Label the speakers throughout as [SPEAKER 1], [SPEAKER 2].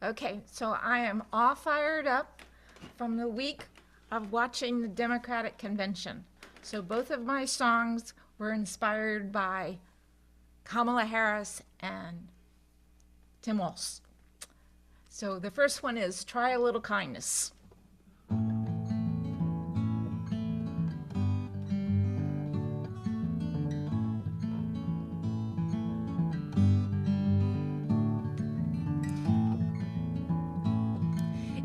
[SPEAKER 1] Okay, so I am all fired up from the week of watching the Democratic convention. So both of my songs were inspired by Kamala Harris and Tim Walz. So the first one is Try a Little Kindness.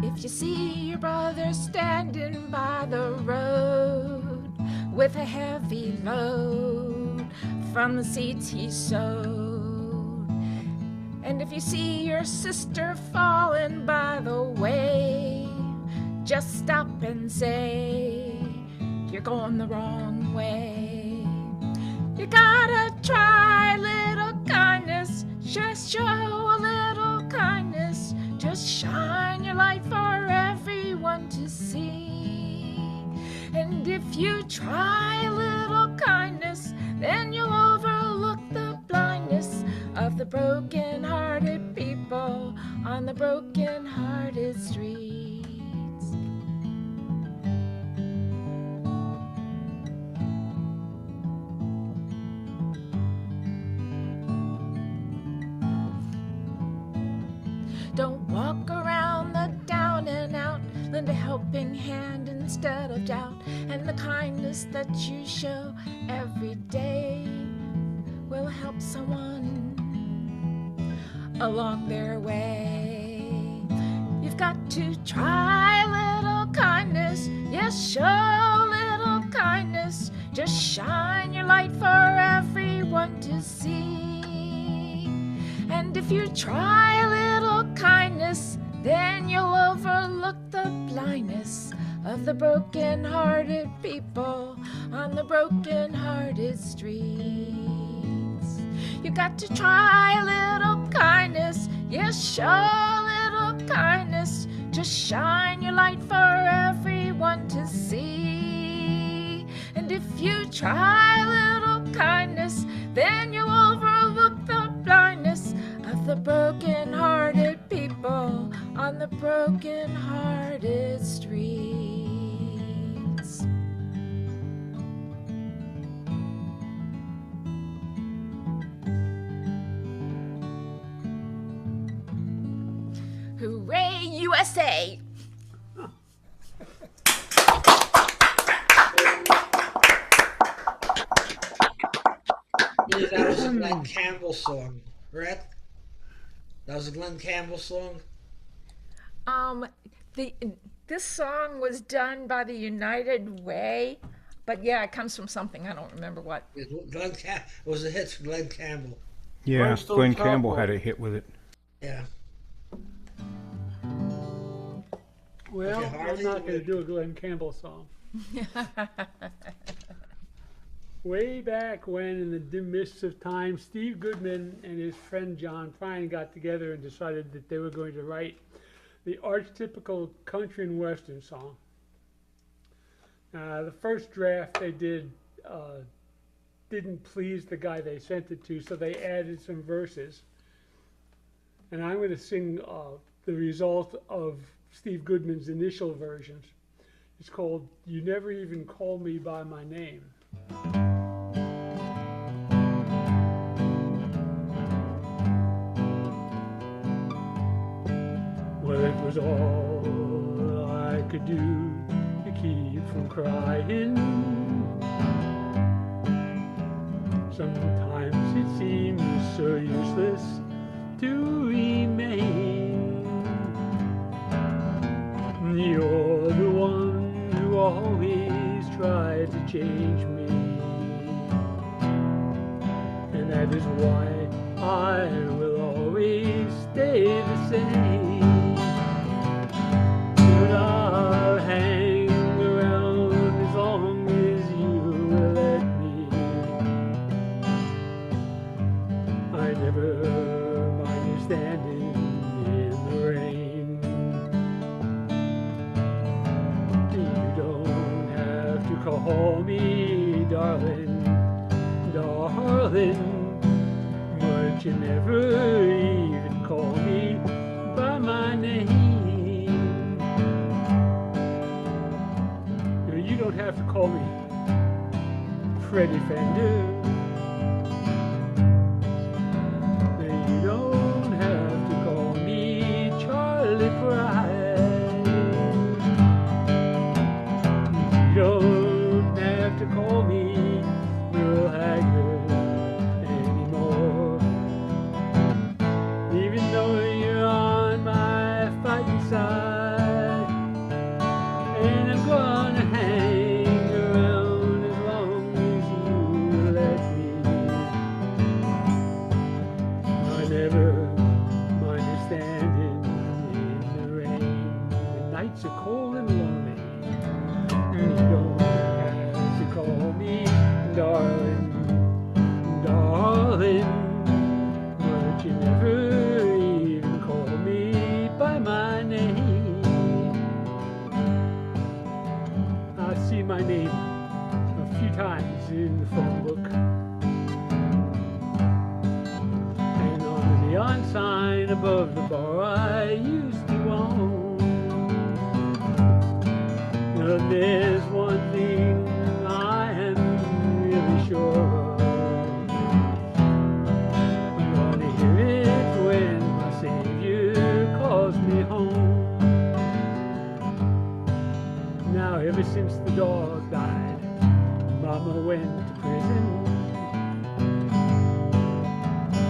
[SPEAKER 1] If you see your brother standing by the road with a heavy load from the seeds he sowed, and if you see your sister falling by the way, just stop and say, you're going the wrong way. You gotta try a little kindness, just show a little kindness, just shine your light for everyone to see. And if you try a little kindness, then you'll overlook the blindness of the broken-hearted people on the broken-hearted streets. Don't walk around the down and out, lend a helping hand instead of doubt, and the kindness that you show every day will help someone along their way. You've got to try a little kindness, yes, show a little kindness, just shine your light for everyone to see. And if you try a little kindness, then you'll overlook the blindness of the broken-hearted people on the broken-hearted streets. You got to try a little kindness, yes, show a little kindness, just shine your light for everyone to see. And if you try a little kindness, then you'll overlook the blindness of the broken-hearted people on the broken-hearted streets. Hooray, USA!
[SPEAKER 2] Yeah, that was a Glenn Campbell song, right? That was a Glenn Campbell song?
[SPEAKER 1] This song was done by the United Way, but yeah, it comes from something, I don't remember what.
[SPEAKER 2] It was a hit for Glenn Campbell.
[SPEAKER 3] Yeah, Glenn Campbell had a hit with it.
[SPEAKER 2] Yeah.
[SPEAKER 4] Well,
[SPEAKER 2] Okay,
[SPEAKER 4] I'm not going to do a Glenn Campbell song. Way back when, in the dim mists of time, Steve Goodman and his friend John Prine got together and decided that they were going to write the archetypical country and western song. The first draft they did didn't please the guy they sent it to, so they added some verses. And I'm going to sing the result of Steve Goodman's initial versions. It's called You Never Even Call Me By My Name. Well, it was all I could do to keep from crying. Sometimes it seems so useless to remain. You're the one who always tried to change me, and that is why I will always stay the same. But I'll hang around as long as you will let me. I never mind you standing in the rain. You don't have to call me darling, darling, but you never even call me by my call me Freddie Fender. You don't have to call me Charlie Pride. You don't have to call me Merle Haggard anymore. Even though you're on my fighting side, and I'm gonna hang around as long as you let me. I never mind you standing in the rain when nights are cold and lonely. You don't have to call me darling, darling, but you never even call me by my name. I see my name a few times in the phone book, and on the neon sign above the bar I used to own. Now there's one thing I am really sure of. I'm gonna hear it when my Savior calls me home. Now ever since the dog died, Mama went to prison.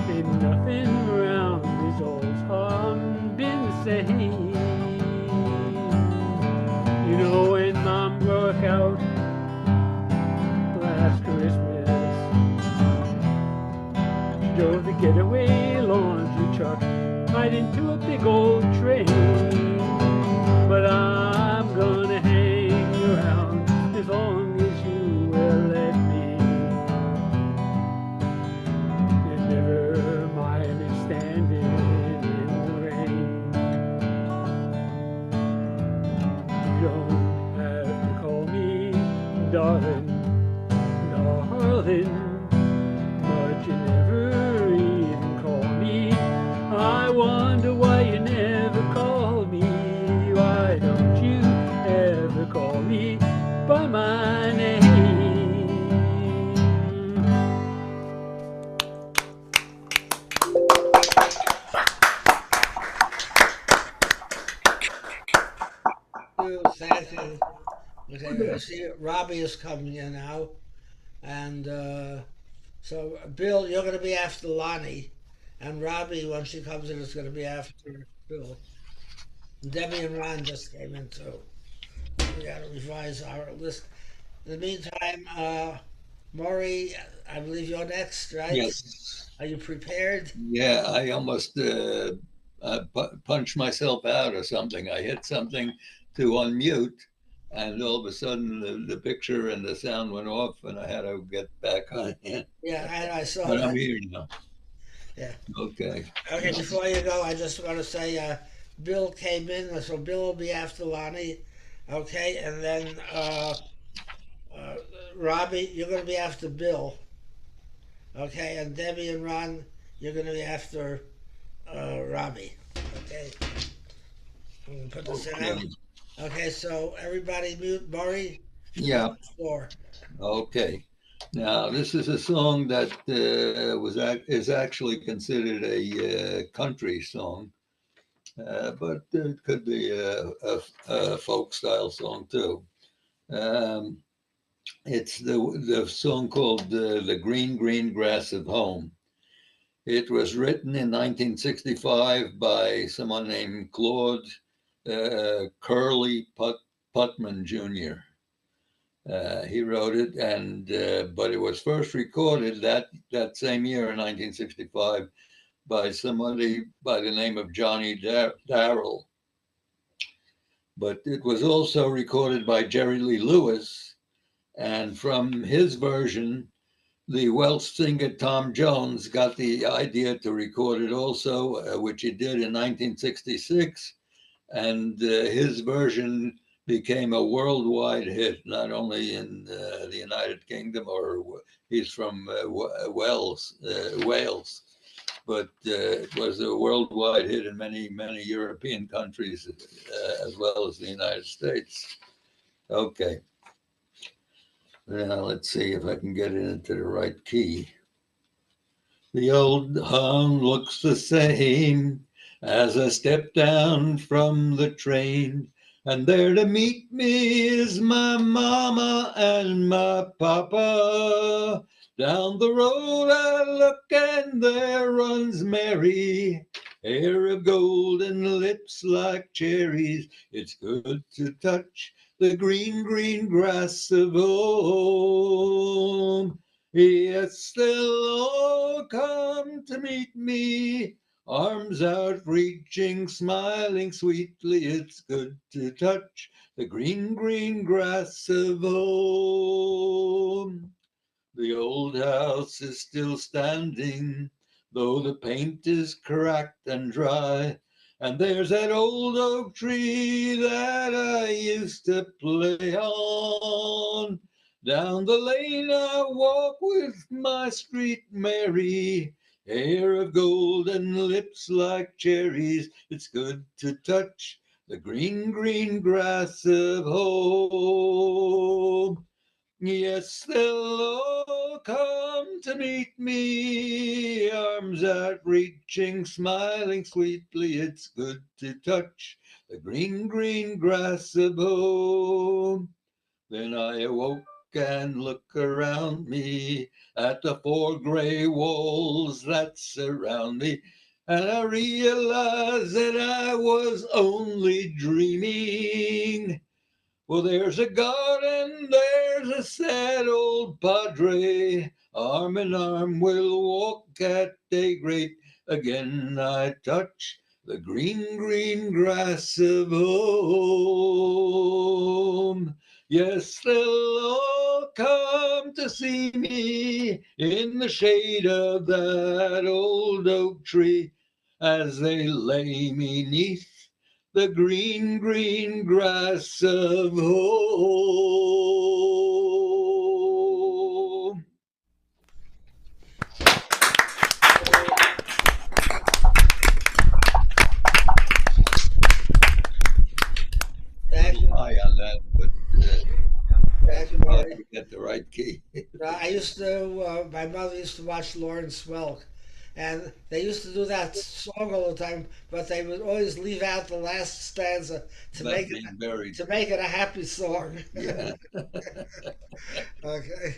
[SPEAKER 4] Ain't nothing around this old farm been the same. You know when Mom broke out last Christmas, she drove the getaway laundry truck right into a big old train. But I'm gonna hang around as long as you will let me. And never mind me standing in the rain. You don't have to call me darling, darling, but you never even call me. I wonder why you never call me. Why don't you ever call me by my name?
[SPEAKER 2] Thank you. Okay, I see Robbie is coming in now. And so, Bill, you're going to be after Lonnie. And Robbie, when she comes in, is going to be after Bill. And Debbie and Ron just came in, too. We got to revise our list. In the meantime, Maury, I believe you're next, right?
[SPEAKER 5] Yes.
[SPEAKER 2] Are you prepared?
[SPEAKER 5] Yeah, I almost punched myself out or something. I hit something to unmute, and all of a sudden the picture and the sound went off, and I had to get back on.
[SPEAKER 2] Yeah, I saw
[SPEAKER 5] But
[SPEAKER 2] that.
[SPEAKER 5] I'm here now.
[SPEAKER 2] Yeah.
[SPEAKER 5] Okay.
[SPEAKER 2] Okay, before you go, I just want to say Bill came in, so Bill will be after Lonnie. Okay, and then uh, Robbie, you're going to be after Bill. Okay, and Debbie and Ron, you're going to be after Robbie. Okay, I'm going to put this in.
[SPEAKER 5] Okay.
[SPEAKER 2] Okay, so everybody mute Murray.
[SPEAKER 5] Yeah.
[SPEAKER 2] Floor.
[SPEAKER 5] Okay. Now this is a song that is actually considered a country song, but it could be a folk style song too. Um, it's the song called "The Green Green Grass of Home." It was written in 1965 by someone named Claude Curly Putman Jr. He wrote it, and but it was first recorded that same year in 1965 by somebody by the name of Johnny Darrell. But it was also recorded by Jerry Lee Lewis, and from his version, the Welsh singer Tom Jones got the idea to record it also, which he did in 1966, and his version became a worldwide hit, not only in the United Kingdom, or he's from Wales, but it was a worldwide hit in many, many European countries, as well as the United States. Okay. Now let's see if I can get it into the right key. The old home looks the same as I step down from the train, and there to meet me is my mama and my papa. Down the road I look and there runs Mary, hair of gold and lips like cherries. It's good to touch the green, green grass of home. Yes, they'll all come to meet me, arms outreaching, smiling sweetly. It's good to touch the green, green grass of home. The old house is still standing, though the paint is cracked and dry. And there's that old oak tree that I used to play on. Down the lane I walk with my street Mary, hair of gold and lips like cherries. It's good to touch the green, green grass of home. Yes, they'll all come to meet me, arms outreaching, smiling sweetly. It's good to touch the green, green grass of home. Then I awoke and looked around me at the four gray walls that surround me, and I realized that I was only dreaming. Well, there's a garden, there's a sad old padre, arm in arm we'll walk at daybreak. Again I touch the green, green grass of home. Yes, they'll all come to see me in the shade of that old oak tree as they lay me 'neath the green, green grass of home.
[SPEAKER 2] Thank you.
[SPEAKER 5] High on that, but
[SPEAKER 2] Thank you,
[SPEAKER 5] I
[SPEAKER 2] Murray.
[SPEAKER 5] have to get the right key.
[SPEAKER 2] I used to, my mother used to watch Lawrence Welk, and they used to do that song all the time, but they would always leave out the last stanza to
[SPEAKER 5] Left
[SPEAKER 2] make
[SPEAKER 5] me
[SPEAKER 2] it
[SPEAKER 5] buried.
[SPEAKER 2] a happy song.
[SPEAKER 5] Yeah.
[SPEAKER 2] Okay,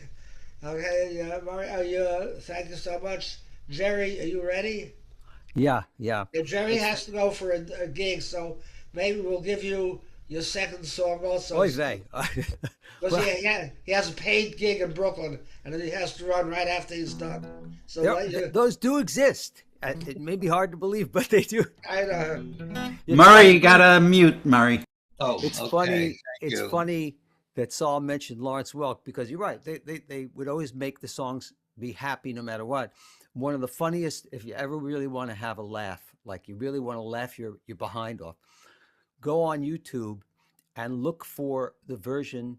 [SPEAKER 2] okay, Murray, thank you so much. Jerry, are you ready?
[SPEAKER 6] Yeah.
[SPEAKER 2] Jerry has to go for a gig, so maybe we'll give you your second song also.
[SPEAKER 6] Oy vey.
[SPEAKER 2] Because he has a paid gig in Brooklyn, and then he has to run right after he's done. So
[SPEAKER 6] Those do exist. It may be hard to believe, but they do.
[SPEAKER 2] I know.
[SPEAKER 7] Murray, you gotta mute, Murray.
[SPEAKER 5] Oh,
[SPEAKER 6] It's
[SPEAKER 5] okay.
[SPEAKER 6] funny.
[SPEAKER 5] Thank
[SPEAKER 6] It's
[SPEAKER 5] you.
[SPEAKER 6] funny that Saul mentioned Lawrence Welk because you're right. They would always make the songs be happy no matter what. One of the funniest, if you ever really want to have a laugh, like you really want to laugh your behind off, go on YouTube and look for the version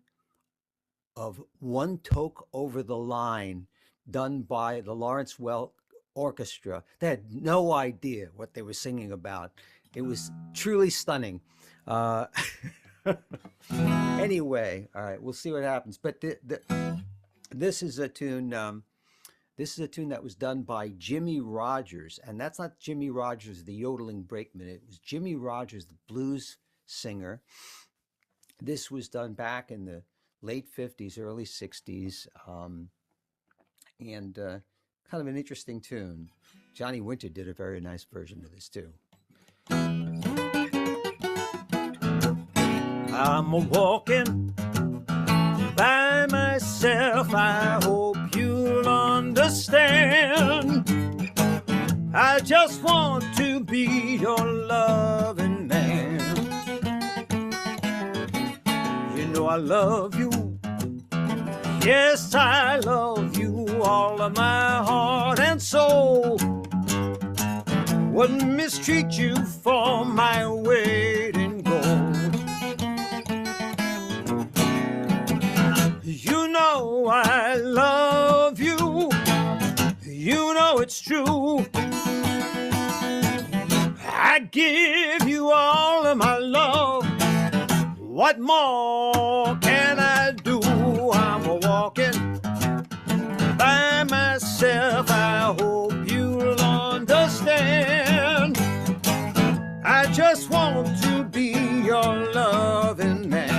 [SPEAKER 6] of One Toke Over the Line done by the Lawrence Welk Orchestra. They had no idea what they were singing about. It was truly stunning. Anyway, all right, we'll see what happens. But this is a tune. This is a tune that was done by Jimmy Rogers, and that's not Jimmy Rogers, the yodeling brakeman. It was Jimmy Rogers, the blues singer. This was done back in the late 50s, early 60s, and kind of an interesting tune. Johnny Winter did a very nice version of this too. I'm walking by myself, I hope you'll understand. I just want to be your loving man. You know I love you. Yes, I love you, all of my heart and soul. Wouldn't mistreat you for my weight in gold. You know I love you. You know it's true. I give you all of my love. What more can I do? I'm a walk myself, I hope you'll understand. I just want to be your loving man.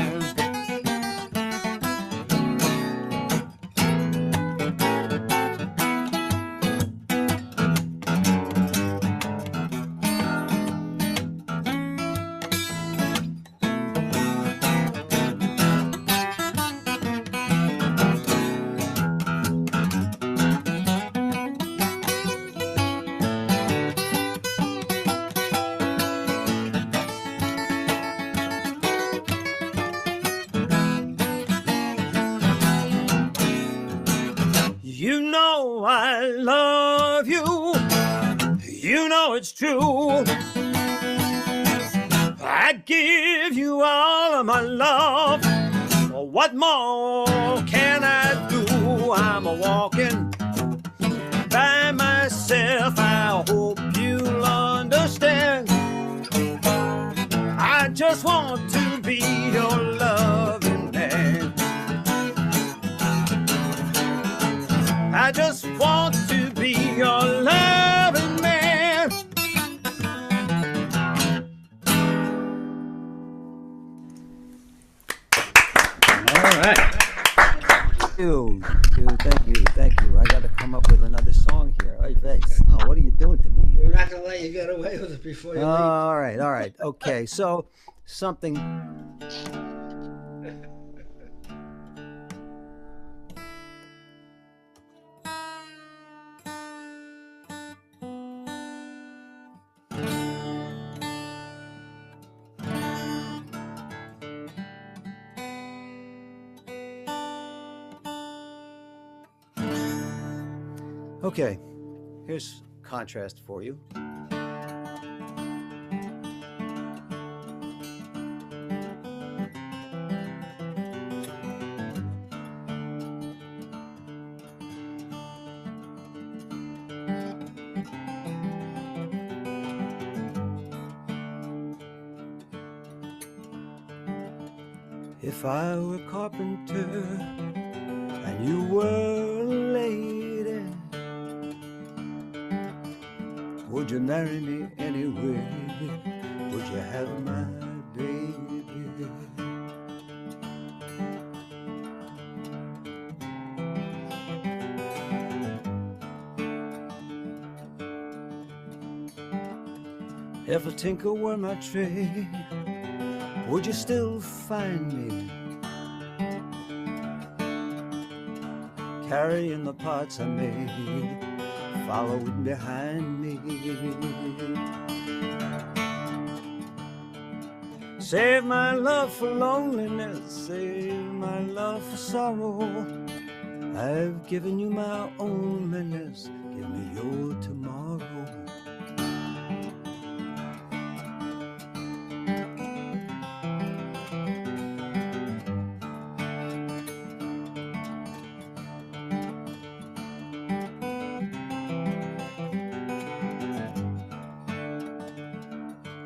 [SPEAKER 6] You know I love you, you know it's true. I give you all of my love. What more can I do? I'm a walking by myself. I hope you'll understand. I just want to be your loving man. I just want to be your loving man.
[SPEAKER 7] All right.
[SPEAKER 6] Thank you. I got to come up with another song here. Hey, face. Oh, what are you doing to me?
[SPEAKER 2] We're not going to let you get away with it before you leave.
[SPEAKER 6] All right. Okay, so something. Okay, here's contrast for you. If I were a carpenter and you were a lady, would you marry me anyway? Would you have my baby? If a tinker were my trade, would you still find me carrying the parts I made, following behind me? Save my love for loneliness, save my love for sorrow. I've given you my loneliness, give me your tomorrow.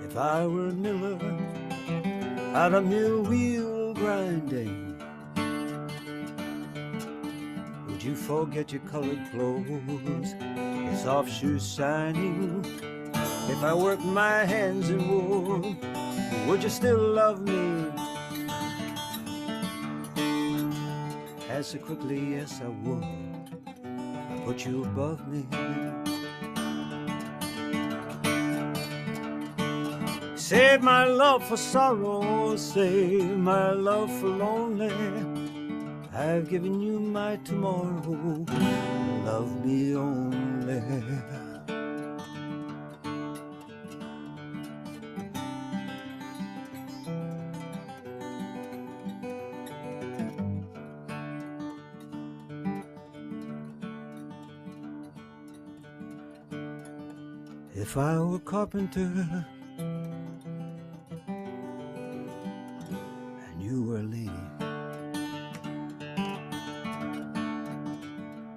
[SPEAKER 6] If I were a miller at a mill wheel grinding, would you forget your colored clothes, your soft shoes shining? If I worked my hands in wool, would you still love me? Answer quickly, yes I would. I put you above me. Save my love for sorrow, save my love for lonely. I've given you my tomorrow, love me only. If I were a carpenter you were a lady,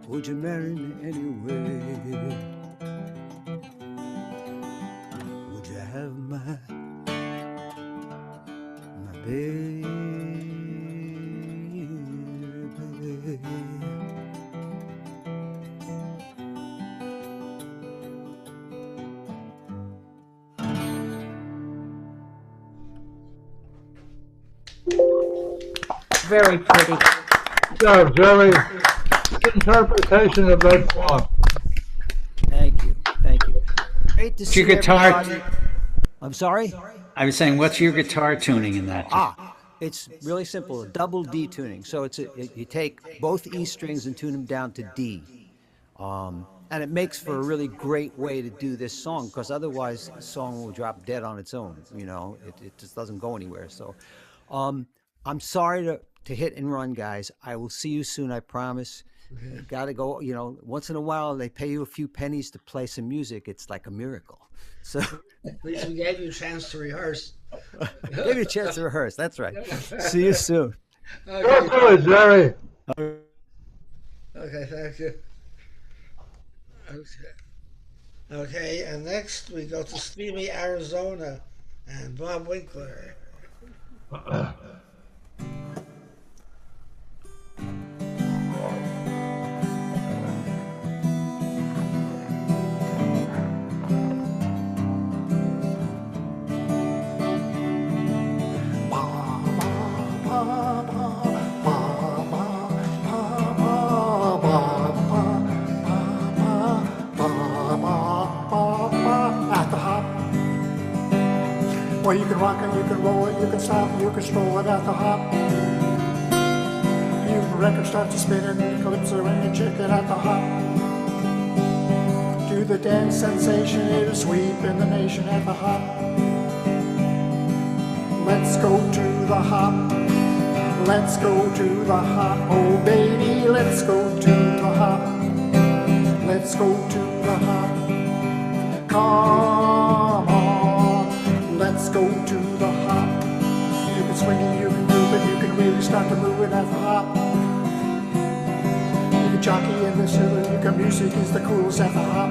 [SPEAKER 6] would you marry me anyway? Would you have my baby?
[SPEAKER 1] Very pretty.
[SPEAKER 8] Yeah, very interpretation of that song.
[SPEAKER 6] Thank you. Thank you. Great to
[SPEAKER 7] What's
[SPEAKER 6] see
[SPEAKER 7] your guitar?
[SPEAKER 6] everybody. I'm sorry?
[SPEAKER 7] I was saying, what's your guitar tuning in that?
[SPEAKER 6] It's really simple, a double D tuning. So you take both E strings and tune them down to D. And it makes for a really great way to do this song, because otherwise the song will drop dead on its own. You know, it just doesn't go anywhere. So I'm sorry to hit and run, guys. I will see you soon, I promise. Got to go, you know, once in a while they pay you a few pennies to play some music. It's like a miracle. So
[SPEAKER 2] At least we gave you a chance to rehearse.
[SPEAKER 6] give you a chance to rehearse. That's right. See you soon.
[SPEAKER 8] That's good, Jerry.
[SPEAKER 2] Okay, thank you. Okay, and next we go to Steamy, Arizona, and Bob Winkler.
[SPEAKER 9] At the hop. Well, you can rock it, you can roll it, you can stop it, you can stroll it at the hop. Your record starts to spin and calypso and you check it at the hop. Do the dance sensation, it'll sweep in the nation at the hop. Let's go to the hop. Let's go to the hop. Oh baby, let's go to the hop. Let's go to the hop. Come on, let's go to the hop. You can swing it, you can move it, you can really start to move it at the hop. You can jockey in the rhythm, you can music is the coolest at the hop.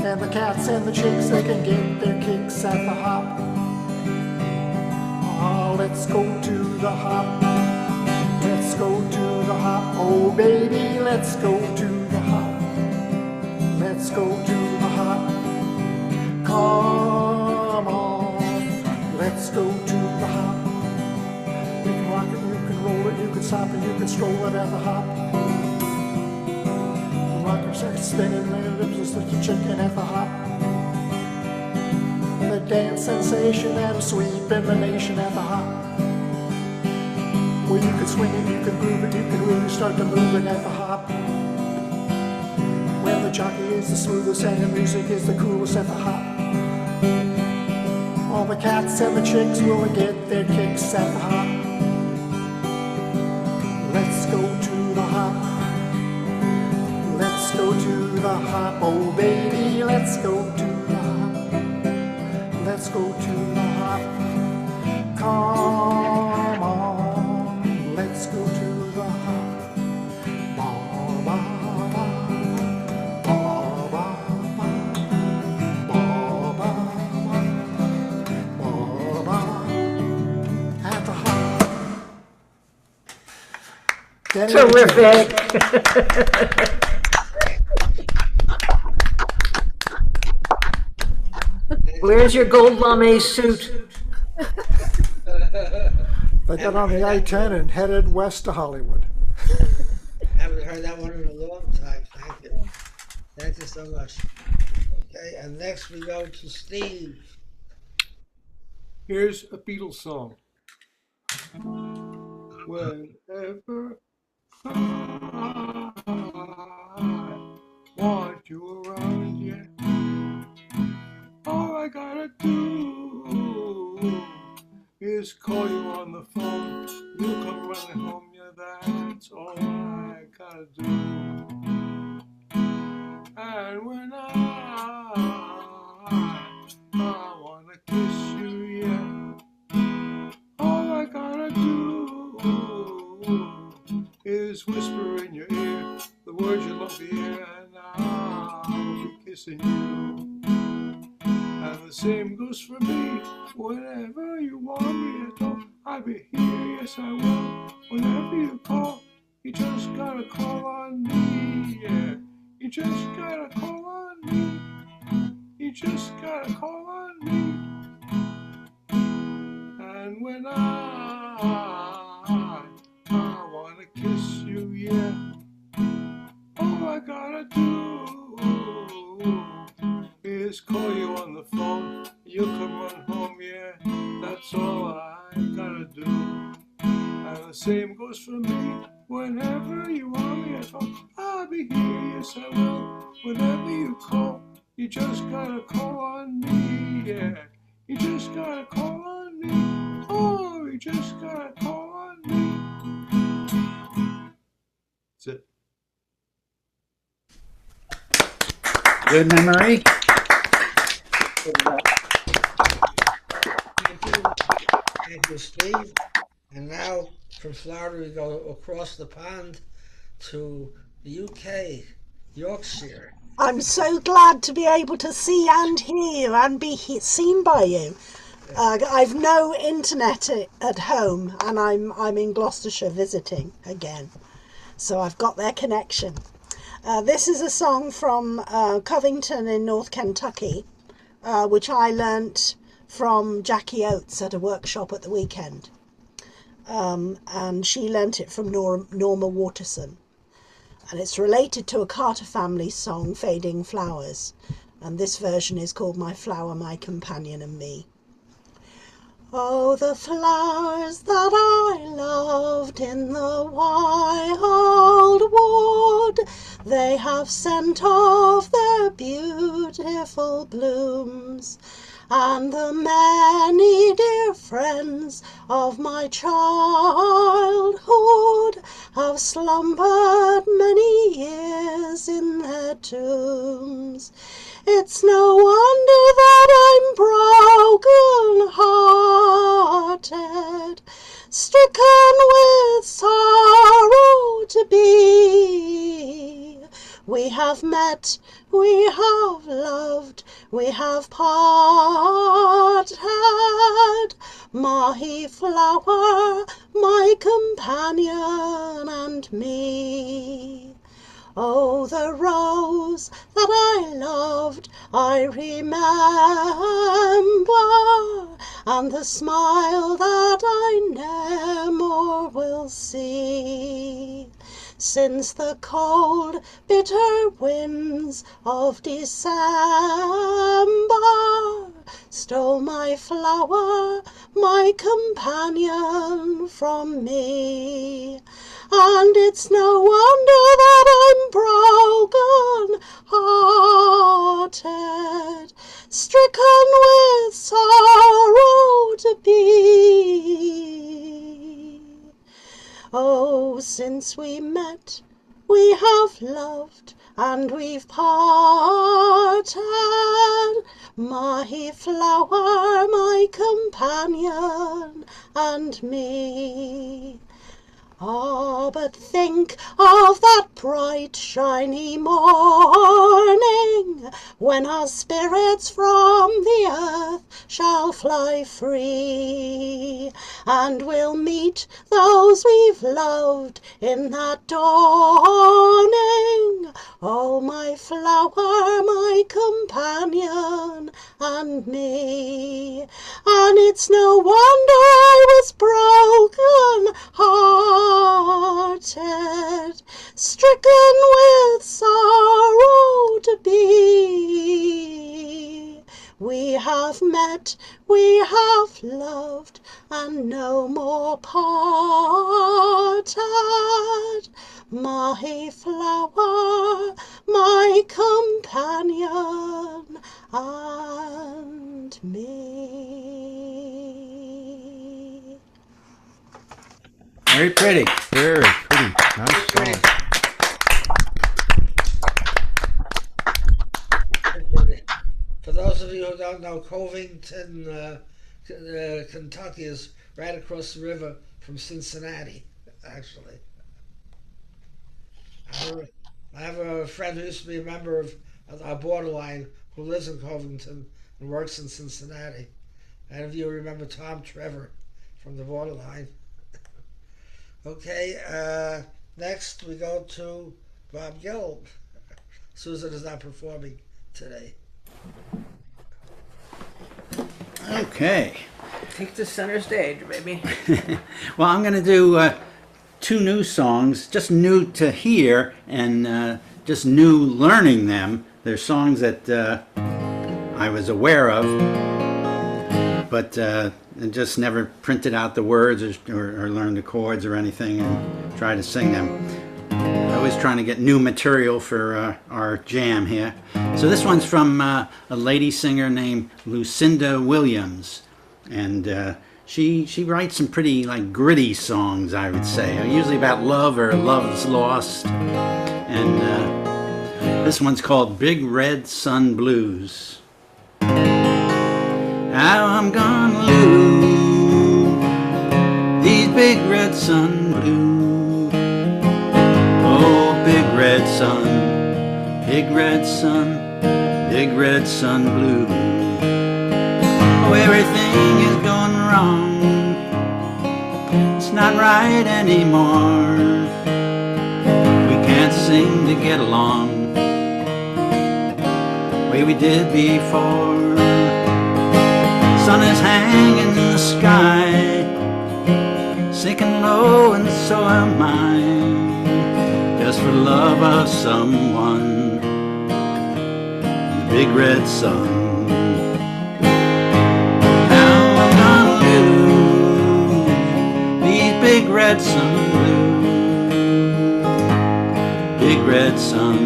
[SPEAKER 9] And the cats and the chicks, they can get their kicks at the hop. Oh, let's go to the hop. Let's go to the hop. Oh baby, let's go to the hop. Let's go to the hop. Come on, let's go to the hop. You can rock it, you can roll it, you can stop it, you can stroll it at the hop. The rockers are spinning their lips just like a chicken at the hop. The dance sensation that'll sweep in the nation at the hop. Well, you can swing it, you can groove it, you can really start to move it at the hop. Well, the jockey is the smoothest and the music is the coolest at the hop. All the cats and the chicks will get their kicks at the hop. Let's go to the hop. Let's go to the hop. Oh baby, let's go to the hop. Let's go to the hop. Come on, let's go to the hop. Ba, ba, ba. Ba, ba, ba. Ba, ba, ba. Ba, ba. At the hop.
[SPEAKER 1] Terrific. Where's your gold lame suit?
[SPEAKER 9] They got on the I-10 and headed west to Hollywood.
[SPEAKER 2] Haven't heard that one in a long time. Thank you. Thank you so much. Okay, and next we go to Steve.
[SPEAKER 8] Here's a Beatles song. Whenever I want you around, yeah, all I gotta do is call you on the phone. You'll come running home, yeah, that's all I gotta do. And when I wanna kiss you, yeah, all I gotta do is whisper in your ear the words you love to hear, and I'll be kissing you. And the same goes for me. Whenever you want me at all, I'll be here, yes I will. Whenever you call, you just gotta call on me, yeah. You just gotta call on me. You just gotta call on me. And when I same goes for me. Whenever you want me at home, I'll be here, yes I will. Whenever you call, you just gotta call on me, yeah. You just gotta call on me. Oh, you just gotta call on me. That's it.
[SPEAKER 7] Good memory.
[SPEAKER 2] Thank you, Steve. And now from Florida we go across the pond to the UK, Yorkshire.
[SPEAKER 10] I'm so glad to be able to see and hear you and be seen by you. I've no internet at home, and I'm in Gloucestershire visiting again, so I've got their connection. This is a song from Covington in North Kentucky, which I learnt from Jackie Oates at a workshop at the weekend, and she learnt it from Norma Waterson. And it's related to a Carter family song, Fading Flowers, and this version is called My Flower, My Companion and Me. Oh, the flowers that I loved in the wild wood, they have sent off their beautiful blooms, and the many dear friends of my childhood have slumbered many years in their tombs. It's no wonder that I'm broken hearted, stricken with sorrow to be. We have met, we have loved, we have parted, my flower, my companion and me. Oh, the rose that I loved I remember, and the smile that I ne'er more will see, since the cold, bitter winds of December stole my flower, my companion from me. And it's no wonder that I'm broken hearted, stricken with sorrow to be. Oh, since we met, we have loved and we've parted, my flower, my companion and me. Ah, but think of that bright, shiny morning, when our spirits from the earth shall fly free, and we'll meet those we've loved in that dawning. Oh, my flower, my companion and me. And it's no wonder I was broken hearted, stricken with sorrow to be. We have met, we have loved, and no more parted. My flower, my companion and me.
[SPEAKER 7] Very pretty.
[SPEAKER 3] Very pretty. Nice song.
[SPEAKER 2] For those of you who don't know, Covington, Kentucky is right across the river from Cincinnati, actually. I have a friend who used to be a member of our borderline who lives in Covington and works in Cincinnati. And if you remember Tom Trevor from the borderline. Okay, next we go to Bob Gelb. Susan is not performing today.
[SPEAKER 7] Okay.
[SPEAKER 11] Take the center stage, baby.
[SPEAKER 7] Well, I'm going to do two new songs, just new to hear and just new learning them. They're songs that I was aware of, but just never printed out the words or learned the chords or anything and tried to sing them. Always trying to get new material for our jam here. So this one's from a lady singer named Lucinda Williams, and she writes some pretty like gritty songs, I would say, usually about love or love's lost. And this one's called Big Red Sun Blues. How I'm gonna lose these big red sun blues. Oh, big red sun, big red sun, big red sun blues. Oh, everything is going wrong. It's not right anymore. We can't seem to get along the way we did before. Sun is hanging in the sky, sinking low, and so am I, just for love of someone, the big red sun. How I'm gonna lose these big red sun blues. Big red sun,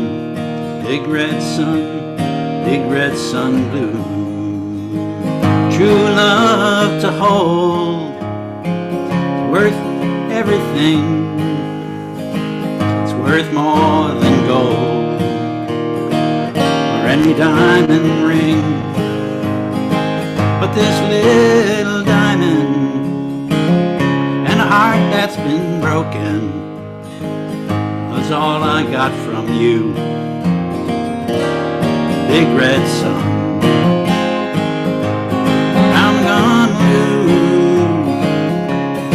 [SPEAKER 7] big red sun, big red sun blues. True love to hold, worth everything. It's worth more than gold or any diamond ring. But this little diamond and a heart that's been broken was all I got from you, big red sun.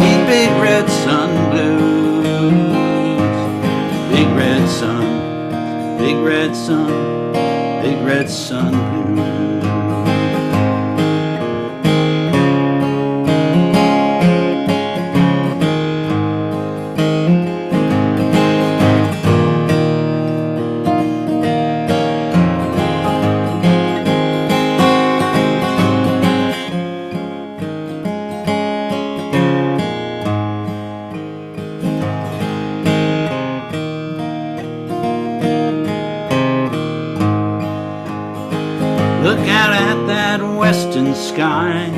[SPEAKER 7] Big red sun blues. Big red sun, big red sun, big red sun blues. Look out at that western sky,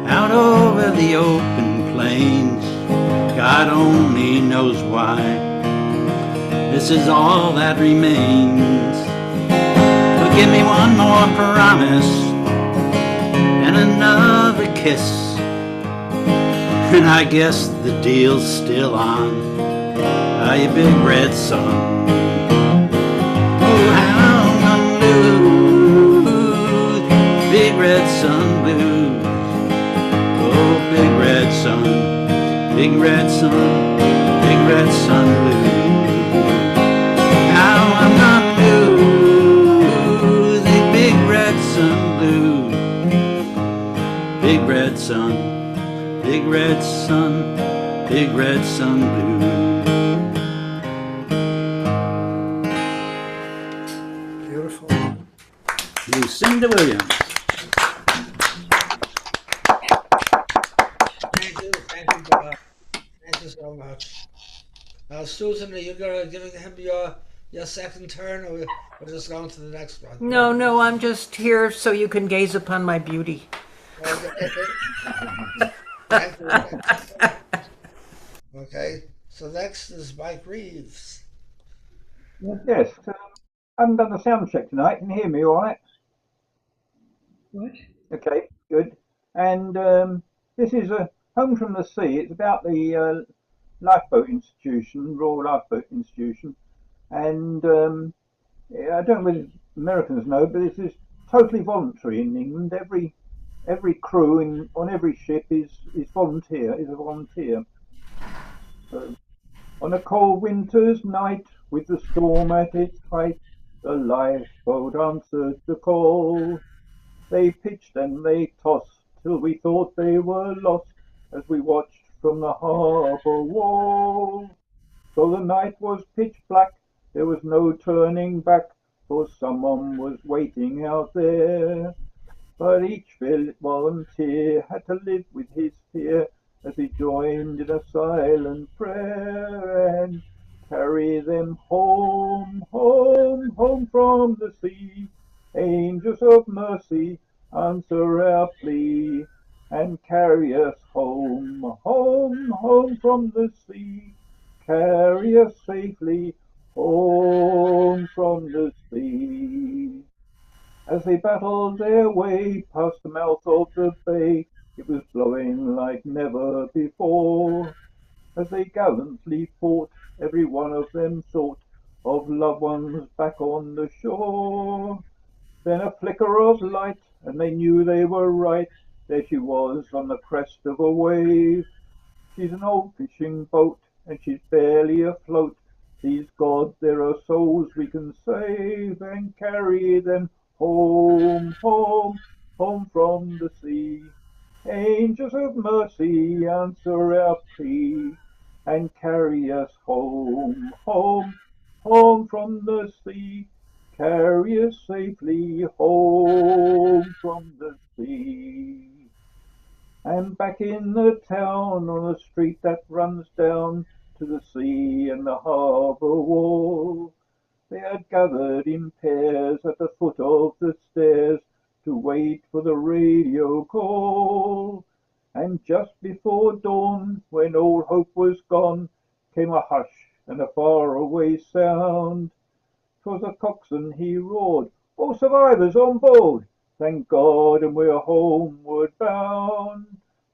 [SPEAKER 7] out over the open plains. God only knows why this is all that remains. But give me one more promise and another kiss, and I guess the deal's still on. Ah, you big red sun. Oh, how I'm gonna lose big red sun blues. Oh, big red sun, big red sun, big red sun blues. How I'm gonna lose these big red sun blues. Big red sun, big red sun, big red sun blues.
[SPEAKER 8] Beautiful.
[SPEAKER 7] Lucinda Williams.
[SPEAKER 2] Thank you, Bob. Thank you so much. Susan, are you giving him your second turn, or we're just going to the next one?
[SPEAKER 11] No, no, I'm just here so you can gaze upon my beauty.
[SPEAKER 2] Thank you. Okay, so next is Mike Reeves.
[SPEAKER 12] Yes, I haven't done the sound check tonight. Can you hear me all right?
[SPEAKER 11] What?
[SPEAKER 12] Okay, good. And this is Home from the Sea. It's about the lifeboat institution, Royal Lifeboat Institution. And yeah, I don't know whether Americans know, but this is totally voluntary in England. Every crew on every ship is a volunteer. On a cold winter's night, with the storm at its height, the lifeboat answered the call. They pitched and they tossed till we thought they were lost, as we watched from the harbour wall. Though the night was pitch black, there was no turning back, for someone was waiting out there. But each volunteer had to live with his fear as he joined in a silent prayer and carry them home, home, home from the sea. Angels of mercy, answer our plea and carry us home, home, home from the sea. Carry us safely home from the sea. As they battled their way past the mouth of the bay, it was blowing like never before. As they gallantly fought, every one of them thought of loved ones back on the shore. Then a flicker of light, and they knew they were right. There she was on the crest of a wave. She's an old fishing boat, and she's barely afloat. Please God, there are souls we can save and carry them home, home, home from the sea. Angels of mercy, answer our plea and carry us home, home, home from the sea. Carry us safely home from the sea. And back in the town on a street that runs down to the sea and the harbour wall, they had gathered in pairs at the foot of the stairs to wait for the radio call. And just before dawn, when all hope was gone, came a hush and a faraway sound. 'Twas the coxswain, he roared, "All survivors on board! Thank God, and we're homeward bound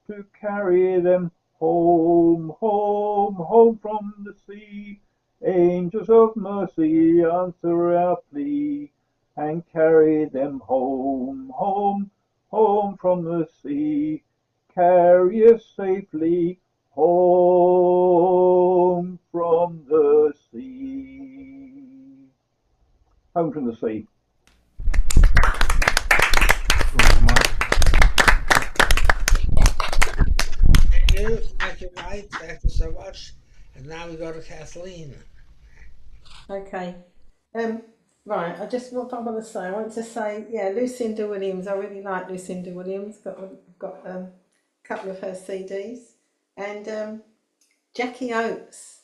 [SPEAKER 12] to carry them home, home, home from the sea. Angels of mercy, answer our plea and carry them home, home, home from the sea. Carry us safely home from the sea." Home from the sea.
[SPEAKER 2] Thank you, Mike. Thank you so much. And now we go to Kathleen.
[SPEAKER 11] Okay. Um, right, what I want to say. I want to say, yeah, Lucinda Williams. I really like Lucinda Williams. Got a couple of her CDs, and Jackie Oates.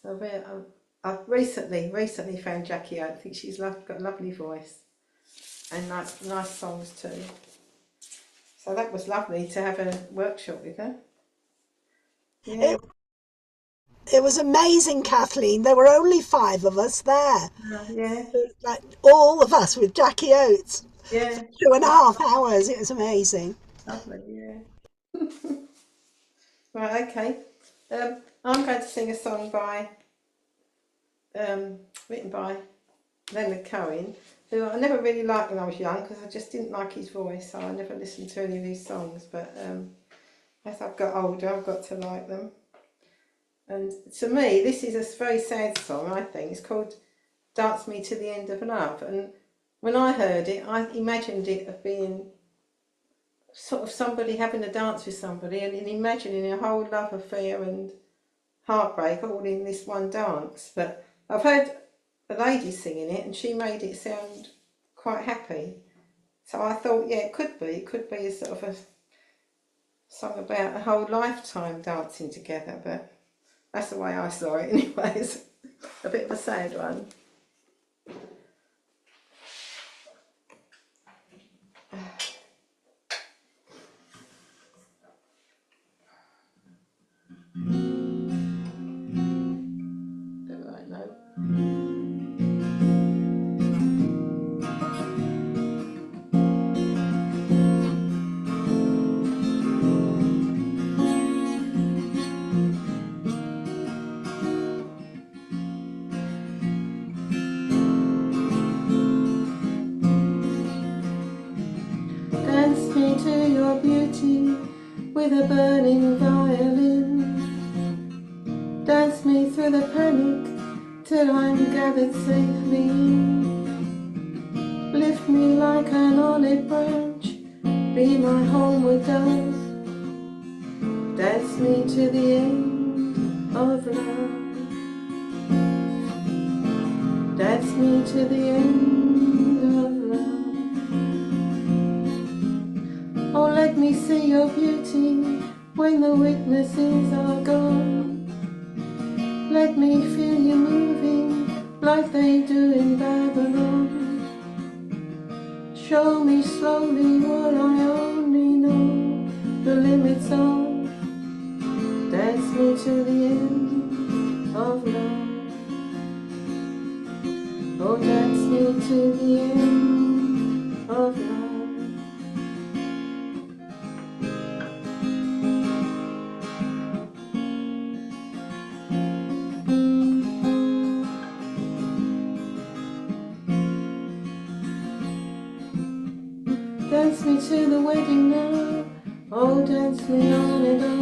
[SPEAKER 11] I've recently found Jackie Oates. I think she's got a lovely voice and nice songs too. So that was lovely to have a workshop with her. Yeah.
[SPEAKER 10] It was amazing, Kathleen. There were only 5 of us there.
[SPEAKER 11] Yeah.
[SPEAKER 10] Like all of us with Jackie Oates.
[SPEAKER 11] Yeah.
[SPEAKER 10] 2.5 hours. It was amazing.
[SPEAKER 11] Lovely, yeah. Right, okay. I'm going to sing a song written by Leonard Cohen, who I never really liked when I was young because I just didn't like his voice, so I never listened to any of his songs. But as I've got older, I've got to like them. And to me, this is a very sad song, I think. It's called Dance Me to the End of Love. And when I heard it, I imagined it of being sort of somebody having a dance with somebody and imagining a whole love affair and heartbreak all in this one dance. But I've heard a lady singing it and she made it sound quite happy. So I thought, yeah, it could be a sort of a song about a whole lifetime dancing together, but that's the way I saw it anyway. It's a bit of a sad one. Right, no. Dance me to your beauty with a burning violin. Dance me through the panic till I'm gathered safely in. Lift me like an olive branch, be my homeward dove. Dance me to the end of love. Dance me to the end of love. when the witnesses are gone. Let me feel you moving like they do in Babylon. Show me slowly what I only know the limits of. Dance me to the end of love. Oh, dance me to the end of love. Dance me to the wedding now. Oh, dance me on and on.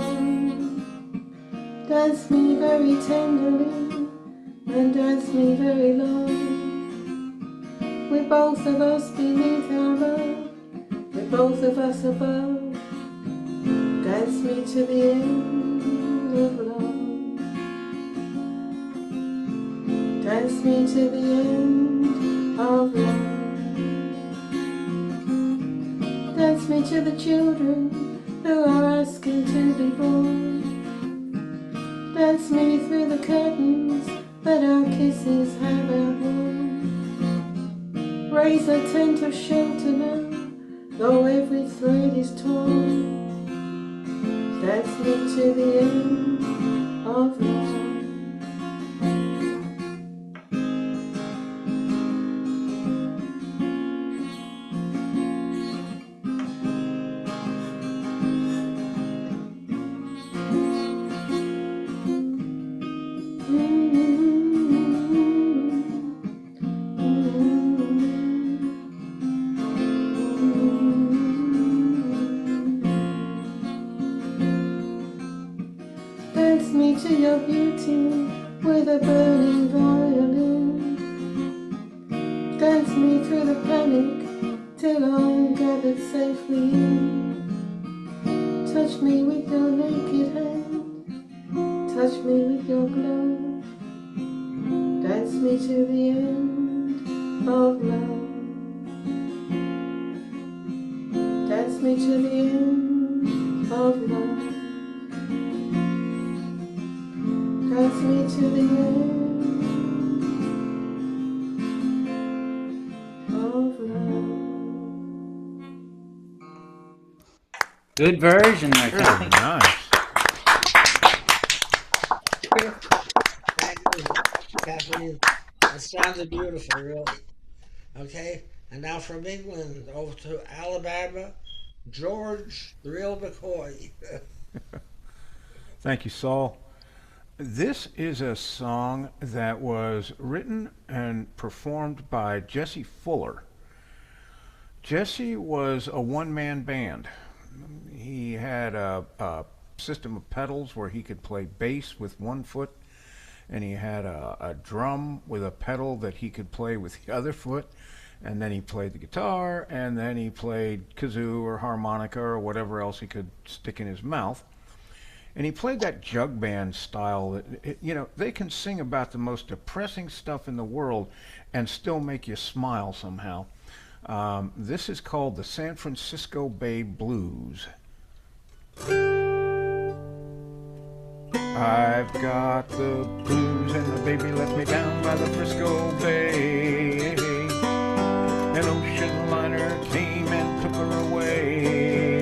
[SPEAKER 11] Dance me very tenderly and dance me very long. With both of us beneath our love, with both of us above. Dance me to the end of love. Dance me to the end of love. Dance me to the children who are asking to be born. Dance me through the curtains that our kisses have outworn. Raise a tent of shelter now, though every thread is torn. Dance me to the end of love. Dance me to your beauty with a burning violin. Dance me through the panic till I'm gathered safely in. Touch me with your naked hand, touch me with your glove. Dance me to the end of love. Dance me to the end of love. Dance me to the end of love.
[SPEAKER 7] Good version there, Kathy.
[SPEAKER 3] Nice.
[SPEAKER 2] Thank you, Kathleen. That sounded beautiful, really. Okay, and now from England over to Alabama, George the Real McCoy.
[SPEAKER 3] Thank you, Saul. This is a song that was written and performed by Jesse Fuller. Jesse was a one-man band. He had a system of pedals where he could play bass with one foot, and he had a drum with a pedal that he could play with the other foot, and then he played the guitar, and then he played kazoo or harmonica or whatever else he could stick in his mouth. And he played that jug band style that, they can sing about the most depressing stuff in the world and still make you smile somehow. This is called the San Francisco Bay Blues. I've got the blues and the baby left me down by the Frisco Bay. An ocean liner came and took her away.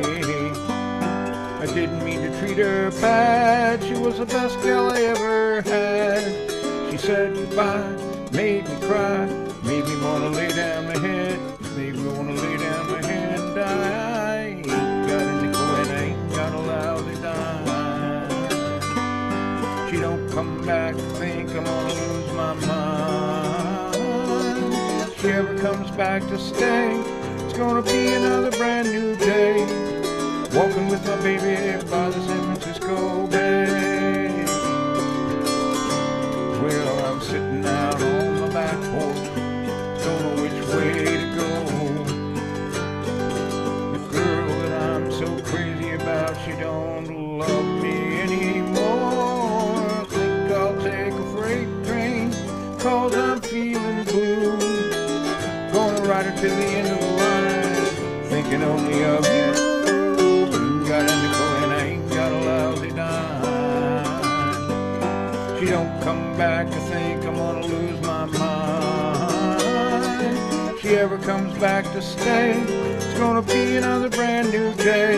[SPEAKER 3] I didn't mean to treat her bad, she was the best gal I ever had. She said goodbye, made me cry, made me wanna lay down my head, made me wanna lay down my head and die. I ain't got a nickel and I ain't got a lousy dime. She don't come back, think I'm gonna lose my mind. If she ever comes back to stay, it's gonna be another brand new day. Walking with my baby by the San Francisco Bay. Well, I'm sitting out on the back porch, don't know which way to go. The girl that I'm so crazy about, she don't love me anymore. I think I'll take a freight train, 'cause I'm feeling blue. Gonna ride her to the end of the line, thinking only of you. Got a nickel and I ain't got a back to stay. It's gonna be another brand new day.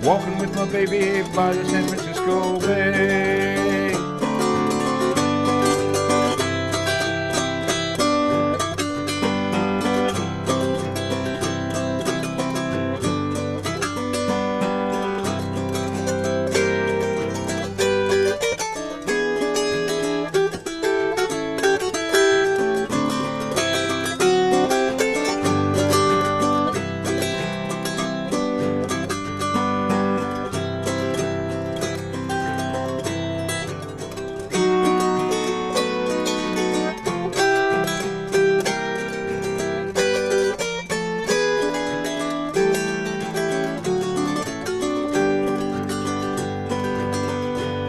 [SPEAKER 3] Walking with my baby by the San Francisco Bay.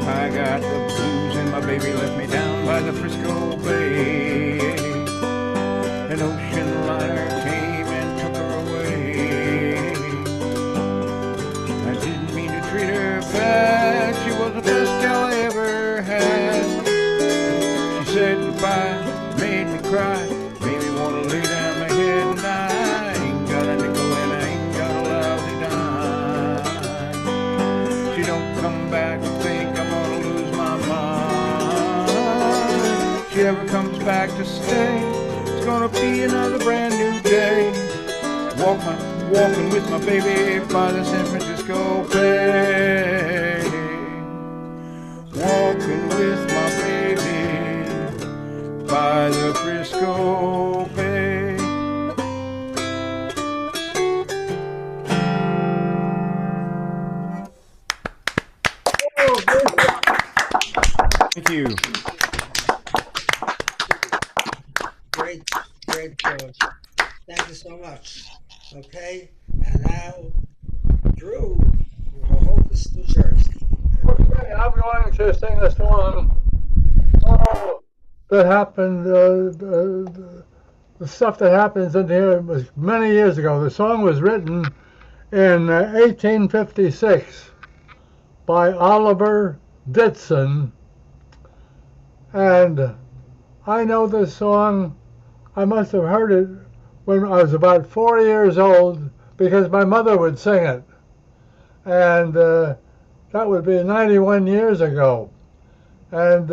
[SPEAKER 3] I got the blues and my baby left me down by the Frisco Bay. An ocean liner came and took her away. I didn't mean to treat her bad. She was the best gal I ever had. She said goodbye, made me cry, made me want to lay down my head and die. I ain't got a nickel and I ain't got a lousy dime. She don't come back and think I'm gonna lose my mind. If she ever comes back to stay, it's gonna be another brand new day. Walking with my baby by the San Francisco Bay. Walking with my baby by the Frisco Bay. Thank you.
[SPEAKER 2] Great, great George. Thank you so much. Okay, and now Drew, Hohokus, New Jersey.
[SPEAKER 13] Okay, I'm going to sing a song that happened, the stuff that happens in here was many years ago. The song was written in 1856 by Oliver Ditson, and I know this song. I must have heard it when I was about 4 years old because my mother would sing it, and that would be 91 years ago, and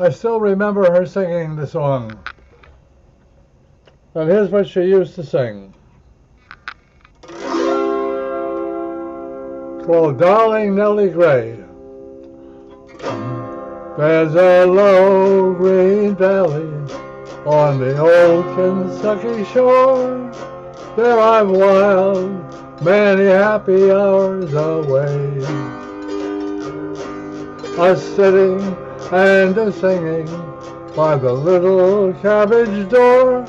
[SPEAKER 13] I still remember her singing the song. And here's what she used to sing. It's called Darling Nellie Gray. There's a low green valley on the old Kentucky shore. There I'm wild, many happy hours away. A sitting and a singing by the little cabbage door,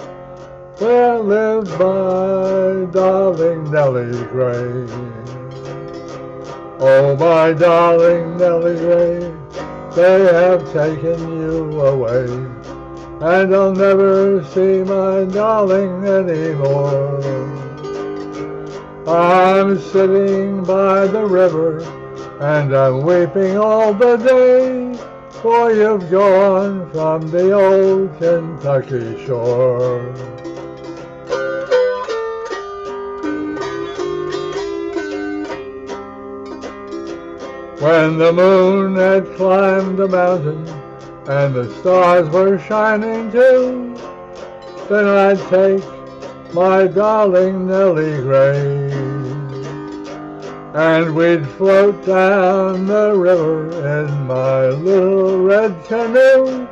[SPEAKER 13] where lived my darling Nellie Gray. Oh, my darling Nellie Gray, they have taken you away, and I'll never see my darling anymore. I'm sitting by the river, and I'm weeping all the day, for you've gone from the old Kentucky shore. When the moon had climbed the mountain and the stars were shining too, then I'd take my darling Nellie Gray, and we'd float down the river in my little red canoe,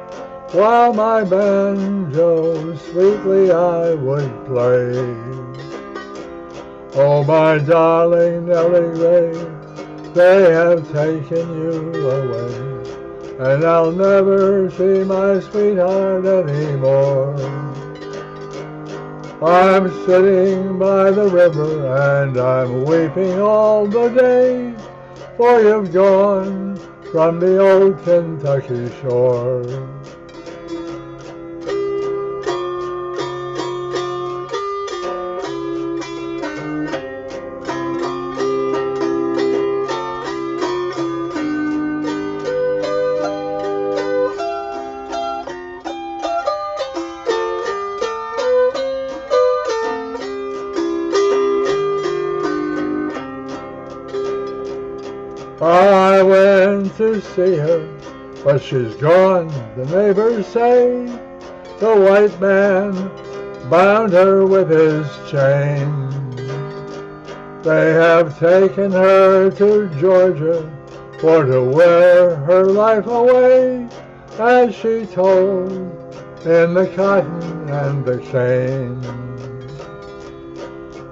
[SPEAKER 13] while my banjo sweetly I would play. Oh, my darling Nellie Gray, they have taken you away, and I'll never see my sweetheart anymore. I'm sitting by the river and I'm weeping all the day, for you've gone from the old Kentucky shore. I went to see her, but she's gone, the neighbors say. The white man bound her with his chain. They have taken her to Georgia for to wear her life away, as she told in the cotton and the cane.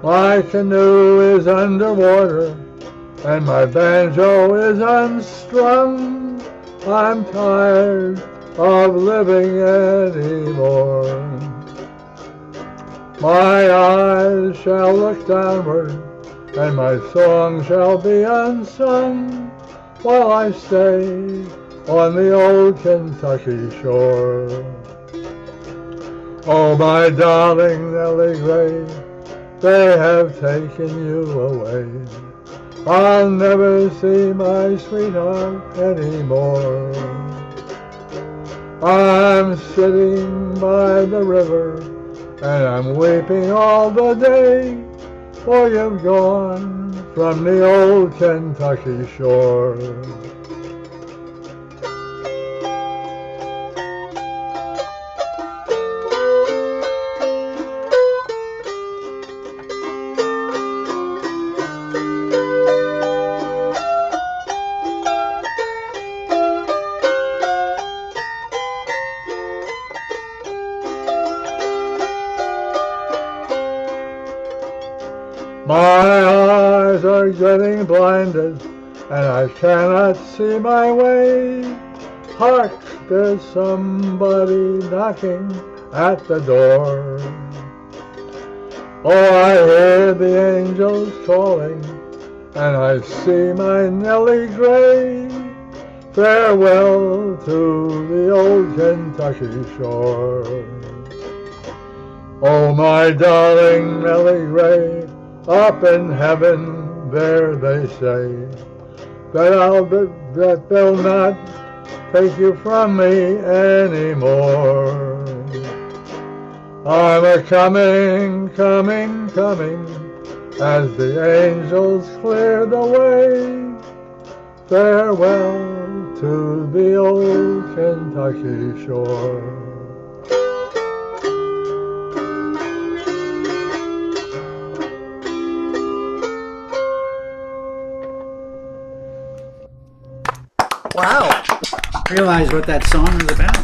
[SPEAKER 13] My canoe is underwater and my banjo is unstrung. I'm tired of living anymore. My eyes shall look downward and my song shall be unsung while I stay on the old Kentucky shore. Oh, my darling Nellie Gray, they have taken you away. I'll never see my sweetheart anymore. I'm sitting by the river and I'm weeping all the day, for you've gone from the old Kentucky shore. My eyes are getting blinded and I cannot see my way. Hark, there's somebody knocking at the door. Oh, I hear the angels calling and I see my Nellie Gray. Farewell to the old Kentucky shore. Oh, my darling Nellie Gray, up in heaven there they say that they'll not take you from me anymore. I'm a-coming, coming, coming, as the angels clear the way. Farewell to the old Kentucky shore.
[SPEAKER 6] Wow.
[SPEAKER 7] Realize what that song is about.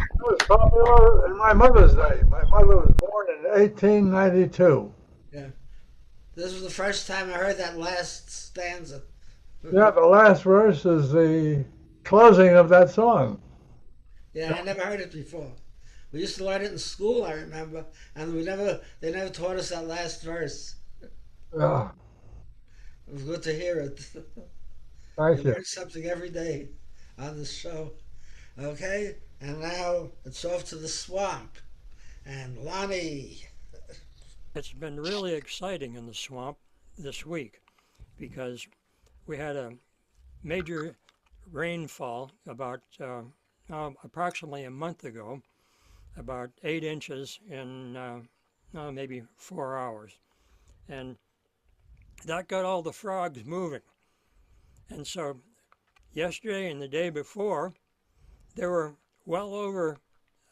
[SPEAKER 13] It was popular in my mother's day. My mother was born in 1892.
[SPEAKER 2] Yeah. This was the first time I heard that last stanza.
[SPEAKER 13] Yeah, the last verse is the closing of that song.
[SPEAKER 2] Yeah, I never heard it before. We used to learn it in school, I remember, and they never taught us that last verse.
[SPEAKER 13] Yeah,
[SPEAKER 2] It was good to hear it.
[SPEAKER 13] thank
[SPEAKER 2] You
[SPEAKER 13] you.
[SPEAKER 2] learn something every day on this show. Okay, and now it's off to the swamp. And Lonnie.
[SPEAKER 14] It's been really exciting in the swamp this week because we had a major rainfall about approximately a month ago, about 8 inches in maybe 4 hours. And that got all the frogs moving. And so yesterday and the day before, there were well over,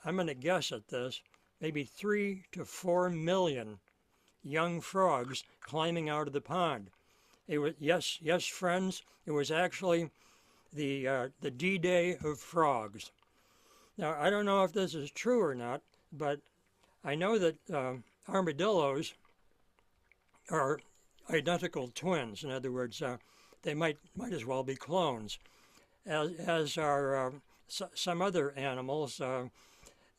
[SPEAKER 14] I'm going to guess at this, maybe 3 to 4 million young frogs climbing out of the pond. It was, yes, friends, it was actually the D-Day of frogs. Now, I don't know if this is true or not, but I know that armadillos are identical twins. In other words, they might as well be clones, as are some other animals.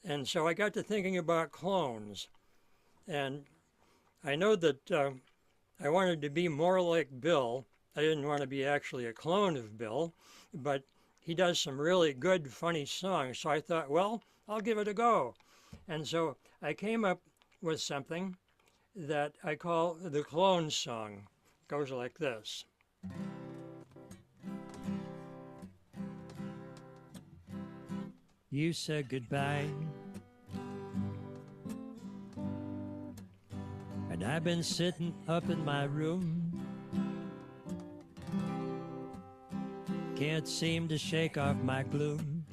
[SPEAKER 14] And so I got to thinking about clones. And I know that I wanted to be more like Bill. I didn't want to be actually a clone of Bill, but he does some really good, funny songs. So I thought, well, I'll give it a go. And so I came up with something that I call the clone song. It goes like this. You said goodbye, and
[SPEAKER 15] And I've been sitting up in my room, can't seem to shake off my gloom.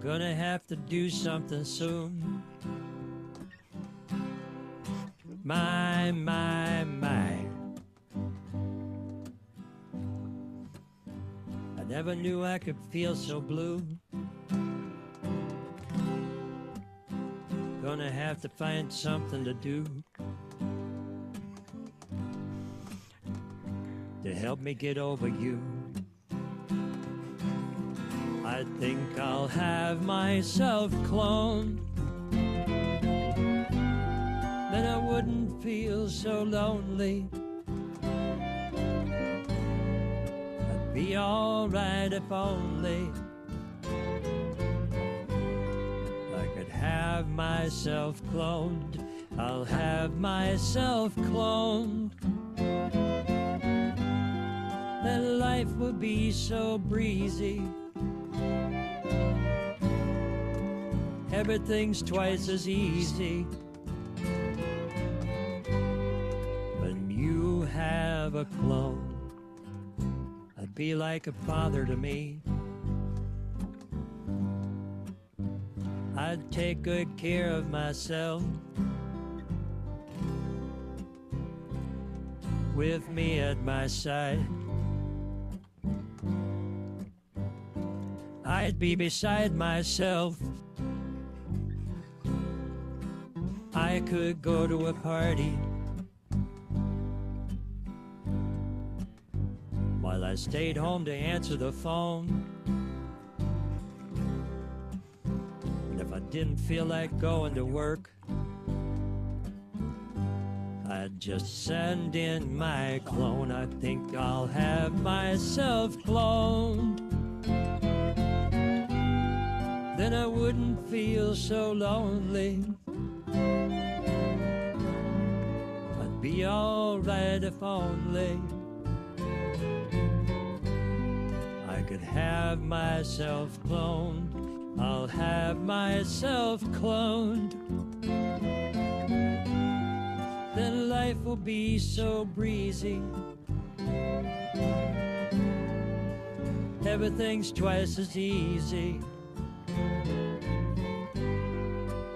[SPEAKER 15] Gonna have to do something soon. My, my, my. I never knew I could feel so blue. Gonna have to find something to do to help me get over you. I think I'll have myself cloned, then I wouldn't feel so lonely. I'd be alright if only I could have myself cloned. I'll have myself cloned. Then life would be so breezy. Everything's twice as easy when you have a clone. I'd be like a father to me. I'd take good care of myself. With me at my side, I'd be beside myself. I could go to a party while I stayed home to answer the phone. And if I didn't feel like going to work, I'd just send in my clone. I think I'll have myself cloned. Then I wouldn't feel so lonely. I'd be alright if only I could have myself cloned. I'll have myself cloned. Then life will be so breezy. Everything's twice as easy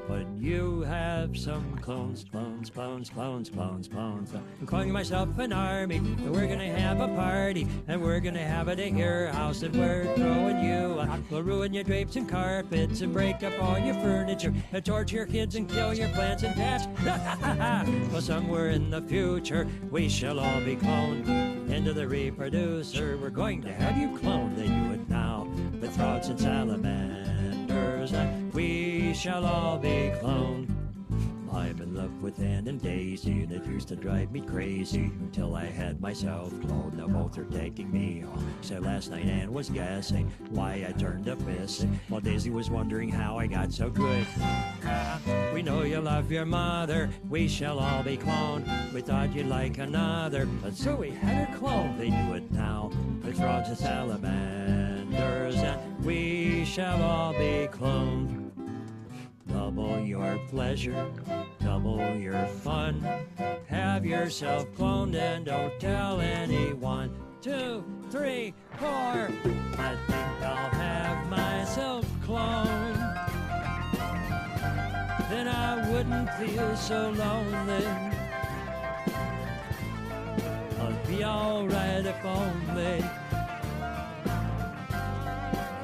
[SPEAKER 15] when you have some clones, clones, clones, clones, clones, clones. I'm calling myself an army, and we're gonna have a party, and we're gonna have it at your house, and we're throwing you. We'll ruin your drapes and carpets, and break up all your furniture, and torture your kids, and kill your plants and pets. Well, somewhere in the future, we shall all be cloned into the reproducer. We're going to have you cloned, they do it now, with frogs and salamanders. We shall all be cloned. I'm in love with Ann and Daisy, and it used to drive me crazy until I had myself cloned. Now both are taking me home. So last night Ann was guessing why I turned up missing, while Daisy was wondering how I got so good. We know you love your mother, we shall all be cloned. We thought you'd like another, and so we had her cloned. They do it now with frogs and salamanders, and we shall all be cloned. Double your pleasure, double your fun. Have yourself cloned and don't tell anyone. 2, 3, 4. I think I'll have myself cloned. Then I wouldn't feel so lonely. I'd be alright if only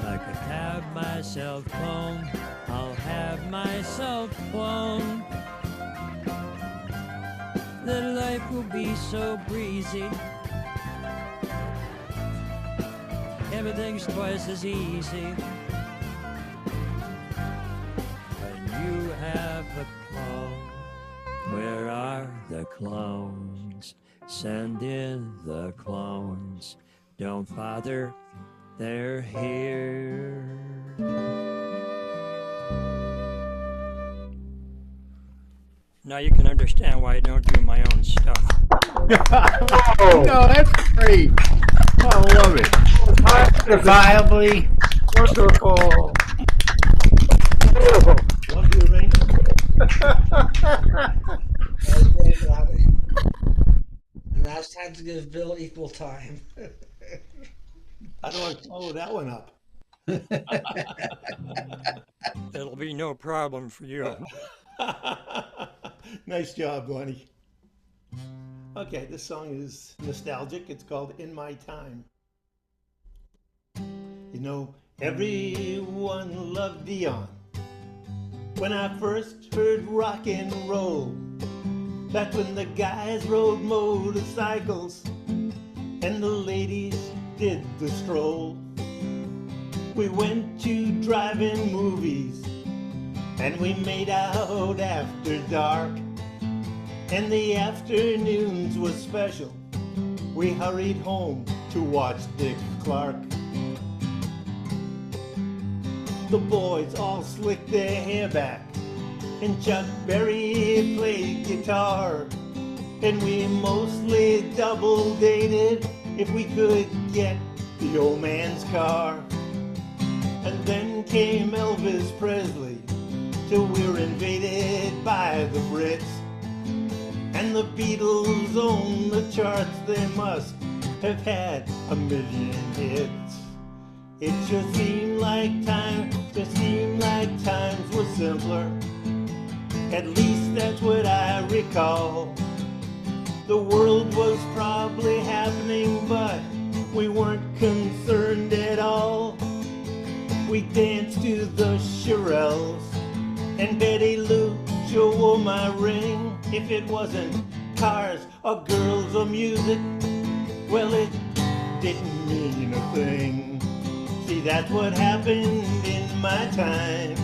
[SPEAKER 15] I could have myself cloned. I'll have myself cloned. Then life will be so breezy. Everything's twice as easy when you have a clone. Where are the clones? Send in the clones. Don't bother, they're here.
[SPEAKER 14] Now you can understand why I don't do my own stuff.
[SPEAKER 3] No, that's great. I love it.
[SPEAKER 13] Viably. Wonderful. Beautiful.
[SPEAKER 8] Love you, Elaine.
[SPEAKER 2] That was great, Robbie. And now it's time to give Bill equal time.
[SPEAKER 8] How do I follow that one up?
[SPEAKER 14] It'll be no problem for you.
[SPEAKER 8] Nice job, Lenny. Okay, this song is nostalgic. It's called In My Time. You know, everyone loved Dion. When I first heard rock and roll, back when the guys rode motorcycles and the ladies did the stroll. We went to drive-in movies and we made out after dark. And the afternoons were special. We hurried home to watch Dick Clark. The boys all slicked their hair back and Chuck Berry played guitar. And we mostly double dated if we could get the old man's car. And then came Elvis Presley till we were invaded by the Brits. And the Beatles on the charts, they must have had a million hits. It just seemed like times were simpler. At least that's what I recall. The world was probably happening, but we weren't concerned at all. We danced to the Shirelles, and Betty Lou sure wore my ring. If it wasn't cars or girls or music, well, it didn't mean a thing. See, that's what happened in my time.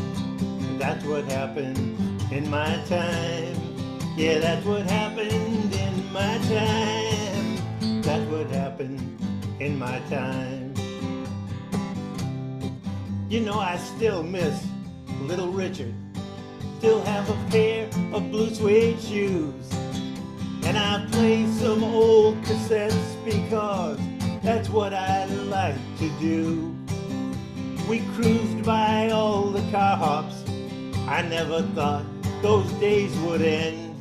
[SPEAKER 8] That's what happened in my time. Yeah, that's what happened in my time. That's what happened in my time. You know, I still miss Little Richard. Still have a pair of blue suede shoes. And I play some old cassettes because that's what I like to do. We cruised by all the car hops. I never thought those days would end.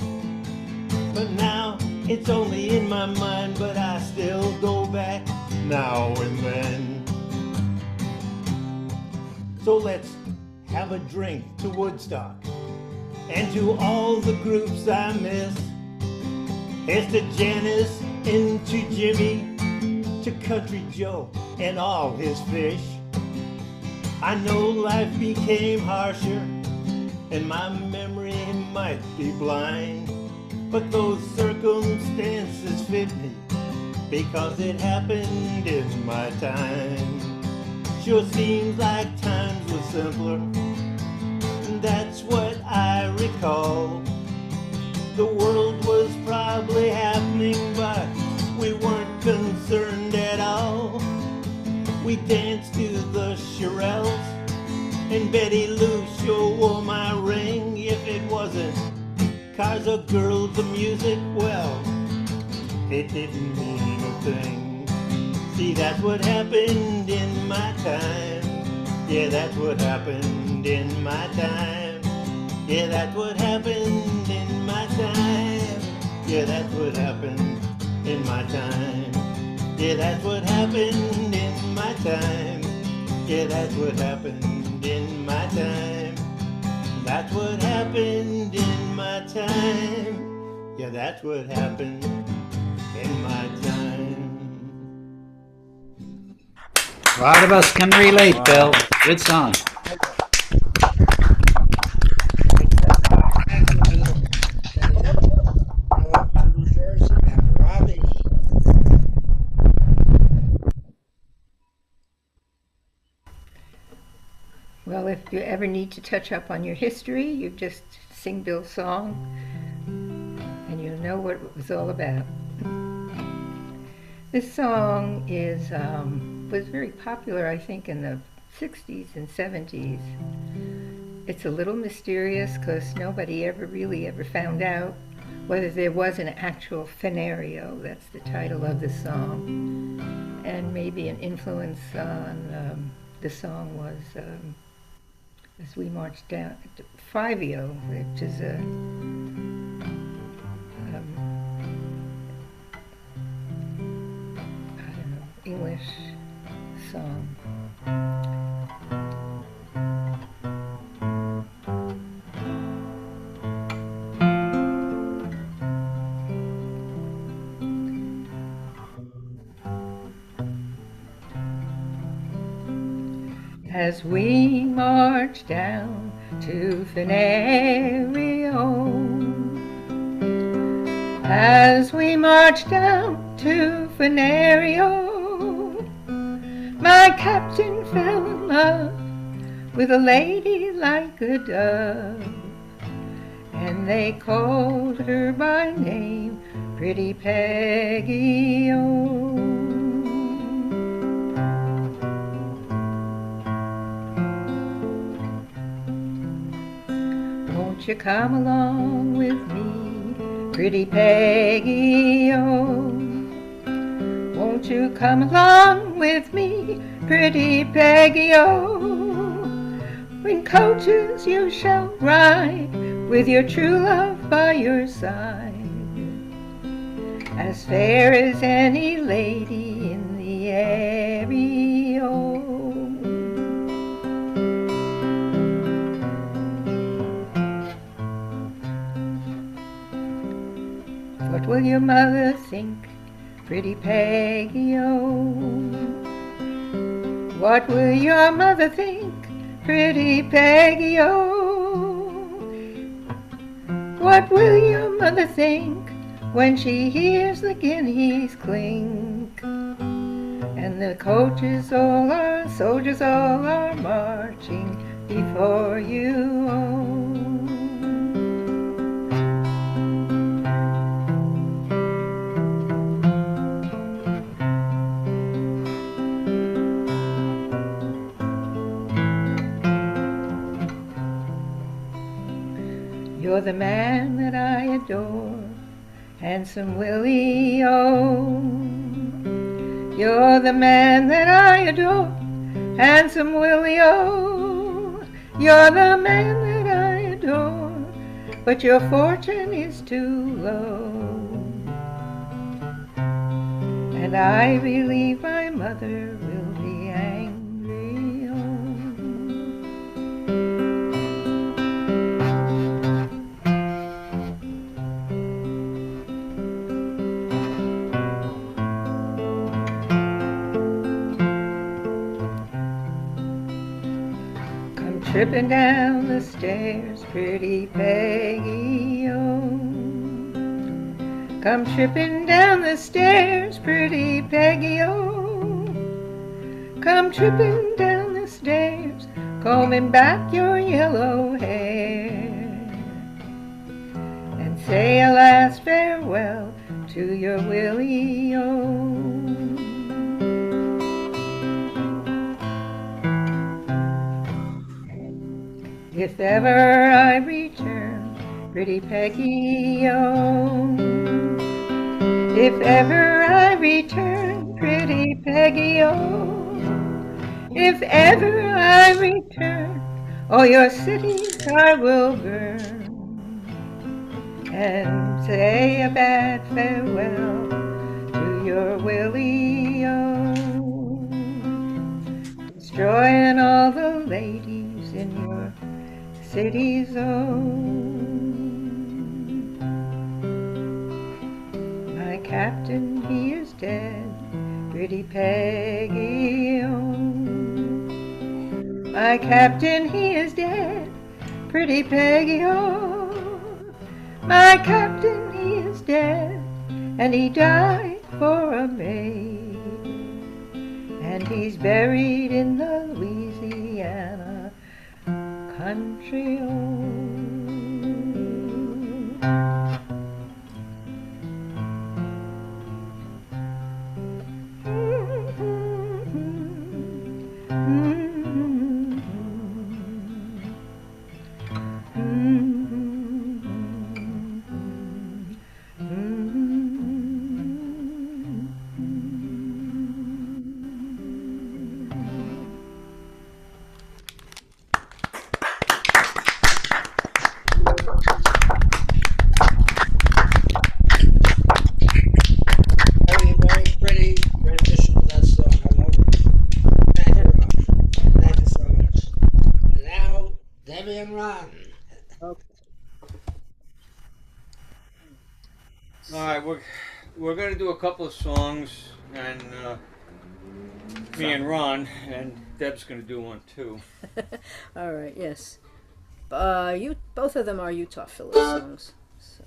[SPEAKER 8] But now it's only in my mind, but I still go back now and then. So let's have a drink to Woodstock and to all the groups I miss. Here's to Janice and to Jimmy, to Country Joe and all his fish. I know life became harsher and my memory might be blind, but those circumstances fit me because it happened in my time. Sure seems like times were simpler, and that's what I recall. The world was probably happening, but we weren't concerned at all. We danced to the Shirelles, and Betty Lou sure wore my ring. If it wasn't cars or girls or music, well, it didn't mean a thing. See, that's what happened in my time. Yeah, that's what happened in my time. Yeah, that's what happened in my time. Yeah, that's what happened in my time. Yeah, that's what happened in my time. Yeah, that's what happened in my time. That's what happened in my time. Yeah, that's what happened in my time.
[SPEAKER 7] A lot of us can relate, Bill. Good song.
[SPEAKER 2] Robbie.
[SPEAKER 16] Well, if you ever need to touch up on your history, you just sing Bill's song and you'll know what it was all about. This song was very popular, I think, in the 60s and 70s. It's a little mysterious because nobody ever found out whether there was an actual scenario. That's the title of the song. And maybe an influence on the song was as we marched down to Fivio, which is a I don't know, English song. As we march down to Venerio, as we march down to Venerio, my captain fell in love with a lady like a dove, and they called her by name Pretty Peggy, oh. Won't you come along with me, Pretty Peggy, oh? Won't you come along with me, Pretty Peggy, oh? In coaches you shall ride, with your true love by your side, as fair as any lady in the area, oh. What will your mother think, Pretty Peggy, oh? What will your mother think, Pretty Peggy, oh? What will your mother think when she hears the guineas clink, and the coaches all are, soldiers all are marching before you, oh? You're the man that I adore, handsome Willie, oh. You're the man that I adore, handsome Willie, oh. You're the man that I adore, but your fortune is too low, and I believe my mother will be angry, oh. Tripping down the stairs, Pretty Peggy, oh. Come tripping down the stairs, Pretty Peggy, oh. Come tripping down the stairs, combing back your yellow hair, and say a last farewell to your Willie, oh. If ever I return, Pretty Peggy, oh. If ever I return, Pretty Peggy, oh. If ever I return, all your cities I will burn, and say a bad farewell to your Willie, oh. Destroying all the ladies in your city's own. My captain, he is dead, Pretty Peggy, oh. My captain, he is dead, Pretty Peggy, oh. My captain, he is dead, and he died for a maid, and he's buried in the Louisiana country, oh.
[SPEAKER 3] All right, we're gonna do a couple of songs, and me and Ron, and Deb's gonna do one too.
[SPEAKER 1] All right, yes. You both of them are Utah Phillips songs. So.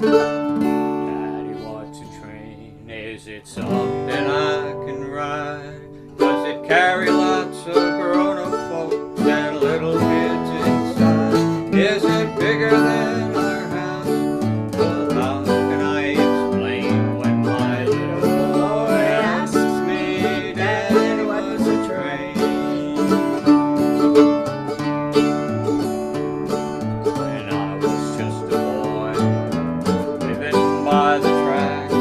[SPEAKER 3] Daddy, what's a train? Is it something I can ride? Does it carry lots of grown-up folks and little kids inside? Is it bigger than our house? Well, how can I explain when my little boy asks me, Daddy, what's a train? When I was just a boy, living by the tracks,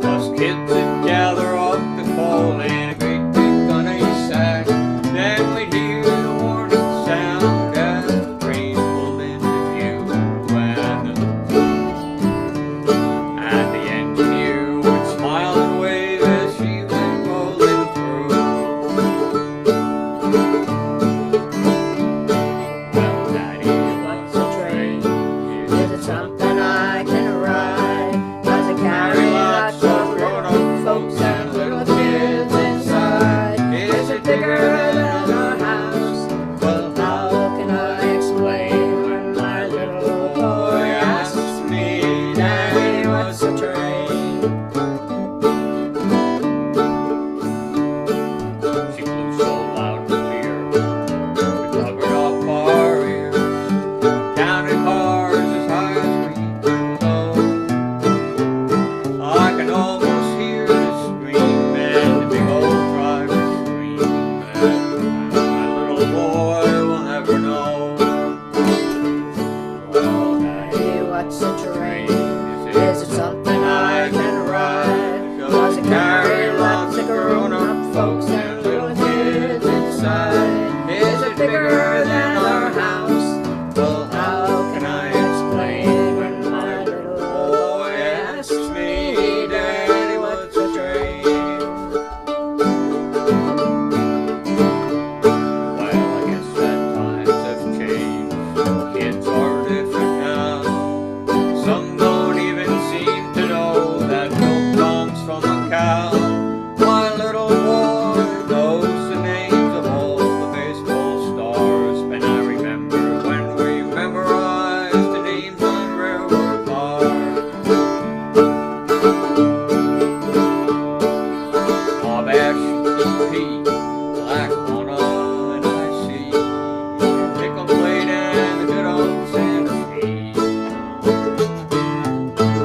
[SPEAKER 3] us kids would gather up the coal in a great big gunny sack. Then we'd hear the warning sound as the train pulled into view, and the engineer would smile and wave as she went rolling through. Well, Daddy, what's a train? Is it something I can ride? Does it carry lots of grown-up folks and little kids inside? Is it bigger than our house? Well, how can I explain when my little boy asks me, Daddy, what's a train? She blew so loud and clear, we covered up our ears, counted cars as high as we could go. I can almost hear the scream and the big old driver scream, and my little boy will never know. Well, Daddy, what's a train? Is it something I can ride? Does it carry lots of grown-up folks and little kids inside? Is it bigger than our house? Well, how can I explain when my little boy asks me, Daddy, what's a train? Well, I guess that times have changed. Kids are different now. Some don't even seem to know that milk comes from a cow. My little boy knows the names of all the baseball stars, and I remember when we memorized the names on railroad cars. Wabash, Pete, Black Walnut, and I see Nickel Plate and the good old Santa Fe.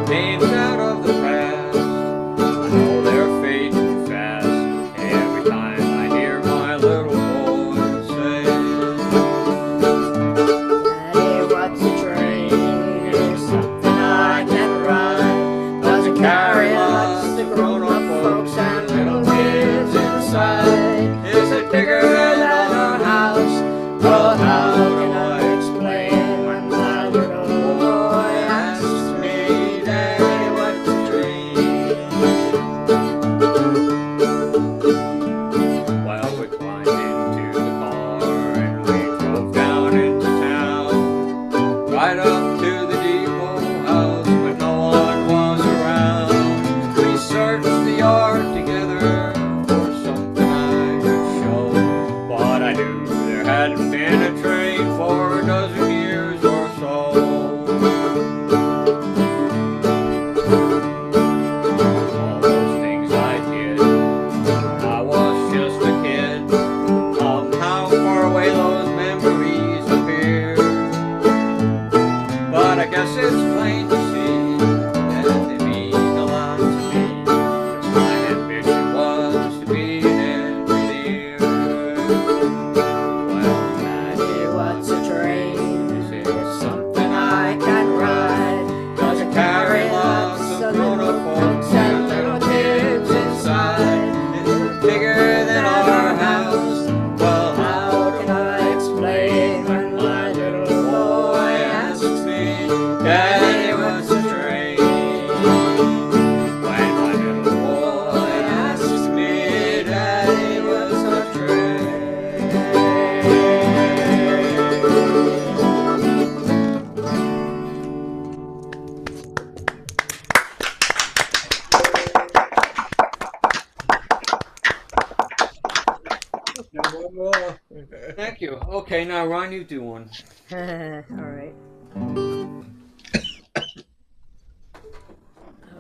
[SPEAKER 3] Names out of the past, I know they're fading fast. Every time I hear my little boy say, Daddy, what's a train? Is something I can ride? Does it carry lots of grown-up folks and little kids inside? Is it bigger than our house? Oh, how can I explain when my little boy asks me, Daddy, what's a train? Well, we climbed into the car and we drove down into town, right up to the depot house, but no one was around. We searched the yard together for something I could show, but I knew there hadn't been a train for a dozen years or so. All those things I did when I was just a kid, how far away those memories appear. But I guess it's plain to see that they mean a lot to me, 'cause my ambition was to be an engineer. Well, Daddy, what's a train? Is it something I can ride? Does it carry lots of grown-up folks and little kids inside? Is it bigger than our house? Well, how can I explain when my little boy asks me, Daddy, what's a train? When my little boy asks me, Daddy, what's a train?
[SPEAKER 17] you. Okay, now Ron, you do one.
[SPEAKER 1] All right.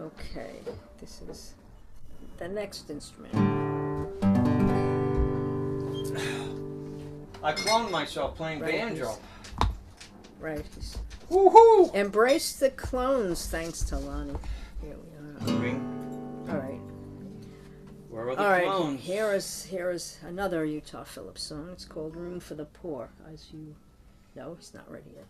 [SPEAKER 1] Okay, this is the next instrument.
[SPEAKER 17] I cloned myself playing
[SPEAKER 1] Right,
[SPEAKER 17] banjo.
[SPEAKER 1] Right.
[SPEAKER 17] Woohoo!
[SPEAKER 1] Embrace the clones, thanks to Lonnie. Here we are.
[SPEAKER 17] Ring.
[SPEAKER 1] All right.
[SPEAKER 17] Where are the
[SPEAKER 1] All right.
[SPEAKER 17] clones?
[SPEAKER 1] Here is another Utah Phillips song. It's called "Room for the Poor." As you know, he's not ready yet.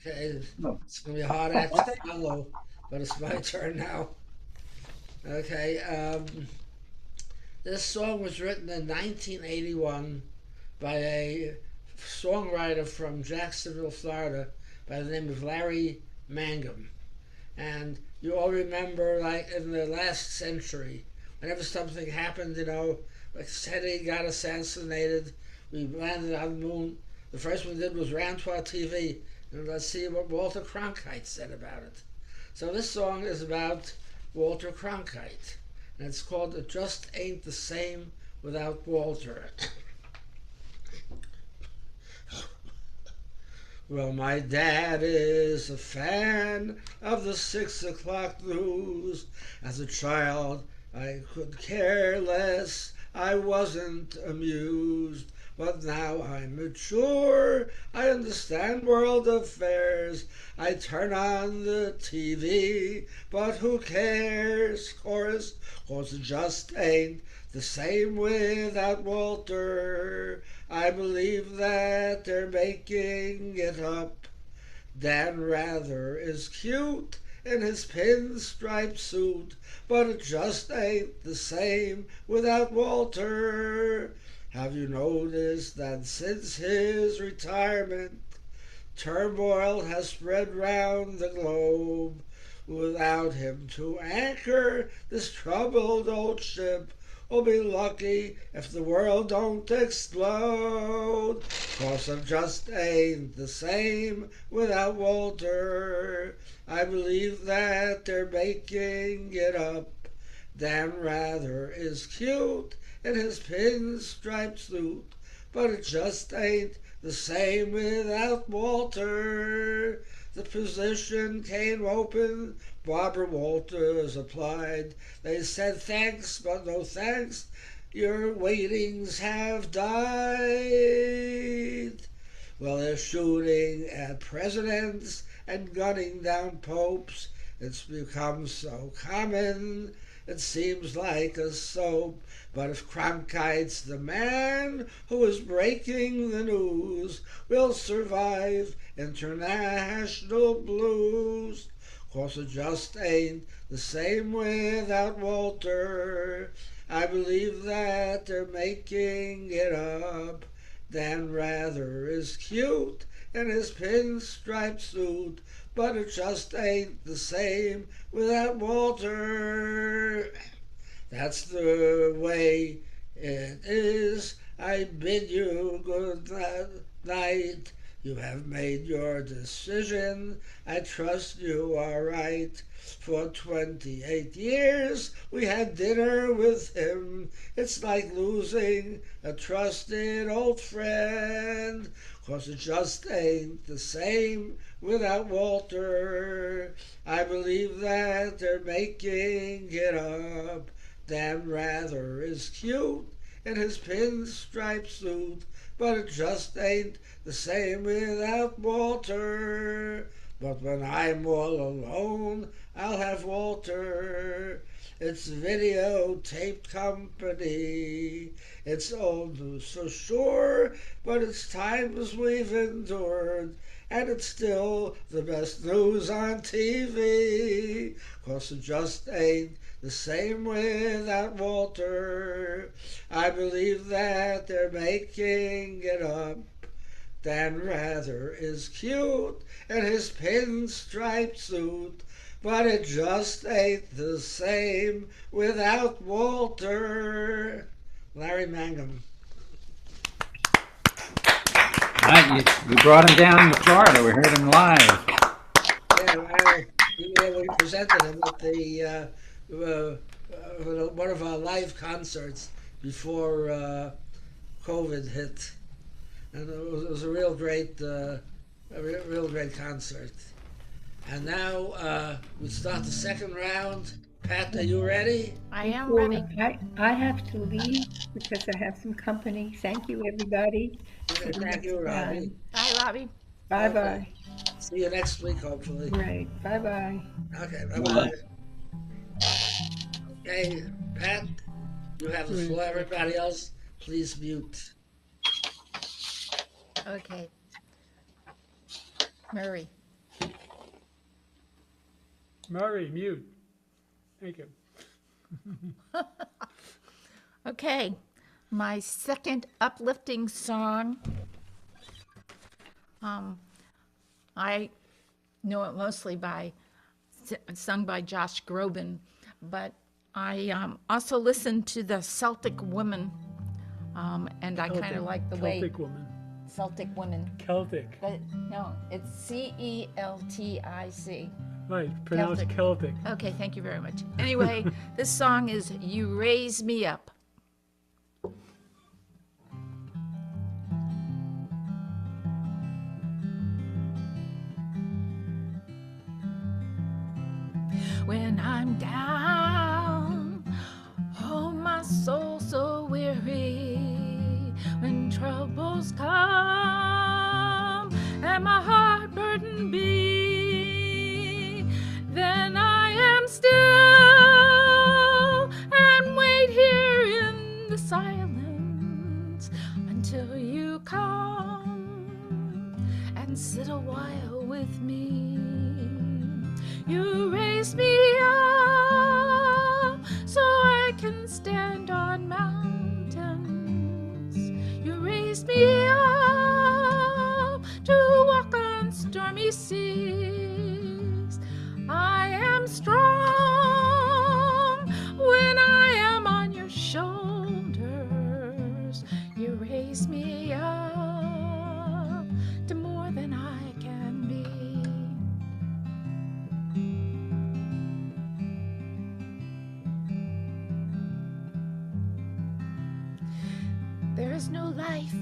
[SPEAKER 2] Okay, it's gonna be a hard act to follow, but it's my turn now. Okay, this song was written in 1981 by a songwriter from Jacksonville, Florida, by the name of Larry Mangum. And you all remember, like in the last century, whenever something happened, like Teddy got assassinated, we landed on the moon. The first one we did was Round to Our TV, and let's see what Walter Cronkite said about it. So this song is about Walter Cronkite, and it's called It Just Ain't the Same Without Walter. Well, my dad is a fan of the 6 o'clock news. As a child, I could care less. I wasn't amused. But now I'm mature. I understand world affairs. I turn on the TV, but who cares? Chorus, 'cause it just ain't the same without Walter. I believe that they're making it up. Dan Rather is cute in his pinstripe suit, but it just ain't the same without Walter. Have you noticed that since his retirement, turmoil has spread round the globe? Without him to anchor this troubled old ship, we'll be lucky if the world don't explode. 'Cause it just ain't the same without Walter. I believe that they're making it up. Dan Rather is cute in his pinstripe suit, but it just ain't the same without Walter. The position came open, Barbara Walters applied. They said thanks, but no thanks, your waitings have died. Well, they're shooting at presidents and gunning down popes. It's become so common, it seems like a soap. But if Cronkite's the man who is breaking the news, we'll survive international blues. 'Cause it just ain't the same without Walter. I believe that they're making it up. Dan Rather is cute in his pinstripe suit, but it just ain't the same without Walter. That's the way it is. I bid you good night. You have made your decision. I trust you are right. For 28 years we had dinner with him. It's like losing a trusted old friend. 'Cause it just ain't the same without Walter. I believe that they're making it up. Dan Rather is cute in his pinstripe suit, but it just ain't the same without Walter. But when I'm all alone, I'll have Walter. It's videotaped company. It's old so sure, but it's times we've endured. And it's still the best news on TV. 'Cause it just ain't the same without Walter. I believe that they're making it up. Dan Rather is cute in his pinstripe suit, but it just ain't the same without Walter. Larry Mangum.
[SPEAKER 18] You brought him down to Florida. We heard him live.
[SPEAKER 2] Yeah, we presented him at one of our live concerts before COVID hit, and it was a real great concert. And now we start the second round. Pat, are you ready?
[SPEAKER 1] I am
[SPEAKER 16] Before
[SPEAKER 1] ready.
[SPEAKER 16] I have to leave because I have some company. Thank you, everybody.
[SPEAKER 2] Okay,
[SPEAKER 16] See you
[SPEAKER 2] thank
[SPEAKER 16] next
[SPEAKER 2] you, Robbie.
[SPEAKER 16] time.
[SPEAKER 1] Bye, Robbie.
[SPEAKER 16] Bye-bye.
[SPEAKER 2] See you next week, hopefully.
[SPEAKER 16] Right. Bye-bye.
[SPEAKER 2] Okay, bye-bye. Okay, Pat, you have the floor. Everybody else, please mute.
[SPEAKER 1] Okay. Murray.
[SPEAKER 4] Murray, mute. Thank you.
[SPEAKER 1] Okay. My second uplifting song. I know it mostly sung by Josh Groban, but I also listened to the Celtic Woman And I kind of like the way
[SPEAKER 4] Celtic woman.
[SPEAKER 1] Celtic women.
[SPEAKER 4] Celtic.
[SPEAKER 1] No, it's Celtic.
[SPEAKER 4] Right, pronounced Celtic.
[SPEAKER 1] Okay, thank you very much. Anyway, this song is You Raise Me Up. When I'm down, oh my soul so weary, when troubles come and my heart burden be, then I am still and wait here in the silence until you come and sit a while with me. You raise me up so I can stand on mountains. You raise me up to walk on stormy seas. I am strong when I am on your shoulders. You raise me up to more than I can be. There is no life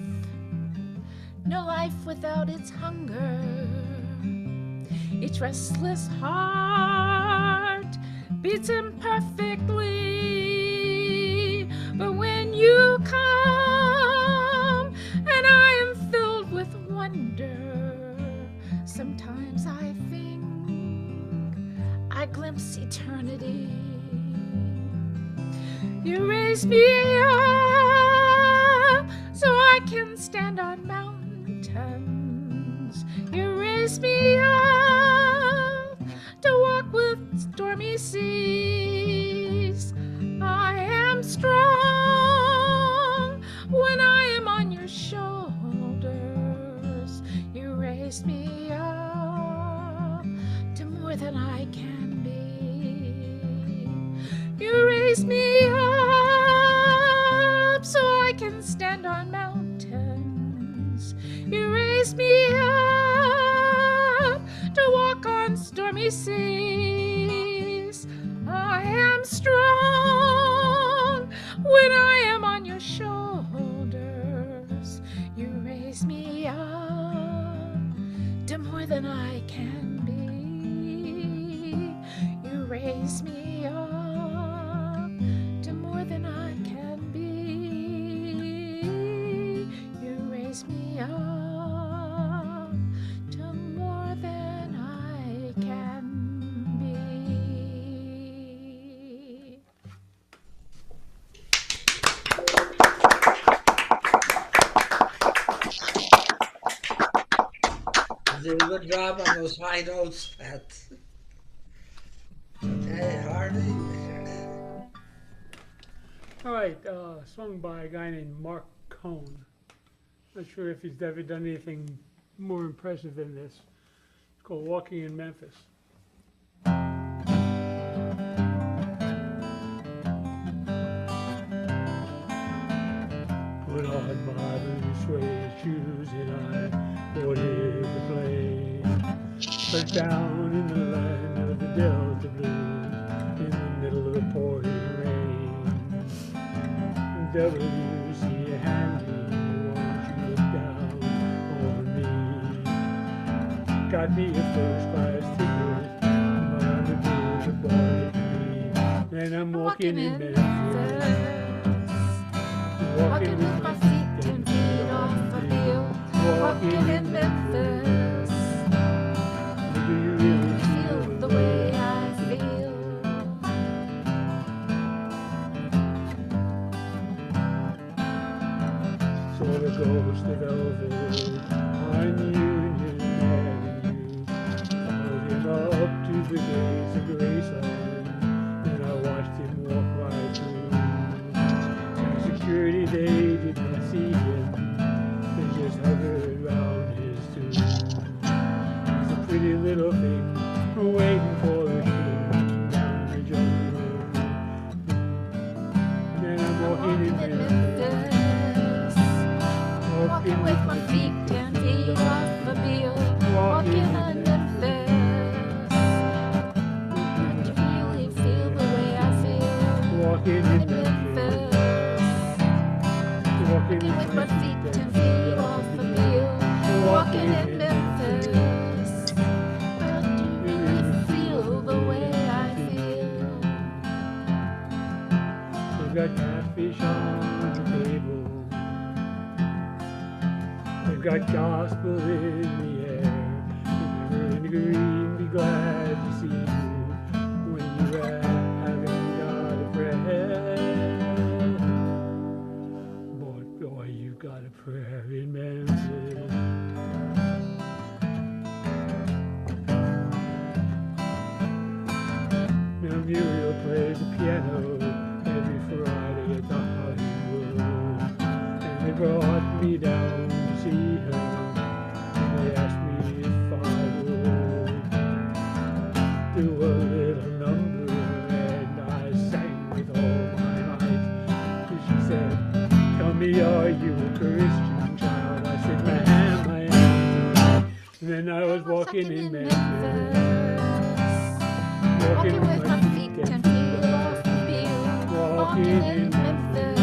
[SPEAKER 1] without its hunger. Each restless heart beats imperfectly. But when you come and I am filled with wonder, sometimes I think I glimpse eternity. You raise me up so I can stand on mountains. You raise me up to walk with stormy seas. I am strong when I am on your shoulders. You raise me up to more than I can be. You raise me up so I can stand on mountains. You raise me up to walk on stormy seas. I am strong when I am on your shoulders. You raise me up to more than I can be. You raise me up to more than I can be. You raise me up to more than I can be.
[SPEAKER 2] You did a good job on those high notes, Pat. Okay, Hardy.
[SPEAKER 4] All right, sung by a guy named Mark Cohn. Not sure if he's ever done anything more impressive than this. It's called Walking in Memphis. Put on my blue suede shoes and I boarded the plane. But down in the land of the Delta Blues, in the middle of the pouring rain. W.C. Handy, won't you look down on me? Got me a first class ticket, but I'm a good boy to me. And I'm walking in Memphis.
[SPEAKER 1] Walking with my feet 10 feet off a hill. Walking in Memphis.
[SPEAKER 4] Do you really
[SPEAKER 1] Feel the way I feel.
[SPEAKER 4] So the ghost of Elvis on Union Avenue followed him up to the gates of Graceland, and I watched him walk right through. Security, they did not see him, they just hovered around his tomb. He's a pretty little thing, waiting for the king down the jungle. And then I'm walking in Memphis. got gospel in the air. Remember in the green, be glad to see you when you haven't got a friend. Boy, you got a prayer in Memphis. Now Muriel plays the piano every Friday at the Hollywood, and they brought me down to see her. And they asked me if I would do a little number, and I sang with all my might. And she said, "Tell me, are you a Christian child?" I said, "Ma'am, I am." And then I was walking in Memphis. Walking with my feet 10 feet off the field. Walking in Memphis.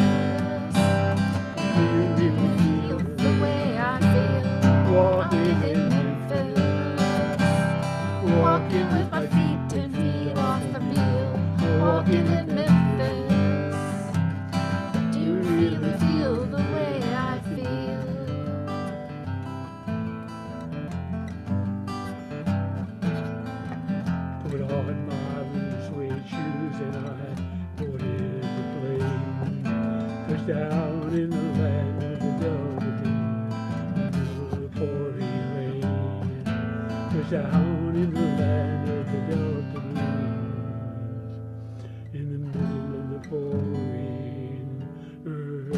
[SPEAKER 4] Do you really feel the way I feel? Walking in Memphis. Walking with my feet 10 feet off the field. Walking in Memphis. Do you really feel the way I feel? Put on my blue suede shoes and I boarded the plane. Touched down in the land of the Delta Blues, in the pouring rain. Touched down in the land of the Delta Blues, in the middle of the pouring rain.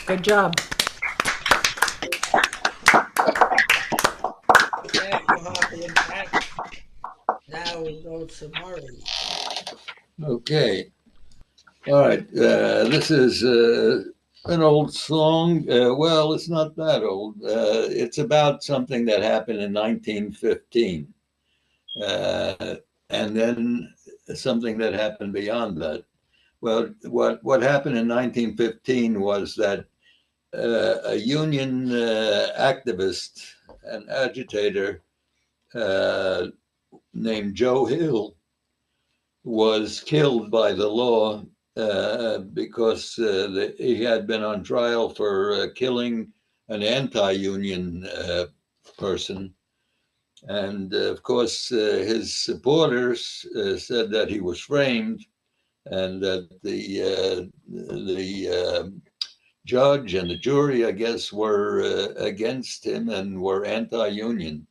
[SPEAKER 1] Good job.
[SPEAKER 2] Thank you, Hoppy and Pat. Now we go to Murray.
[SPEAKER 5] Okay. All right. This is an old song. Well, it's not that old. It's about something that happened in 1915. And then something that happened beyond that. Well, what happened in 1915 was that a union activist and agitator named Joe Hill was killed by the law because he had been on trial for killing an anti-union person. And of course, his supporters said that he was framed and that the judge and the jury, I guess, were against him and were anti-union.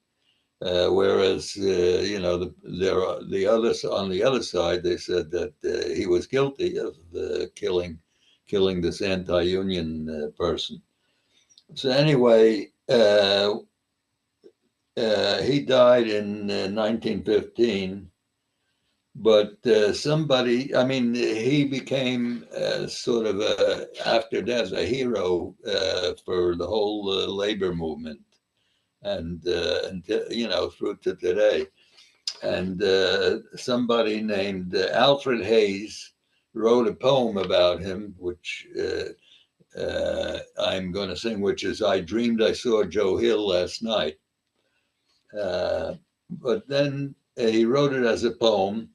[SPEAKER 5] Whereas, the others on the other side, they said that he was guilty of killing this anti-union person. So anyway, he died in 1915. But somebody, I mean, he became sort of after death a hero for the whole labor movement, and through to today. And somebody named Alfred Hayes wrote a poem about him, which I'm going to sing, which is "I Dreamed I Saw Joe Hill Last Night." But then he wrote it as a poem.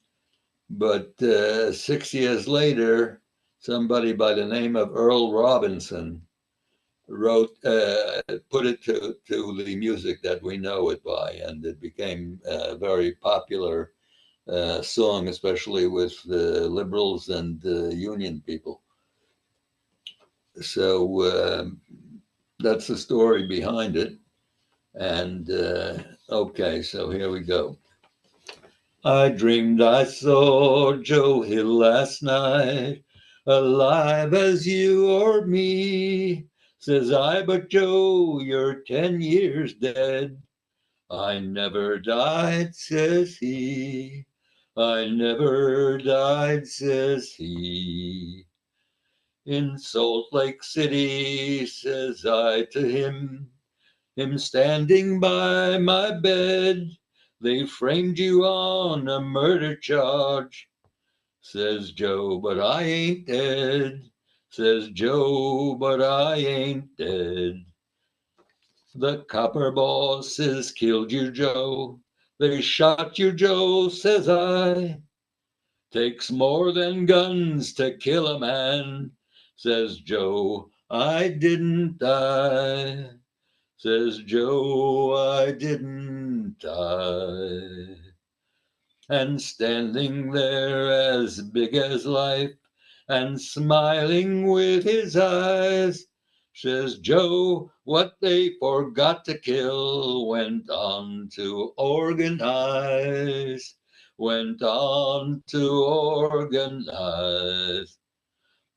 [SPEAKER 5] But 6 years later, somebody by the name of Earl Robinson put it to the music that we know it by, and it became a very popular song, especially with liberals and union people. So that's the story behind it. And okay, so here we go. I dreamed I saw Joe Hill last night, alive as you or me. Says I, but Joe, you're 10 years dead. I never died, says he. I never died, says he. In Salt Lake City, says I to him standing by my bed. They framed you on a murder charge, says Joe, but I ain't dead. Says Joe, but I ain't dead. The copper bosses killed you, Joe. They shot you, Joe, says I. Takes more than guns to kill a man, says Joe. I didn't die, says Joe. I didn't die. And standing there as big as life and smiling with his eyes, says Joe, what they forgot to kill went on to organize, went on to organize.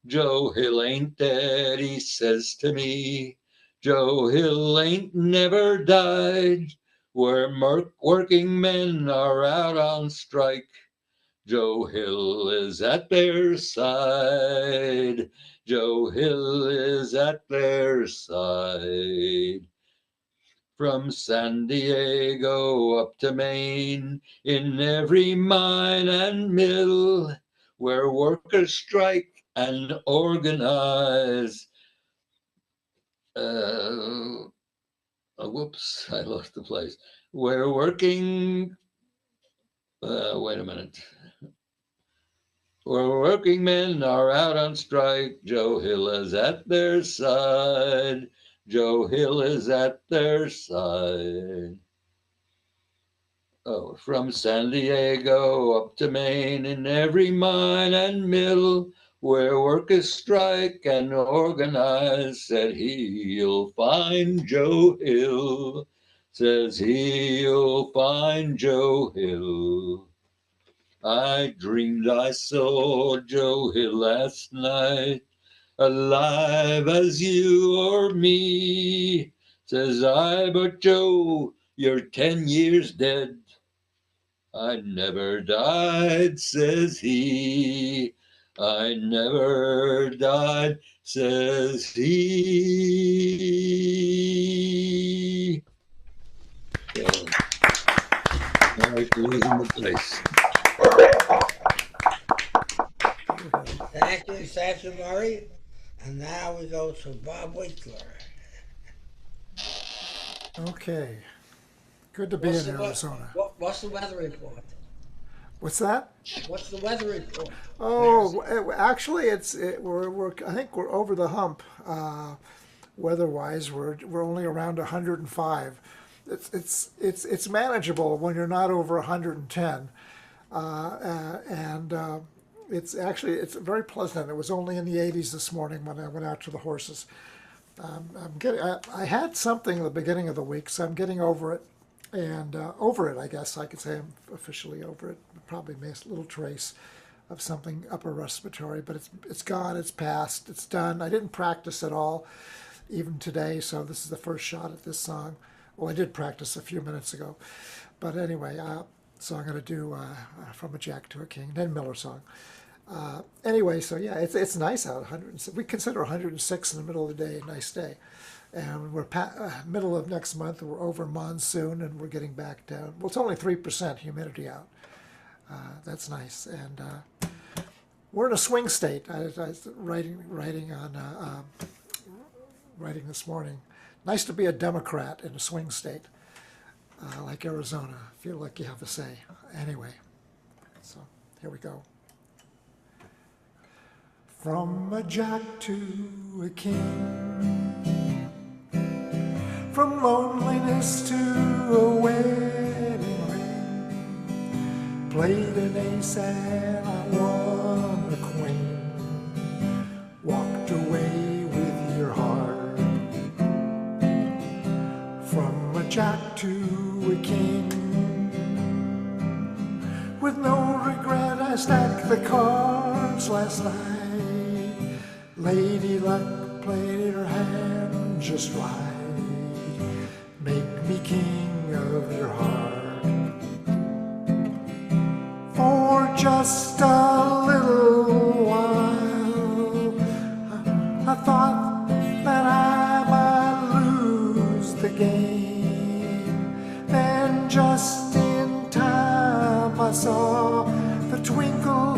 [SPEAKER 5] Joe Hill ain't dead, he says to me. Joe Hill ain't never died. Where working men are out on strike, Joe Hill is at their side. Joe Hill is at their side. From San Diego up to Maine, in every mine and mill, where workers strike and organize. Whoops, I lost the place. Where working, wait a minute. Where working men are out on strike, Joe Hill is at their side. Joe Hill is at their side. Oh, from San Diego up to Maine, in every mine and mill, where workers strike and organize, said he'll find Joe Hill. Says he'll find Joe Hill. I dreamed I saw Joe Hill last night, alive as you or me. Says I, but Joe, you're 10 years dead. I never died, says he. I never died, says he. So, I was losing the place.
[SPEAKER 2] Thank you, Murray. And now we go to Bob Winkler.
[SPEAKER 19] Okay. Good to be in Arizona.
[SPEAKER 2] What's the weather report?
[SPEAKER 19] What's that?
[SPEAKER 2] What's the weather report?
[SPEAKER 19] Oh, actually, I think we're over the hump. Weather-wise, we're only around 105. It's manageable when you're not over 110, and it's very pleasant. It was only in the 80s this morning when I went out to the horses. I had something at the beginning of the week, so I'm getting over it. And over it, I guess I could say I'm officially over it. Probably a little trace of something upper respiratory, but it's gone, it's passed, it's done. I didn't practice at all, even today, so this is the first shot at this song. Well, I did practice a few minutes ago. But anyway, so I'm going to do From a Jack to a King, Ned Miller song. Anyway, so yeah, it's nice out. We consider 106 in the middle of the day a nice day. And we're middle of next month, we're over monsoon, and we're getting back down. Well, it's only 3% humidity out. That's nice. And we're in a swing state. I was writing this morning. Nice to be a Democrat in a swing state like Arizona. Feel like you have a say. Anyway, so here we go. From a jack to a king, from loneliness to a wedding ring, played an ace and I won a queen, walked away with your heart. From a jack to a king, with no regret I stacked the cards last night. Lady Luck played her hand just right. Make me king of your heart. For just a little while, I thought that I might lose the game. Then just in time I saw the twinkle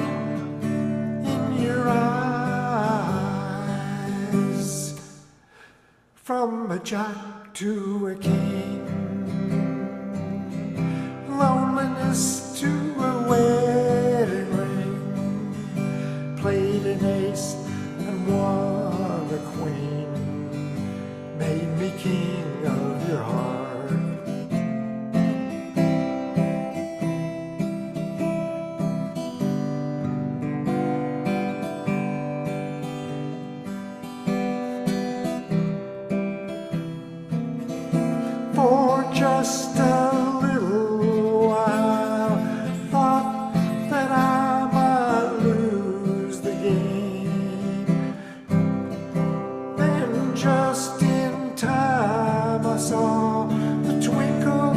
[SPEAKER 19] in your eyes. From a jack
[SPEAKER 9] to a king, loneliness to a wedding ring, played an ace and won a queen, made me king of your heart. For just a little while, thought that I might lose the game. Then just in time I saw the twinkle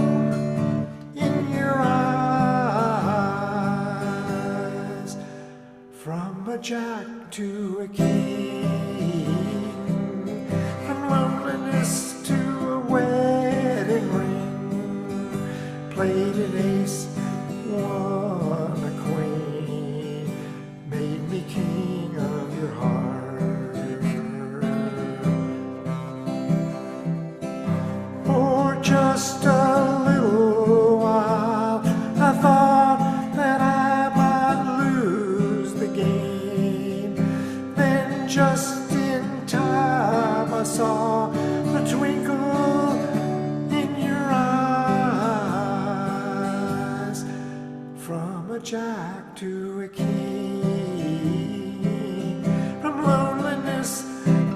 [SPEAKER 9] in your eyes. From a jack to a king, from loneliness to a wedding ring, played an ace, won a queen, made me king of your heart. For just a little while I thought that I might lose the game. Then just in time I saw the twinkle in your eyes. From a jack to a king, from loneliness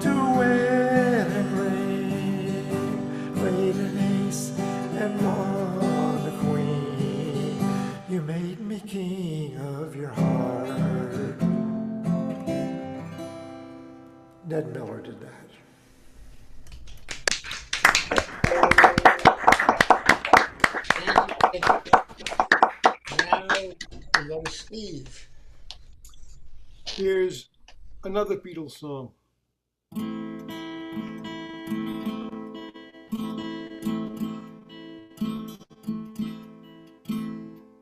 [SPEAKER 9] to a wedding ring, played an ace and won a queen. You made me king of your heart. Ned Miller did that.
[SPEAKER 2] Now we go to Steve.
[SPEAKER 8] Here's another Beatles song.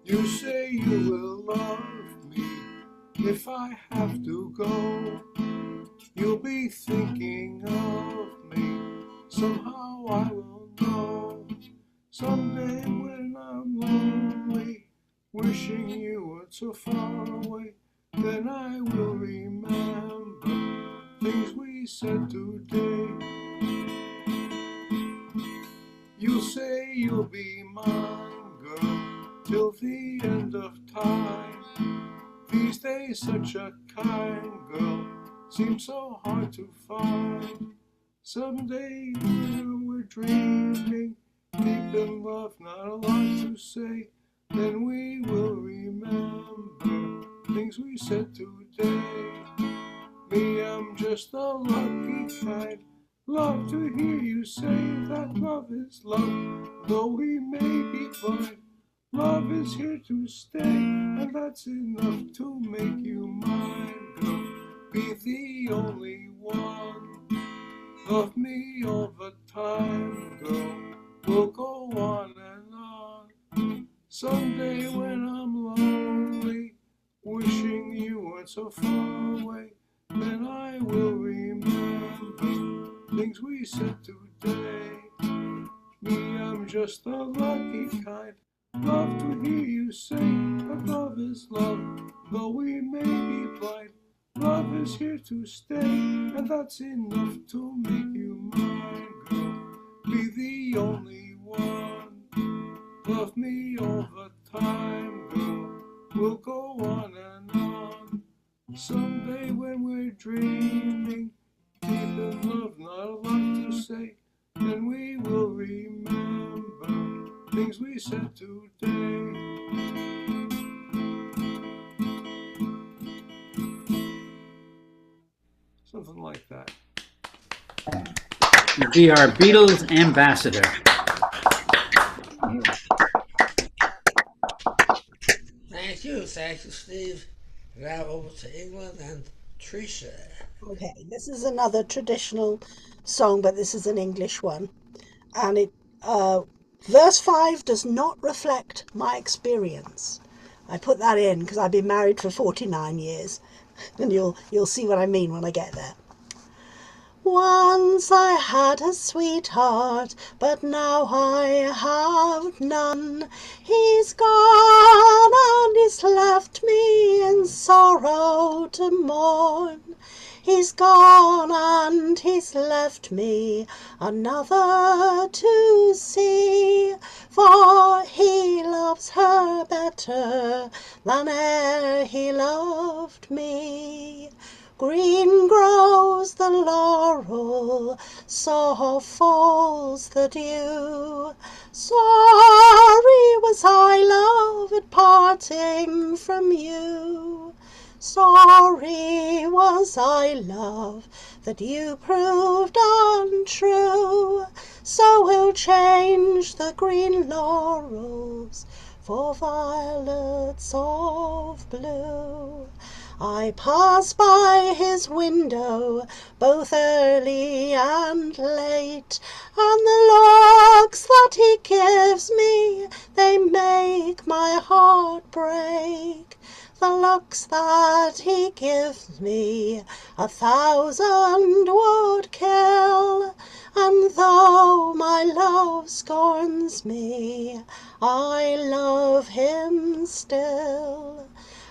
[SPEAKER 8] You say you will love me if I have to go. You'll be thinking of me. Somehow I will know. Someday when I'm lonely, wishing you weren't so far away, then I will remember things we said today. You'll say you'll be mine, girl, till the end of time. These days such a kind girl seems so hard to find. Someday when we're dreaming, deep in love, not a lot to say, then we will remember things we said today. Me, I'm just a lucky kind. Love to hear you say that love is love, though we may be blind. Love is here to stay, and that's enough to make you mine, girl. Be the only one. Love me all the time, girl. We'll go on and on. Someday when I'm lonely, wishing you weren't so far away, then I will remember things we said today. Me, I'm just a lucky kind. Love to hear you say that love is love, though we may be blind. Love is here to stay, and that's enough to make you mine, girl. Be the only one. Love me all the time, girl. We'll go on and on. Someday when we're dreaming, deep in love, not a lot to say, then we will remember things we said today. Something like that.
[SPEAKER 18] You'll be our Beatles ambassador.
[SPEAKER 2] Thank you, Steve. Now over to England and Tricia.
[SPEAKER 10] Okay, this is another traditional song, but this is an English one. And it verse 5 does not reflect my experience. I put that in because I've been married for 49 years, and you'll see what I mean when I get there. Once I had a sweetheart, but now I have none. He's gone and he's left me in sorrow to mourn. He's gone and he's left me another to see, for he loves her better than e'er he loved me. Green grows the laurel, soft falls the dew. Sorry was I, love, at parting from you. Sorry was I, love, that you proved untrue. So we'll change the green laurels for violets of blue. I pass by his window both early and late, and the looks that he gives me, they make my heart break. The looks that he gives me 1,000 would kill, and though my love scorns me, I love him still.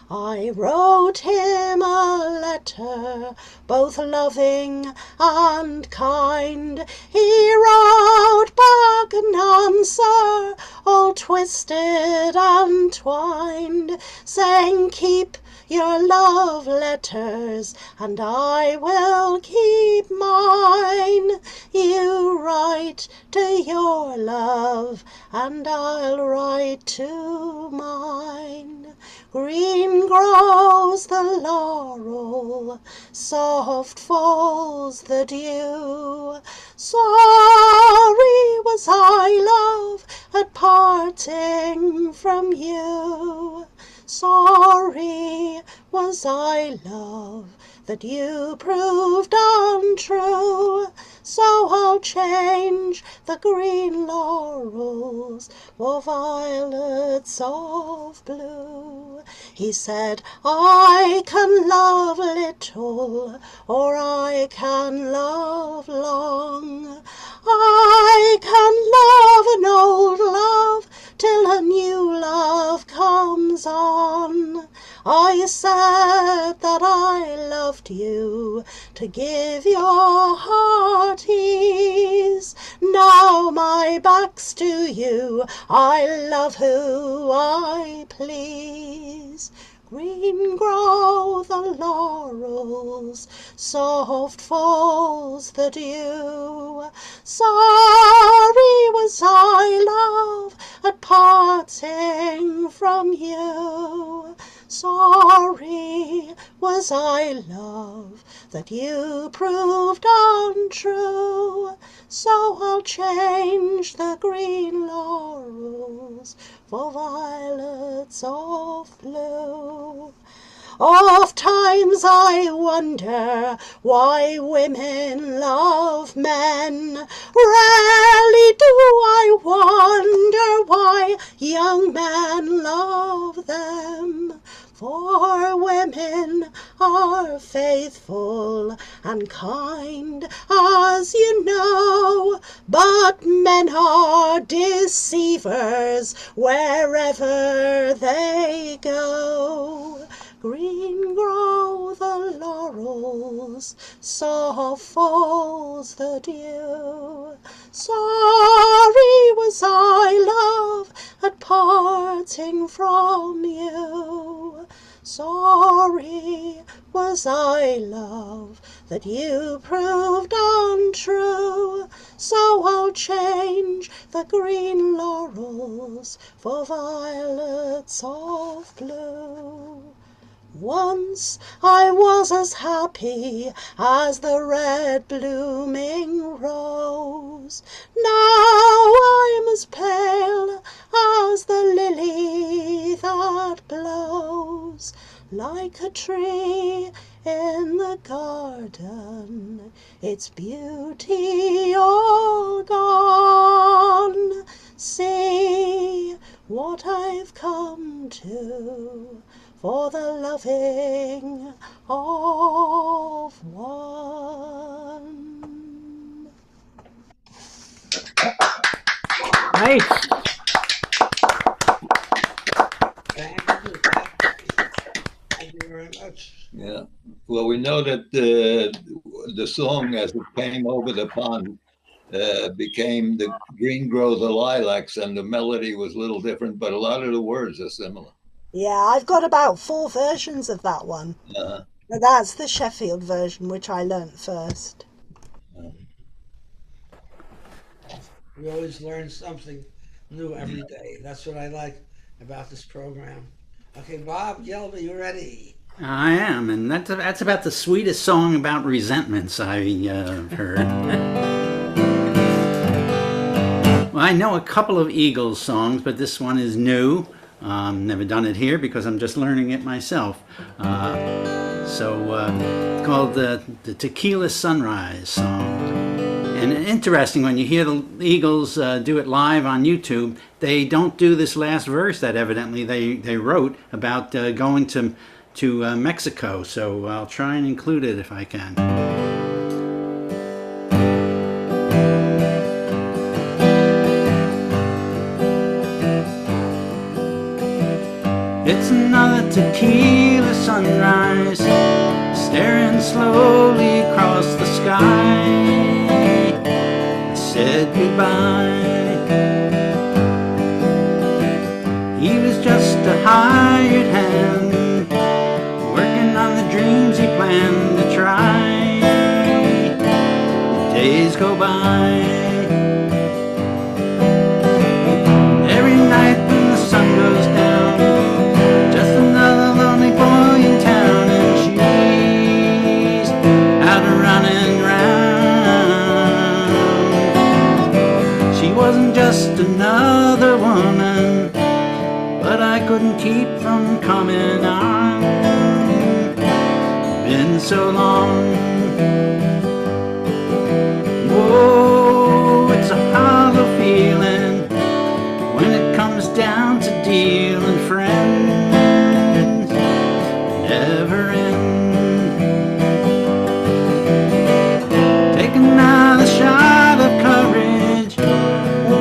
[SPEAKER 10] I wrote him a letter, both loving and kind. He wrote back an answer, all twisted and twined, saying, keep your love letters, and I will keep mine. You write to your love, and I'll write to mine. Green grows the laurel, soft falls the dew. Sorry was I, love, at parting from you. Sorry was I, love, that you proved untrue. So I'll change the green laurels for violets of blue. He said, I can love little, or I can love long. I can love an old love till a new love comes on. I said that I loved you to give your heart ease. Now my back's to you, I love who I please. Green grow the laurels, soft falls the dew. Sorry was I, love, at parting from you. Sorry was I, love, that you proved untrue. So I'll change the green laurels for violets of blue. Oft times I wonder why women love men. Rarely do I wonder why young men love them. For women are faithful and kind, as you know, but men are deceivers wherever they go. Green grow the laurels, soft falls the dew. Sorry was I, love, at parting from you. Sorry was I, love, that you proved untrue. So I'll change the green laurels for violets of blue. Once I was as happy as the red blooming rose. Now I'm as pale as the lily that blows. Like a tree in the garden, its beauty all gone. See what I've come to, for the loving of one.
[SPEAKER 7] right.
[SPEAKER 2] Thank you very much.
[SPEAKER 5] Yeah. Well, we know that the song, as it came over the pond, became the green grow the lilacs, and the melody was a little different, but a lot of the words are similar.
[SPEAKER 10] Yeah, I've got about 4 versions of that one. But that's the Sheffield version, which I learnt first.
[SPEAKER 2] We always learn something new every day. That's what I like about this program. Okay, Bob Gelby, you ready?
[SPEAKER 7] I am, and that's about the sweetest song about resentments I've heard. Well, I know a couple of Eagles songs, but this one is new. Never done it here because I'm just learning it myself. It's called the Tequila Sunrise song. And interesting, when you hear the Eagles do it live on YouTube, they don't do this last verse that evidently they wrote about going to Mexico. So I'll try and include it if I can. It's another tequila sunrise, staring slowly across the sky. I said goodbye. He was just a hired hand, working on the dreams he planned to try. The days go by. Every night when the sun goes down, another lonely boy in town, and she's out running round. She wasn't just another woman, but I couldn't keep from coming on. Been so long. Whoa, it's a hollow feeling when it comes down to dealing friends. Never end. Take another shot of courage.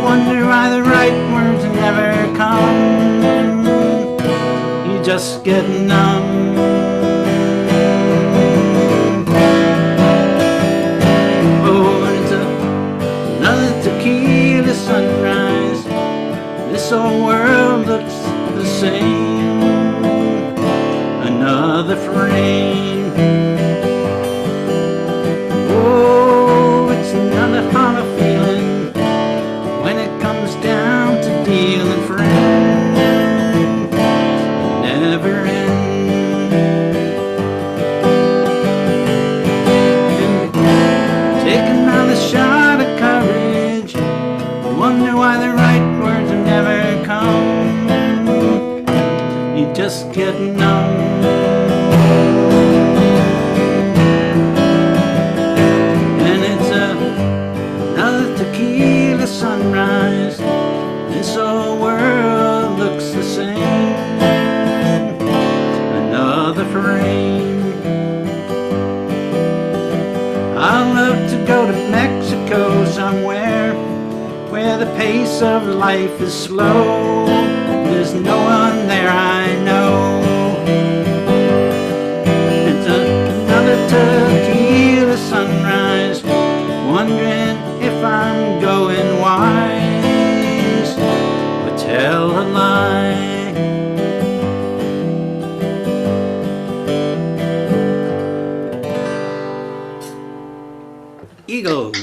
[SPEAKER 7] Wonder why the right words never come. You just get numb. Oh, and it's another tequila sunrise. This whole world looks the same. Another frame. Oh, it's another hollow feeling when it comes down to dealing friends. Never end. Take another shot of courage. Wonder why the right words never come. You just get numb. Tequila sunrise, this whole world looks the same. Another frame. I'd love to go to Mexico somewhere where the pace of life is slow. There's no one there I know. It's another tequila sunrise, wondering if I'm going wise or tell a lie. Eagles.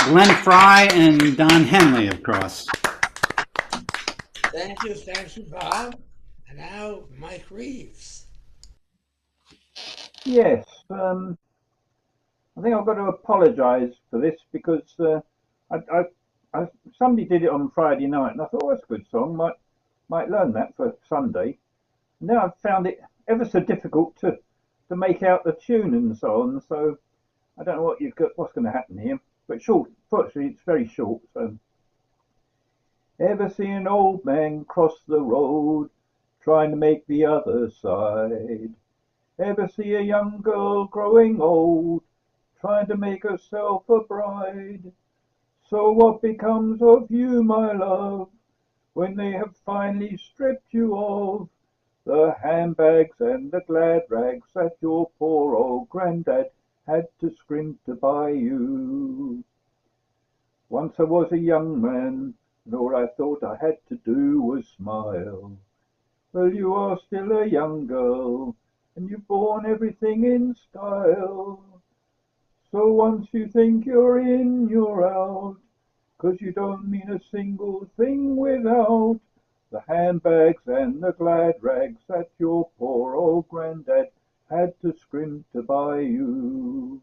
[SPEAKER 7] Glenn Fry and Don Henley, of course.
[SPEAKER 2] Thank you, Bob. And now Mike Reeves.
[SPEAKER 12] Yes, I think I've got to apologise for this because somebody did it on Friday night, and I thought, oh, that's a good song. Might learn that for Sunday. Now I've found it ever so difficult to make out the tune and so on. So I don't know what's going to happen here. But fortunately, it's very short. So, ever see an old man cross the road, trying to make the other side? Ever see a young girl growing old, trying to make herself a bride? So what becomes of you, my love, when they have finally stripped you of the handbags and the glad rags that your poor old granddad had to scrimp to buy you? Once I was a young man, and all I thought I had to do was smile. Well, you are still a young girl, and you've borne everything in style. So once you think you're in, you're out, 'cause you don't mean a single thing without the handbags and the glad rags that your poor old granddad had to scrimp to buy you.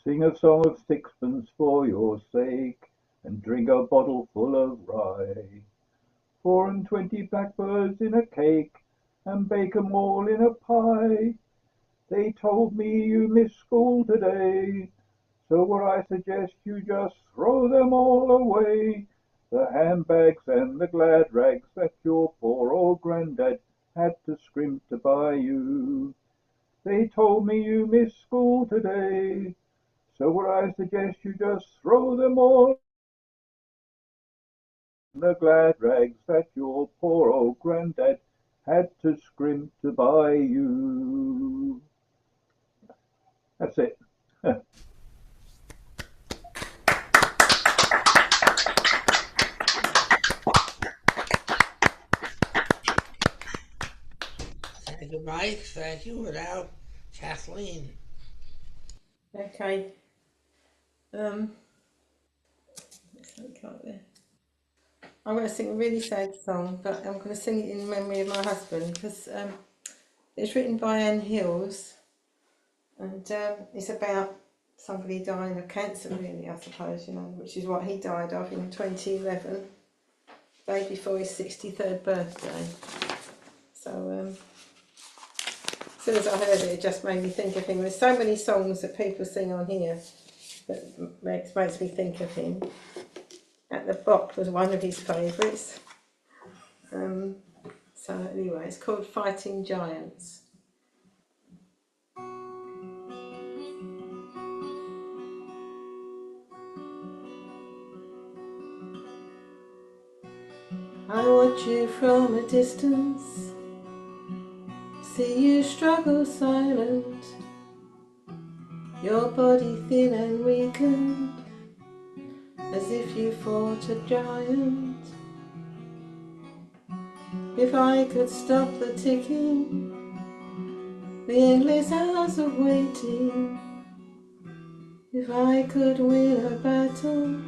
[SPEAKER 12] Sing a song of sixpence for your sake, and drink a bottle full of rye. 4 and 20 blackbirds in a cake, and bake 'em all in a pie. They told me you missed school today, so what I suggest you just throw them all away. The handbags and the glad rags that your poor old granddad had to scrimp to buy you. They told me you missed school today, so what I suggest you just throw them all. The glad rags that your poor old granddad had to scrimp to buy you. That's it.
[SPEAKER 2] Thank you, Mike. Thank you. And now, Kathleen.
[SPEAKER 11] Okay. Um, I'm going to sing a really sad song, but I'm going to sing it in memory of my husband because it's written by Anne Hills, and it's about somebody dying of cancer, really, I suppose, you know, which is what he died of in 2011, day before his 63rd birthday. So as soon as I heard it, it just made me think of him. There's so many songs that people sing on here that makes me think of him. At the Bock was one of his favourites. So anyway, it's called Fighting Giants. I watch you from a distance, see you struggle silent, your body thin and weakened, as if you fought a giant. If I could stop the ticking, the endless hours of waiting, if I could win a battle,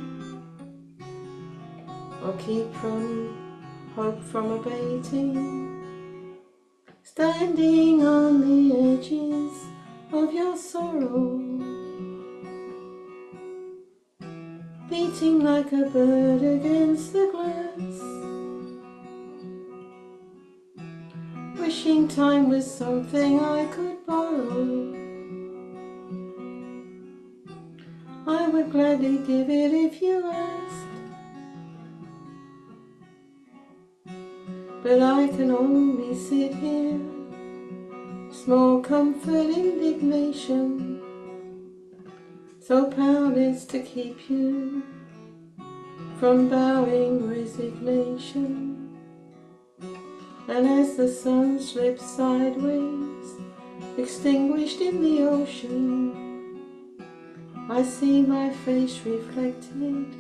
[SPEAKER 11] or keep hope from abating, standing on the edges of your sorrow, beating like a bird against the glass, wishing time was something I could borrow. I would gladly give it if you asked, but I can only sit here, small comfort, indignation, so powerless to keep you from bowing resignation. And as the sun slips sideways, extinguished in the ocean, I see my face reflected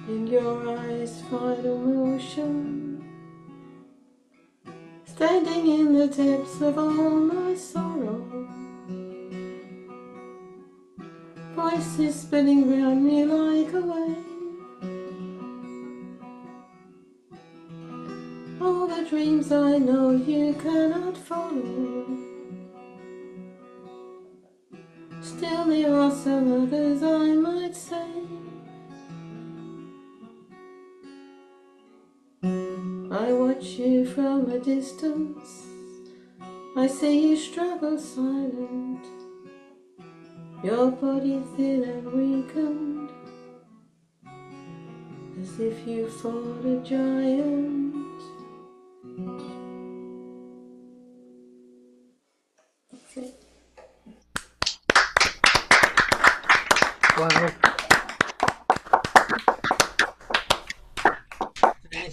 [SPEAKER 11] in your eyes' final motion. Standing in the depths of all my sorrow, voices spinning round me like a wave, all the dreams I know you cannot follow. Still there are some others I might say. I watch you from a distance, I see you struggle silent, your body thin and weakened, as if you fought a giant. That's it.
[SPEAKER 6] Well,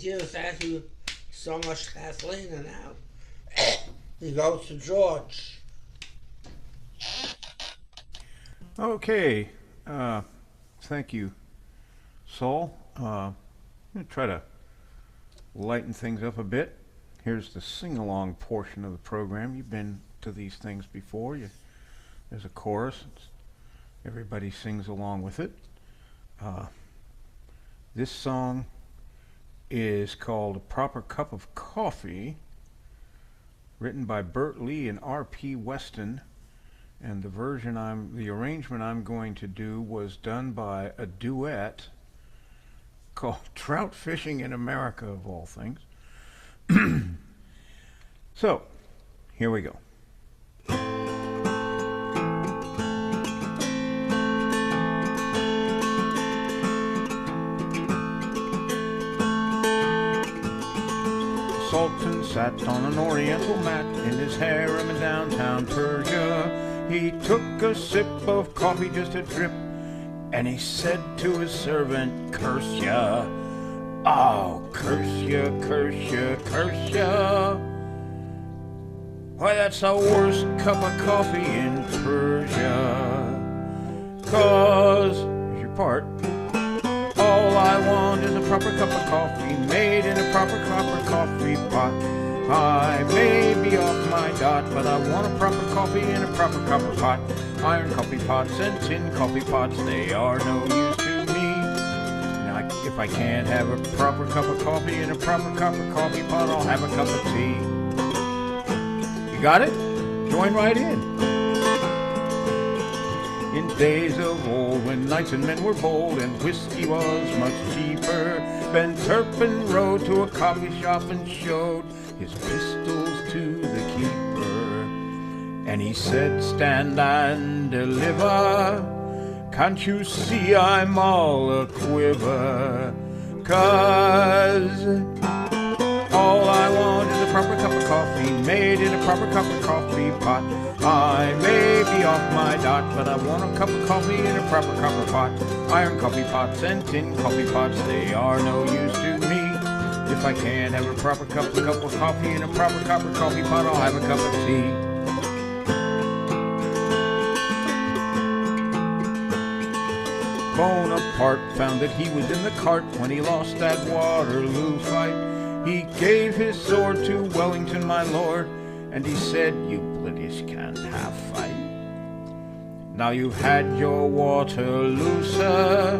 [SPEAKER 2] Thank you so much, Kathleen. And now we go to George.
[SPEAKER 3] Okay. Thank you, Saul. I'm going to try to lighten things up a bit. Here's the sing-along portion of the program. You've been to these things before. There's a chorus. Everybody sings along with it. This song is called A Proper Cup of Coffee, written by Bert Lee and R.P. Weston. And the arrangement I'm going to do was done by a duet called Trout Fishing in America, of all things. So, here we go. Sultan sat on an oriental mat in his harem in downtown Persia. He took a sip of coffee, just a drip, and he said to his servant, "Curse ya, oh, curse ya, curse ya, curse ya. Why, that's the worst cup of coffee in Persia. 'Cause," here's your part, "all I want is a proper cup of coffee made in a proper coffee pot. I may be off my dot, but I want a proper coffee in a proper copper pot. Iron coffee pots and tin coffee pots, they are no use to me. Now, if I can't have a proper cup of coffee in a proper copper coffee pot, I'll have a cup of tea." You got it? Join right in. In days of old, when knights and men were bold and whiskey was much cheaper, Ben Turpin rode to a coffee shop and showed his pistols to the keeper. And he said, "Stand and deliver. Can't you see I'm all a quiver? 'Cause all I want is a proper cup of coffee made in a proper cup of coffee pot. I may be off my dot, but I want a cup of coffee in a proper copper pot. Iron coffee pots and tin coffee pots, they are no use to me. If I can't have a proper cup of coffee in a proper copper coffee pot, I'll have a cup of tea." Bonaparte found that he was in the cart when he lost that Waterloo fight. He gave his sword to Wellington, my lord, and he said, "You British can't have fight. Now you've had your Waterloo, sir.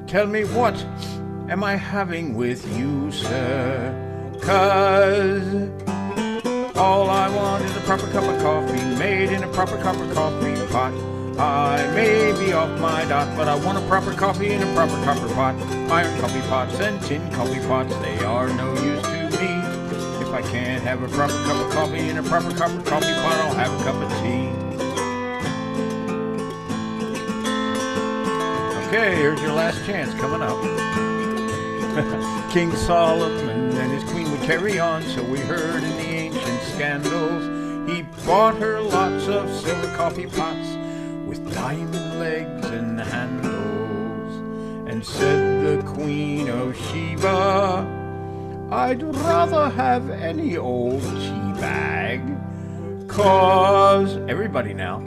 [SPEAKER 3] Tell me, what am I having with you, sir? 'Cause all I want is a proper cup of coffee made in a proper cup of coffee pot. I may be off my dot, but I want a proper coffee in a proper copper pot. Iron coffee pots and tin coffee pots, they are no use to me. If I can't have a proper cup of coffee in a proper copper coffee pot, I'll have a cup of tea." Okay, here's your last chance coming up. King Solomon and his queen would carry on, so we heard in the ancient scandals. He bought her lots of silver coffee pots with diamond legs and handles, and said the Queen of Sheba, "I'd rather have any old tea bag, 'cause," everybody now,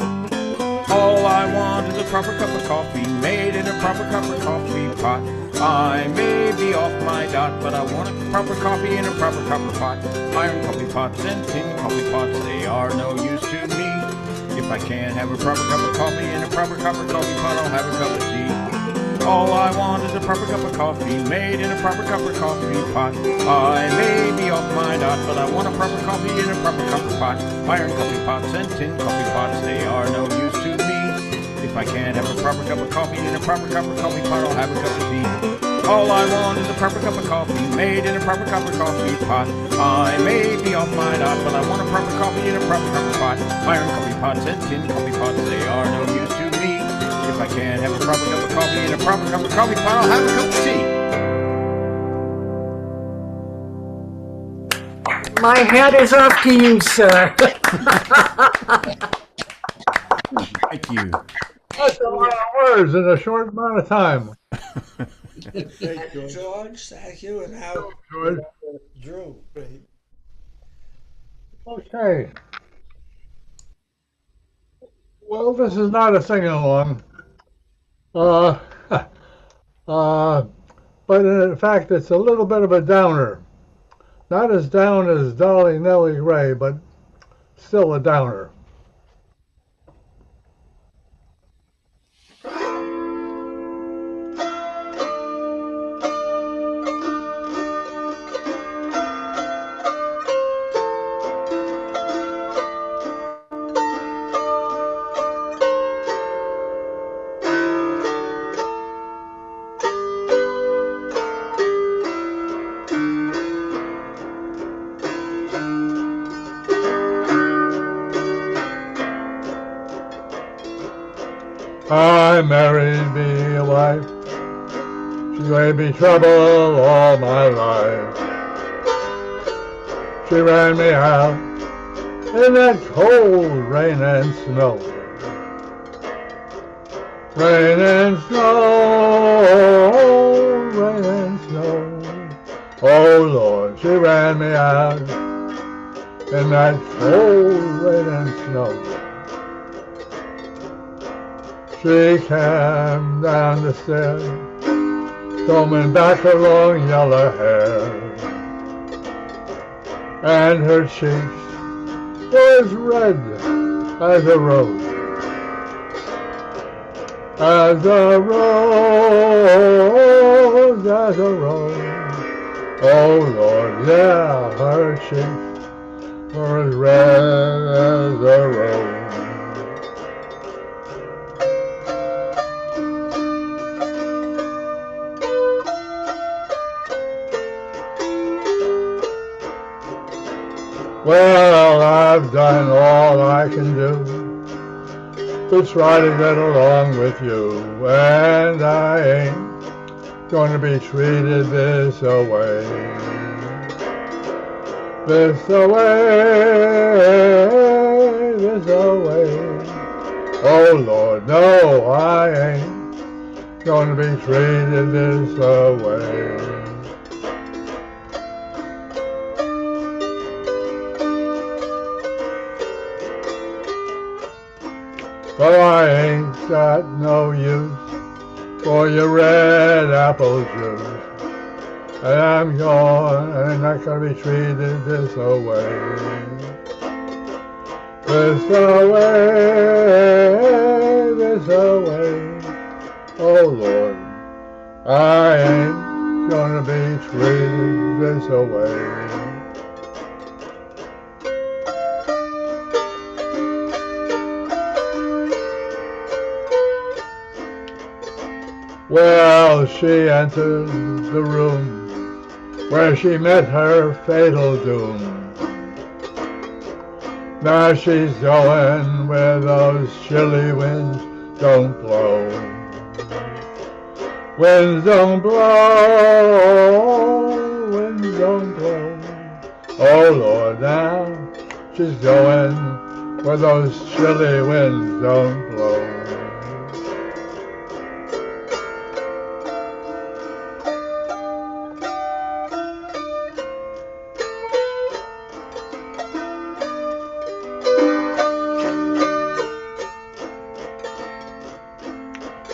[SPEAKER 3] "all I want is a proper cup of coffee made in a proper copper coffee pot. I may be off my dot, but I want a proper coffee in a proper copper pot. Iron coffee pots and tin coffee pots, they are no use to me. If I can't have a proper cup of coffee in a proper copper coffee pot, I'll have a cup of tea. All I want is a proper cup of coffee made in a proper copper coffee pot. I may be off my dot, but I want a proper coffee in a proper copper pot. Iron coffee pots and tin coffee pots, they are no use to me. If I can't have a proper cup of coffee in a proper copper coffee pot, I'll have a cup of tea. All I want is a proper cup of coffee made in a proper copper coffee pot. I may be off my dot, but I want a proper coffee in a proper copper pot. Iron coffee pots and tin coffee pots, they are no use to me. If I can't have a proper cup of coffee in a proper cup of coffee pot, I'll have a cup of tea.
[SPEAKER 20] My hat is off to you, sir.
[SPEAKER 3] Thank you.
[SPEAKER 13] That's a lot of words in a short amount of time.
[SPEAKER 19] Thank you,
[SPEAKER 2] George, thank you. And now,
[SPEAKER 13] George.
[SPEAKER 2] Drew.
[SPEAKER 19] Great.
[SPEAKER 13] Okay. Well, this is not a sing along. Uh, uh, but in fact, it's a little bit of a downer. Not as down as Dolly Nellie Gray, but still a downer. I married me a wife. She gave me trouble all my life. She ran me out in that cold rain and snow. Rain and snow, rain and snow. Oh Lord, she ran me out in that cold rain and snow. She came down the stairs, combing back her long yellow hair, and her cheeks were as red as a rose, as a rose, as a rose. Oh Lord, yeah, her cheeks were as red as a rose. Well, I've done all I can do to try to get along with you, and I ain't going to be treated this away. This away, this away. Oh Lord, no, I ain't going to be treated this away. Well, I ain't got no use for your red apple juice, and I'm not gonna be treated this away. This away, this away. Oh Lord, I ain't gonna be treated this away. Well, she entered the room where she met her fatal doom. Now she's going where those chilly winds don't blow. Winds don't blow, winds don't blow. Oh Lord, now she's going where those chilly winds don't blow.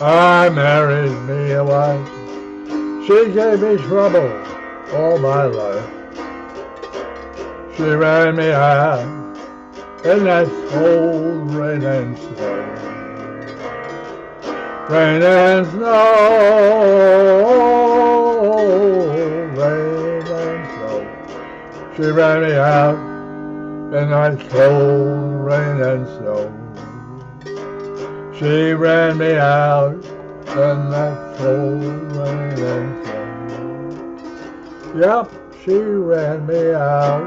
[SPEAKER 13] I married me a wife. She gave me trouble all my life. She ran me out in that cold rain and snow. Rain and snow, rain and snow. She ran me out in that cold rain and snow. She ran me out in that cold rain and snow. Yep, she ran me out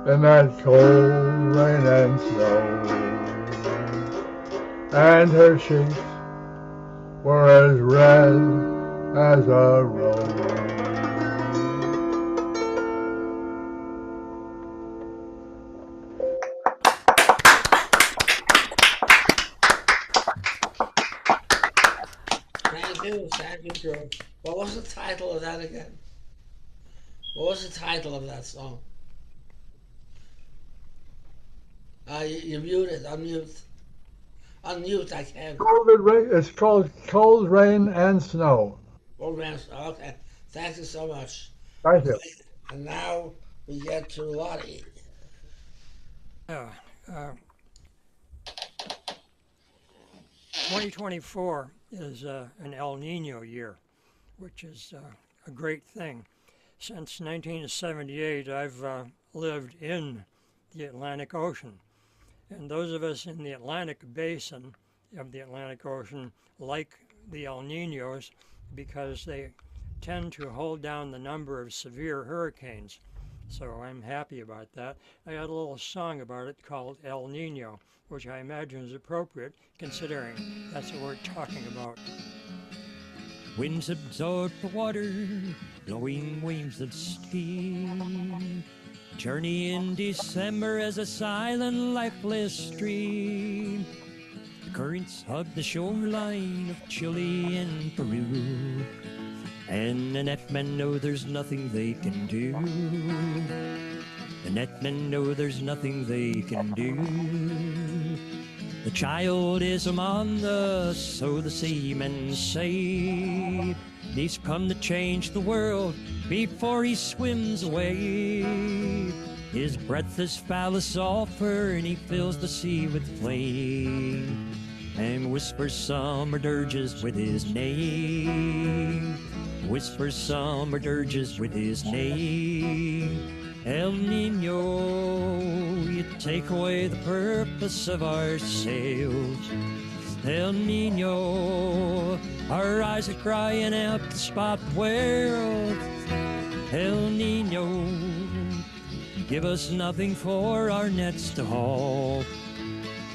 [SPEAKER 13] in that cold rain and snow. And her cheeks were as red as a rose.
[SPEAKER 2] Thank Thank you, Drew. What was the title of that again? What was the title of that song? You muted. Unmute. Unmute. I can't.
[SPEAKER 13] It's called Cold Rain and Snow.
[SPEAKER 2] Oh, man. Okay. Thank you so much.
[SPEAKER 13] Thank you.
[SPEAKER 2] And now we get to Lottie.
[SPEAKER 14] Yeah. 2024 is an El Nino year, which is a great thing. Since 1978, I've lived in the Atlantic Ocean. And those of us in the Atlantic basin of the Atlantic Ocean like the El Ninos because they tend to hold down the number of severe hurricanes. So I'm happy about that. I got a little song about it called El Nino, which I imagine is appropriate considering that's what we're talking about.
[SPEAKER 15] Winds absorb the water, blowing waves of steam. Journey in December as a silent, lifeless stream. The currents hug the shoreline of Chile and Peru, and the netmen know there's nothing they can do. The netmen know there's nothing they can do. The child is among us, so the seamen say. He's come to change the world before he swims away. His breath is foul as sulfur, and he fills the sea with flame, and whispers summer dirges with his name. Whispers summer dirges with his name. El Nino, you take away the purpose of our sails. El Nino, our eyes are crying out to spot the world. El Nino, give us nothing for our nets to haul.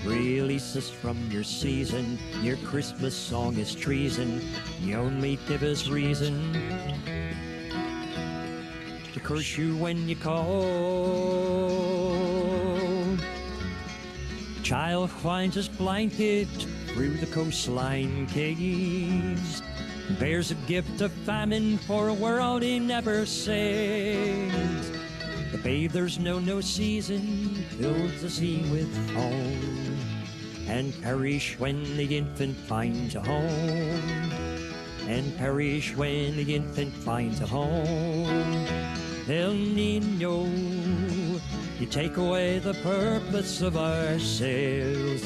[SPEAKER 15] Release us from your season, your Christmas song is treason. You only give us reason to curse you when you call. Child finds his blanket through the coastline caves, bears a gift of famine for a world he never saves. The babe, there's no season, fills the sea with foam, and perish when the infant finds a home. And perish when the infant finds a home. El Nino, you take away the purpose of our sails.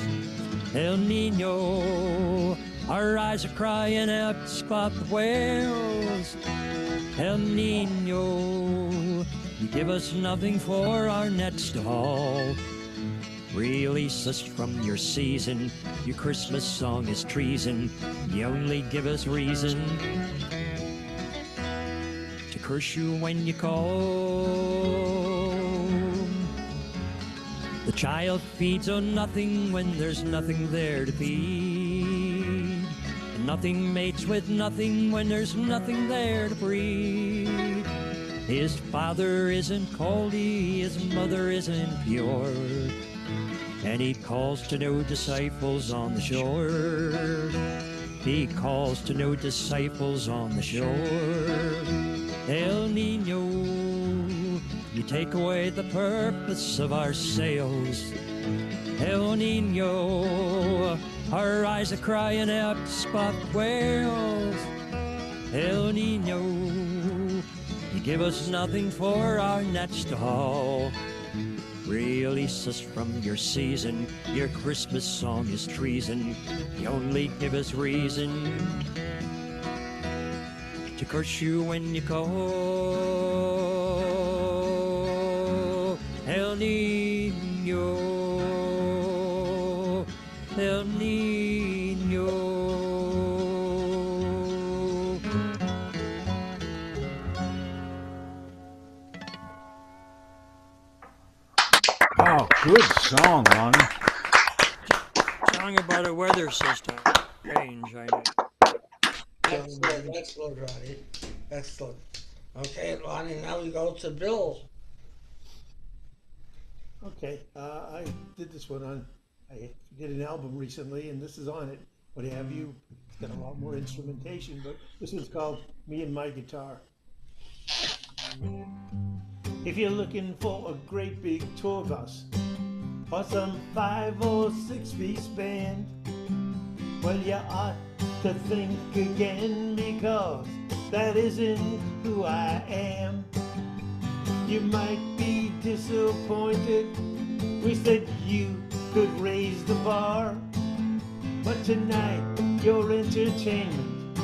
[SPEAKER 15] El Nino, our eyes are crying out to spot the whales. El Nino, you give us nothing for our nets to haul. Release us from your season, your Christmas song is treason. You only give us reason to curse you when you call. The child feeds on nothing when there's nothing there to feed, and nothing mates with nothing when there's nothing there to breed. His father isn't holy, his mother isn't pure, and he calls to no disciples on the shore. He calls to no disciples on the shore. El Nino, you take away the purpose of our sails. El Nino, our eyes are crying out to spot whales. El Nino, you give us nothing for our nets to haul. Release us from your season, your Christmas song is treason. You only give us reason to curse you when you call. El Nino, El Nino.
[SPEAKER 3] Oh, good song, Lonnie.
[SPEAKER 14] Song about a weather system change, I know.
[SPEAKER 2] Excellent, Ronnie. Excellent. Okay, Lonnie, now we go to Bill.
[SPEAKER 8] Okay, I did this one on, I did an album recently, and this is on it. what have you. It's got a lot more instrumentation, but this one's called Me and My Guitar. If you're looking for a great big tour bus or some 5 or 6 piece band, well, you ought to think again, because that isn't who I am. You might be disappointed. We said you could raise the bar, but tonight your entertainment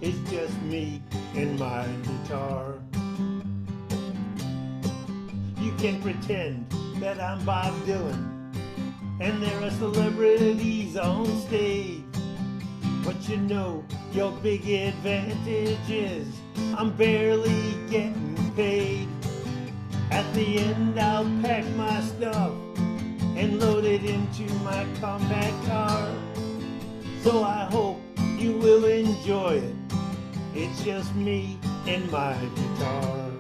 [SPEAKER 8] is just me and my guitar. You can pretend that I'm Bob Dylan and there are celebrities on stage, but you know your big advantage is I'm barely getting paid. At the end I'll pack my stuff and load it into my compact car. So I hope you will enjoy it. It's just me and my guitar.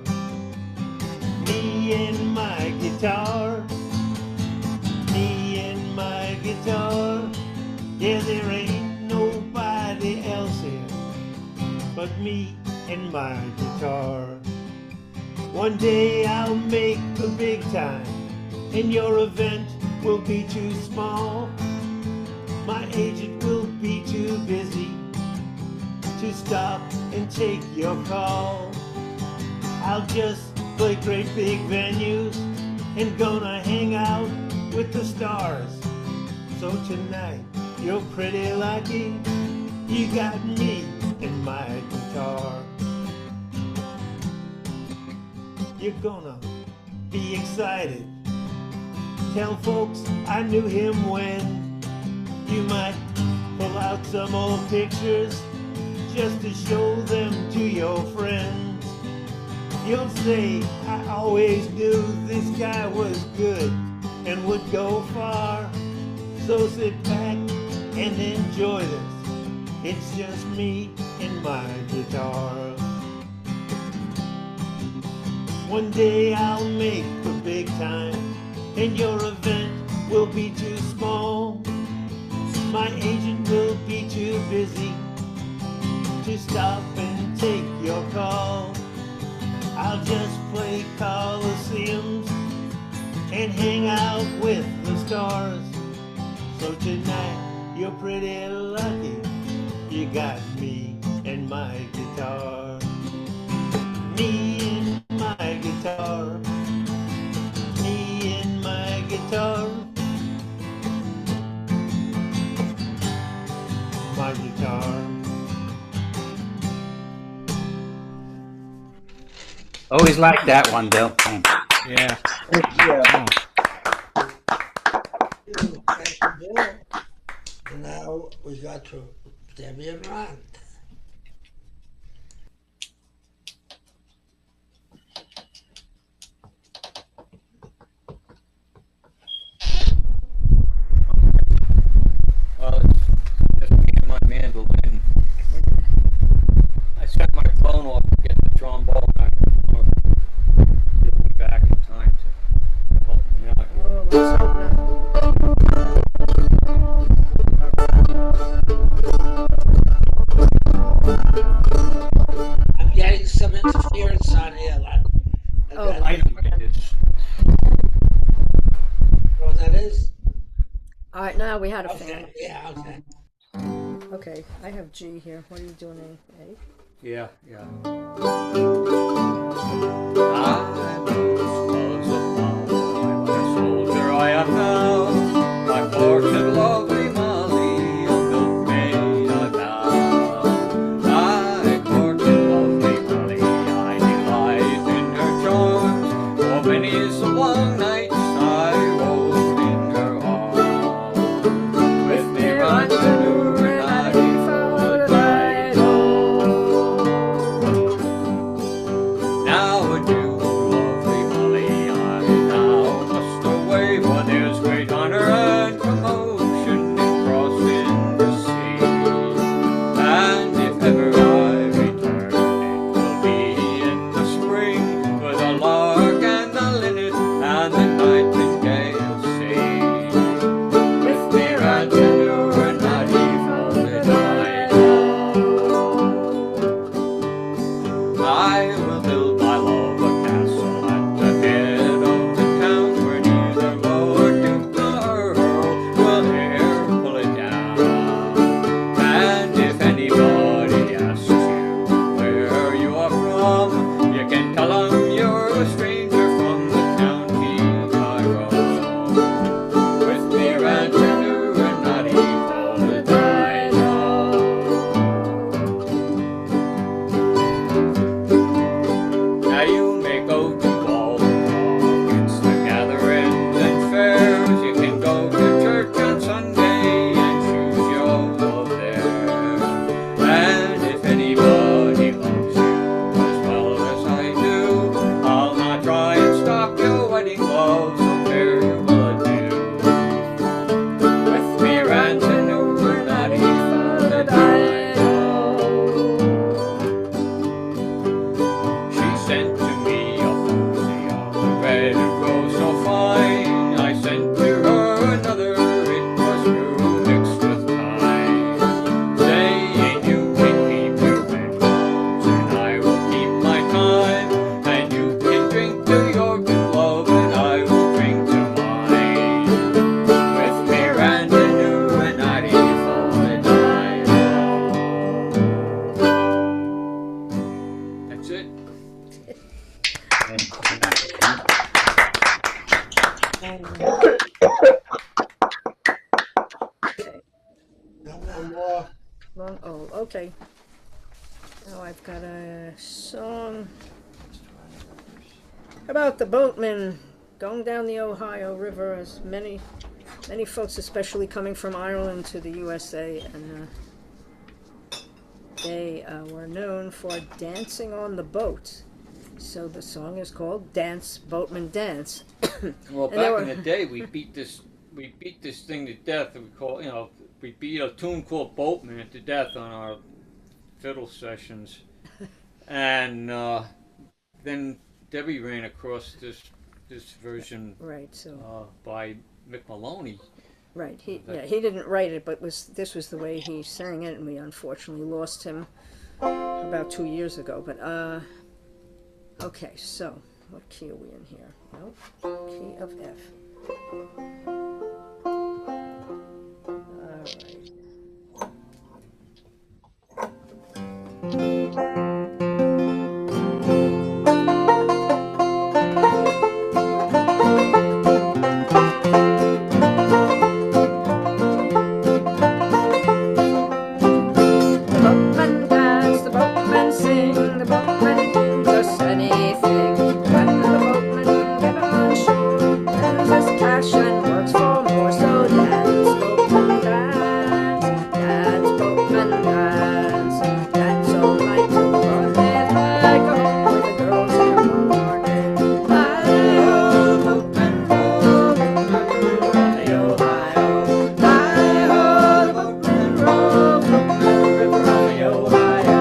[SPEAKER 8] Me and my guitar. Me and my guitar. Yeah, there ain't nobody else here but me and my guitar. One day I'll make the big time and your event will be too small. My agent will be too busy to stop and take your call. I'll just play great big venues and gonna hang out with the stars. So tonight you're pretty lucky, you got me and my guitar. You're gonna be excited. Tell folks I knew him when. You might pull out some old pictures just to show them to your friends. You'll say, I always knew this guy was good and would go far. So sit back and enjoy this. It's just me and my guitar. One day I'll make the big time and your event will be too small. My agent will be too busy to stop and take your call. I'll just play coliseums and hang out with the stars. So tonight you're pretty lucky, you got me and my guitar. Me and my guitar. Me and my guitar. My guitar.
[SPEAKER 7] Always liked that one, Bill. Thanks.
[SPEAKER 3] Yeah.
[SPEAKER 12] Yeah.
[SPEAKER 2] Thank you, Bill. And now we got to Debbie and Ron.
[SPEAKER 17] Well, it's just me and my mandolin. I set my phone off to get the trombone. I'll be back in time to help me out here.
[SPEAKER 1] Oh, let's hope not.
[SPEAKER 2] I'm getting some interference on here.
[SPEAKER 1] Oh.
[SPEAKER 17] I know what it is.
[SPEAKER 2] What that is?
[SPEAKER 1] All right, now we had a
[SPEAKER 2] Okay,
[SPEAKER 1] fan.
[SPEAKER 2] yeah, okay.
[SPEAKER 1] Okay, I have G here. What are you doing, A?
[SPEAKER 17] Yeah, yeah. I was a flower, like a soldier I am now. My fortune, lovely Molly, a milkmaid I vow. I courted lovely Molly, I delight in her charms. For many some long nights I rode in her arms. With me run to and I followed by now would you, lovely Molly, I
[SPEAKER 1] Okay.
[SPEAKER 2] One more.
[SPEAKER 1] Long O. Okay. Now I've got a song about the boatmen going down the Ohio River, as many folks, especially coming from Ireland to the USA, and they were known for dancing on the boat. So the song is called "Dance, Boatman Dance."
[SPEAKER 17] Well,
[SPEAKER 1] And there
[SPEAKER 17] back in
[SPEAKER 1] were-
[SPEAKER 17] the day, we beat this thing to death. We beat a tune called Boatman to death on our fiddle sessions, and then Debbie ran across this version
[SPEAKER 1] Right. So.
[SPEAKER 17] by Mick Maloney.
[SPEAKER 1] Right. He didn't write it, but this was the way he sang it, and we unfortunately lost him about 2 years ago. But okay. So what key are we in here? Nope. Key of F. All right. The boatmen dance, the boatmen sing, the boatmen do just anything. When the boatmen get on shore, lends us cash and works for more. So dance, boatmen dance, dance, boatmen dance, dance all night till the morning. I go home with the girls in the morning. Hi-ho, boatmen row, boatmen row the Ohio. Hi-ho, the boatmen row, boatmen river on the Ohio.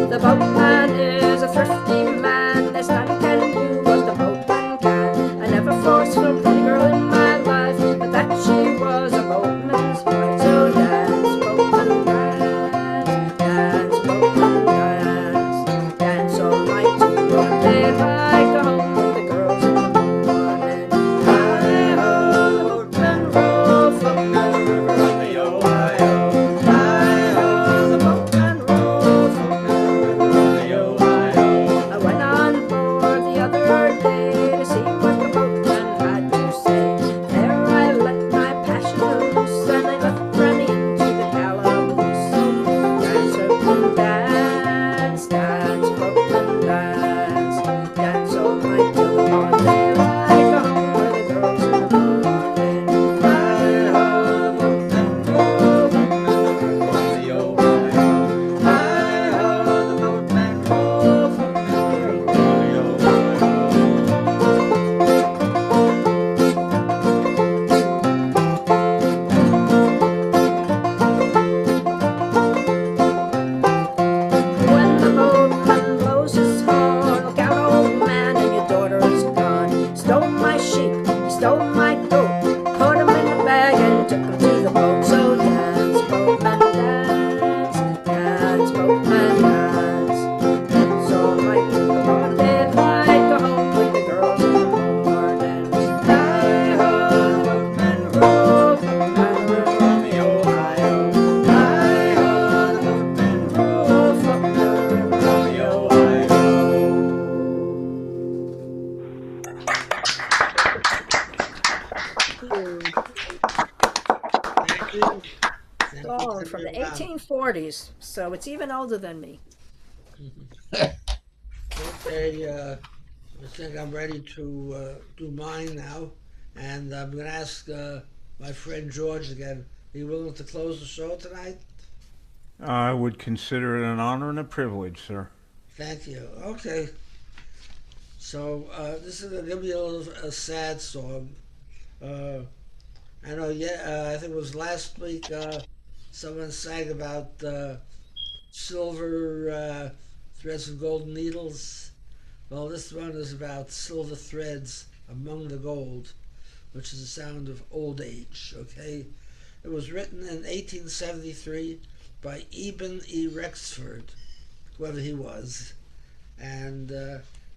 [SPEAKER 1] The boatman is a thrifty man. There's none can do what the boatman can. I never forced no pretty girl in my life, but that she was a boatman's wife. So dance, boatman, dance, dance, boatman, dance, dance all night till broad daylight. Go home with the girls in the morning. Hi-ho, the boatman row, floating down the river on the Ohio. Hi-ho, the boatman row, floating down the river on the Ohio. I went on board the other day to see what the boatman had to say. There I let my passion loose, and I left Granny into the calaboose. So dance, boatman, dance, dance, boatman, dance, dance all night till the morning daylight. Go home with the girls in the morning. Hi-ho, the boatman row, boatman row on the Ohio. Hi-ho, the boatman row, boatman row on the Ohio. When the boatman blows his horn, look out, old man, and your daughter is gone. Stole my sheep, he stole my goat, put him in a bag and took him to the boat. So dance, boatman, dance, dance, boatman, dance, dance all night till the broad daylight. Go home with the girls in the morning. Hi-ho, the boatman row, boatman river on the Ohio. Hi-ho, the boatman row, floating down the river on the Ohio.
[SPEAKER 2] Thank you. Thank you
[SPEAKER 1] Song
[SPEAKER 2] for
[SPEAKER 1] from the
[SPEAKER 2] coming around.
[SPEAKER 1] 1840s, so it's even older than me.
[SPEAKER 2] Okay, I think I'm ready to do mine now, and I'm going to ask my friend George again. Are you willing to close the show tonight?
[SPEAKER 3] I would consider it an honor and a privilege, sir.
[SPEAKER 2] Thank you. Okay. So this is going to be a sad song. I know. I think it was last week. Someone sang about silver threads and golden needles. Well, this one is about silver threads among the gold, which is the sound of old age. Okay. It was written in 1873 by Eben E. Rexford, whoever he was, and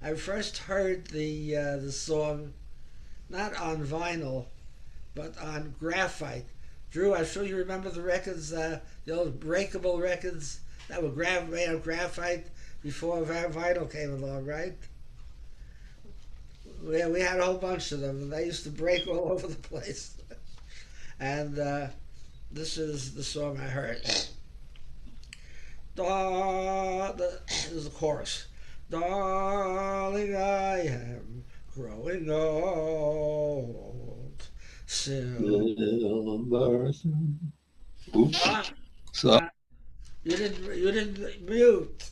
[SPEAKER 2] I first heard the song not on vinyl, but on graphite. Drew, I'm sure you remember the records, the old breakable records that were made of graphite. before vinyl came along, right? We had a whole bunch of them, and they used to break all over the place. And this is the song I heard. This is the chorus. Darling, I am growing old.
[SPEAKER 5] Silver. Oops. So.
[SPEAKER 2] You didn't mute.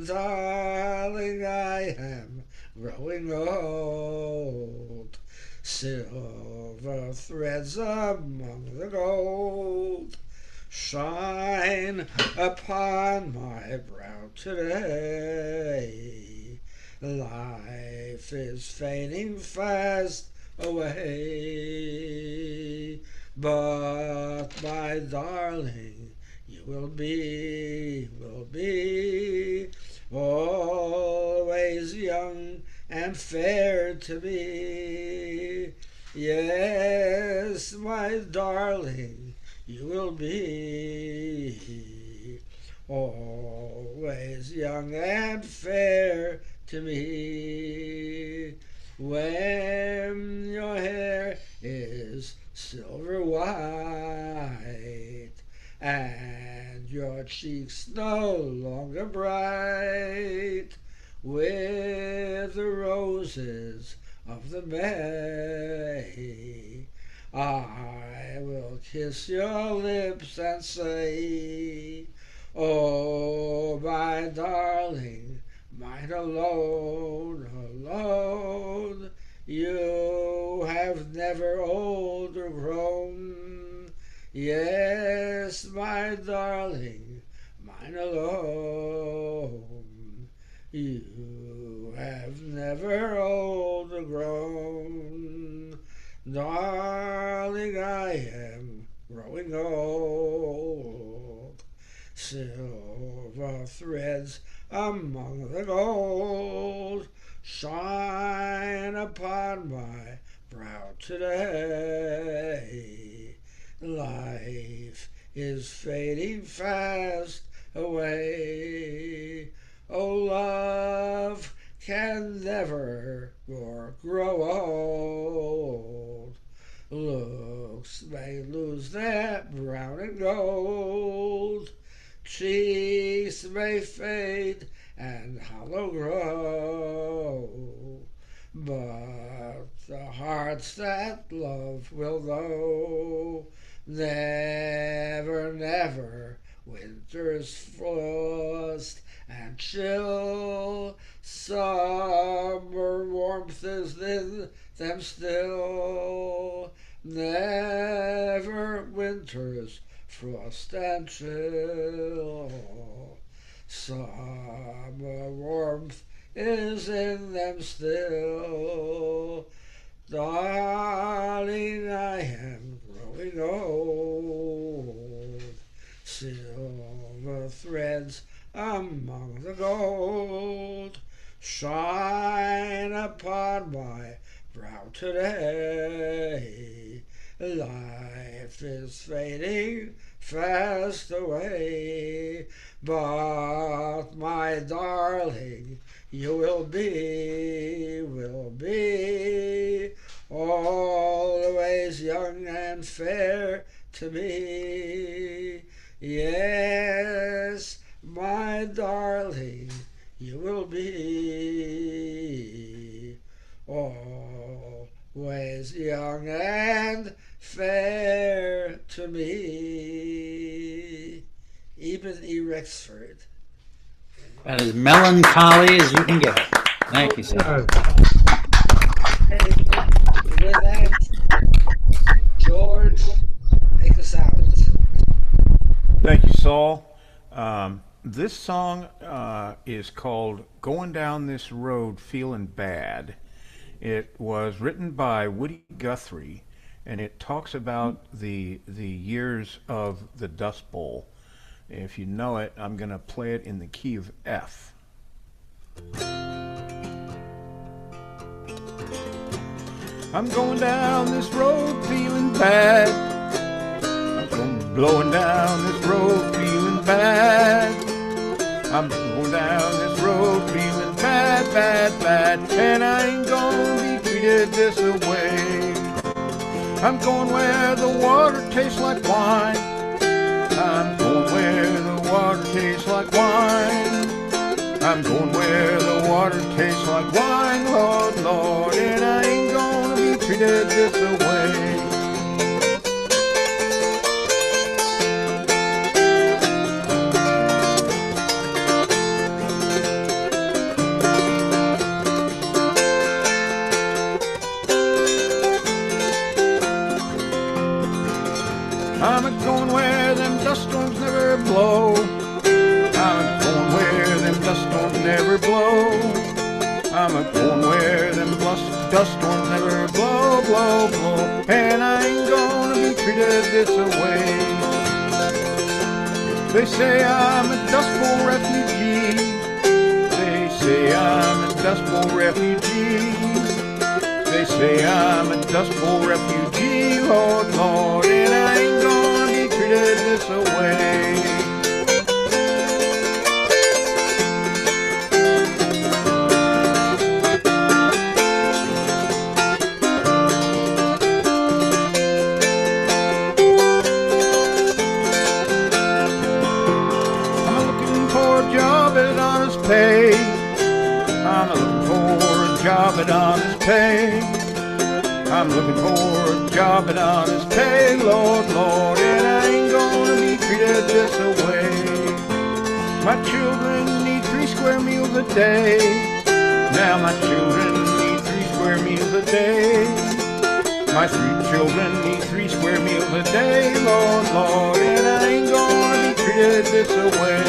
[SPEAKER 2] Darling, I am growing old. Silver threads among the gold shine upon my brow today. Life is fading fast away, but my darling, you will be always young and fair to me. Yes, my darling, you will be always young and fair to me. When your hair is silver white and your cheeks no longer bright with the roses of the May, I will kiss your lips and say, oh, my darling, mine alone, alone, you have never older grown. Yes, my darling, mine alone, you have never older grown. Darling, I am growing old. Silver threads among the gold shine upon my brow today. Life is fading fast away. Oh, love can never more grow old. Looks may lose their brown and gold. Cheeks may fade and hollow grow. But the hearts that love will know never, never winter's frost and chill. Summer warmth is in them still. Never winter's frost and chill. Summer warmth is in them still. Darling, I am growing old. Silver threads among the gold shine upon my brow today. Life is fading fast away, but my darling, you will be always young and fair to me. Yes, my darling, you will be always young and fair to me. Eben E. Rexford.
[SPEAKER 18] That is melancholy as you can get. Thank you, sir.
[SPEAKER 2] With that, George, take us out.
[SPEAKER 3] Thank you, Saul. This song is called Going Down This Road Feeling Bad. It was written by Woody Guthrie, and it talks about the years of the Dust Bowl. If you know it, I'm going to play it in the key of F. I'm going down this road feeling bad. I'm blowing down this road feeling bad. I'm going down this road feeling bad, bad, bad, and I ain't gonna be treated this way. I'm going where the water tastes like wine. I'm going where the water tastes like wine. I'm going where the water tastes like wine, Lord, Lord, and I ain't gonna be treated this way. I'm a-going where them dust storms never blow. I'm a-going where them dust storms never blow. I'm a-going where them dust storms never blow, blow, blow. And I ain't gonna be treated this way. They say I'm a Dust Bowl refugee. They say I'm a Dust Bowl refugee. They say I'm a Dust Bowl refugee, Lord, Lord, and I ain't gonna be treated this way. I'm looking for a job at honest pay. I'm looking for a job at honest pay. I'm looking for a job at honest pay, Lord, Lord, and I ain't gonna be treated this way. My children need 3 square meals a day. Now my children need 3 square meals a day. My 3 children need 3 square meals a day, Lord, Lord, and I ain't gonna be treated this way.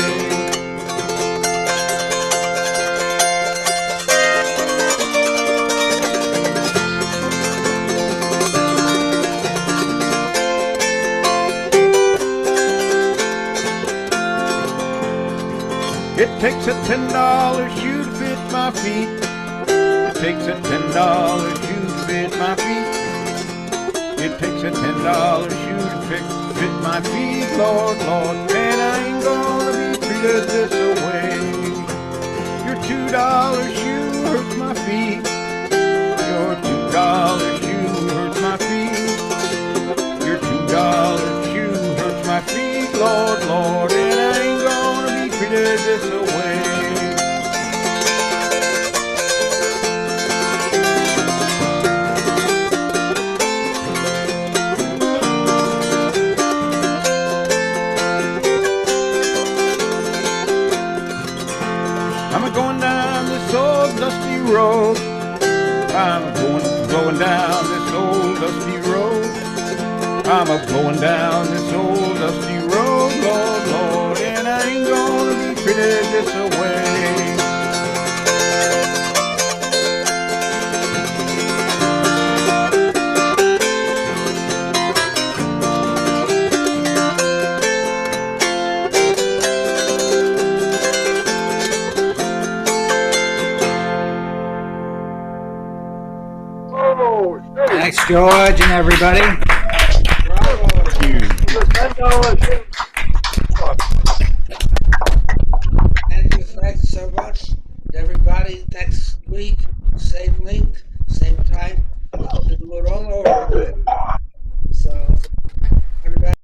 [SPEAKER 3] It takes a $10 shoe to fit my feet. It takes a $10 shoe to fit my feet. It takes a $10 shoe to fit my feet, Lord, Lord, and I ain't gonna be treated this way. Your $2 shoe hurts my feet. Your $2 shoe hurts my feet. Your $2 shoe hurts my feet, Lord, Lord, and I ain't gonna be treated this way. I'm going down this old dusty road. I'm going down this old dusty road. I'm going down this old dusty road, Lord, Lord, and I ain't gonna be treated this way.
[SPEAKER 18] Thanks, George and everybody.
[SPEAKER 2] Thank you so much, everybody. Next week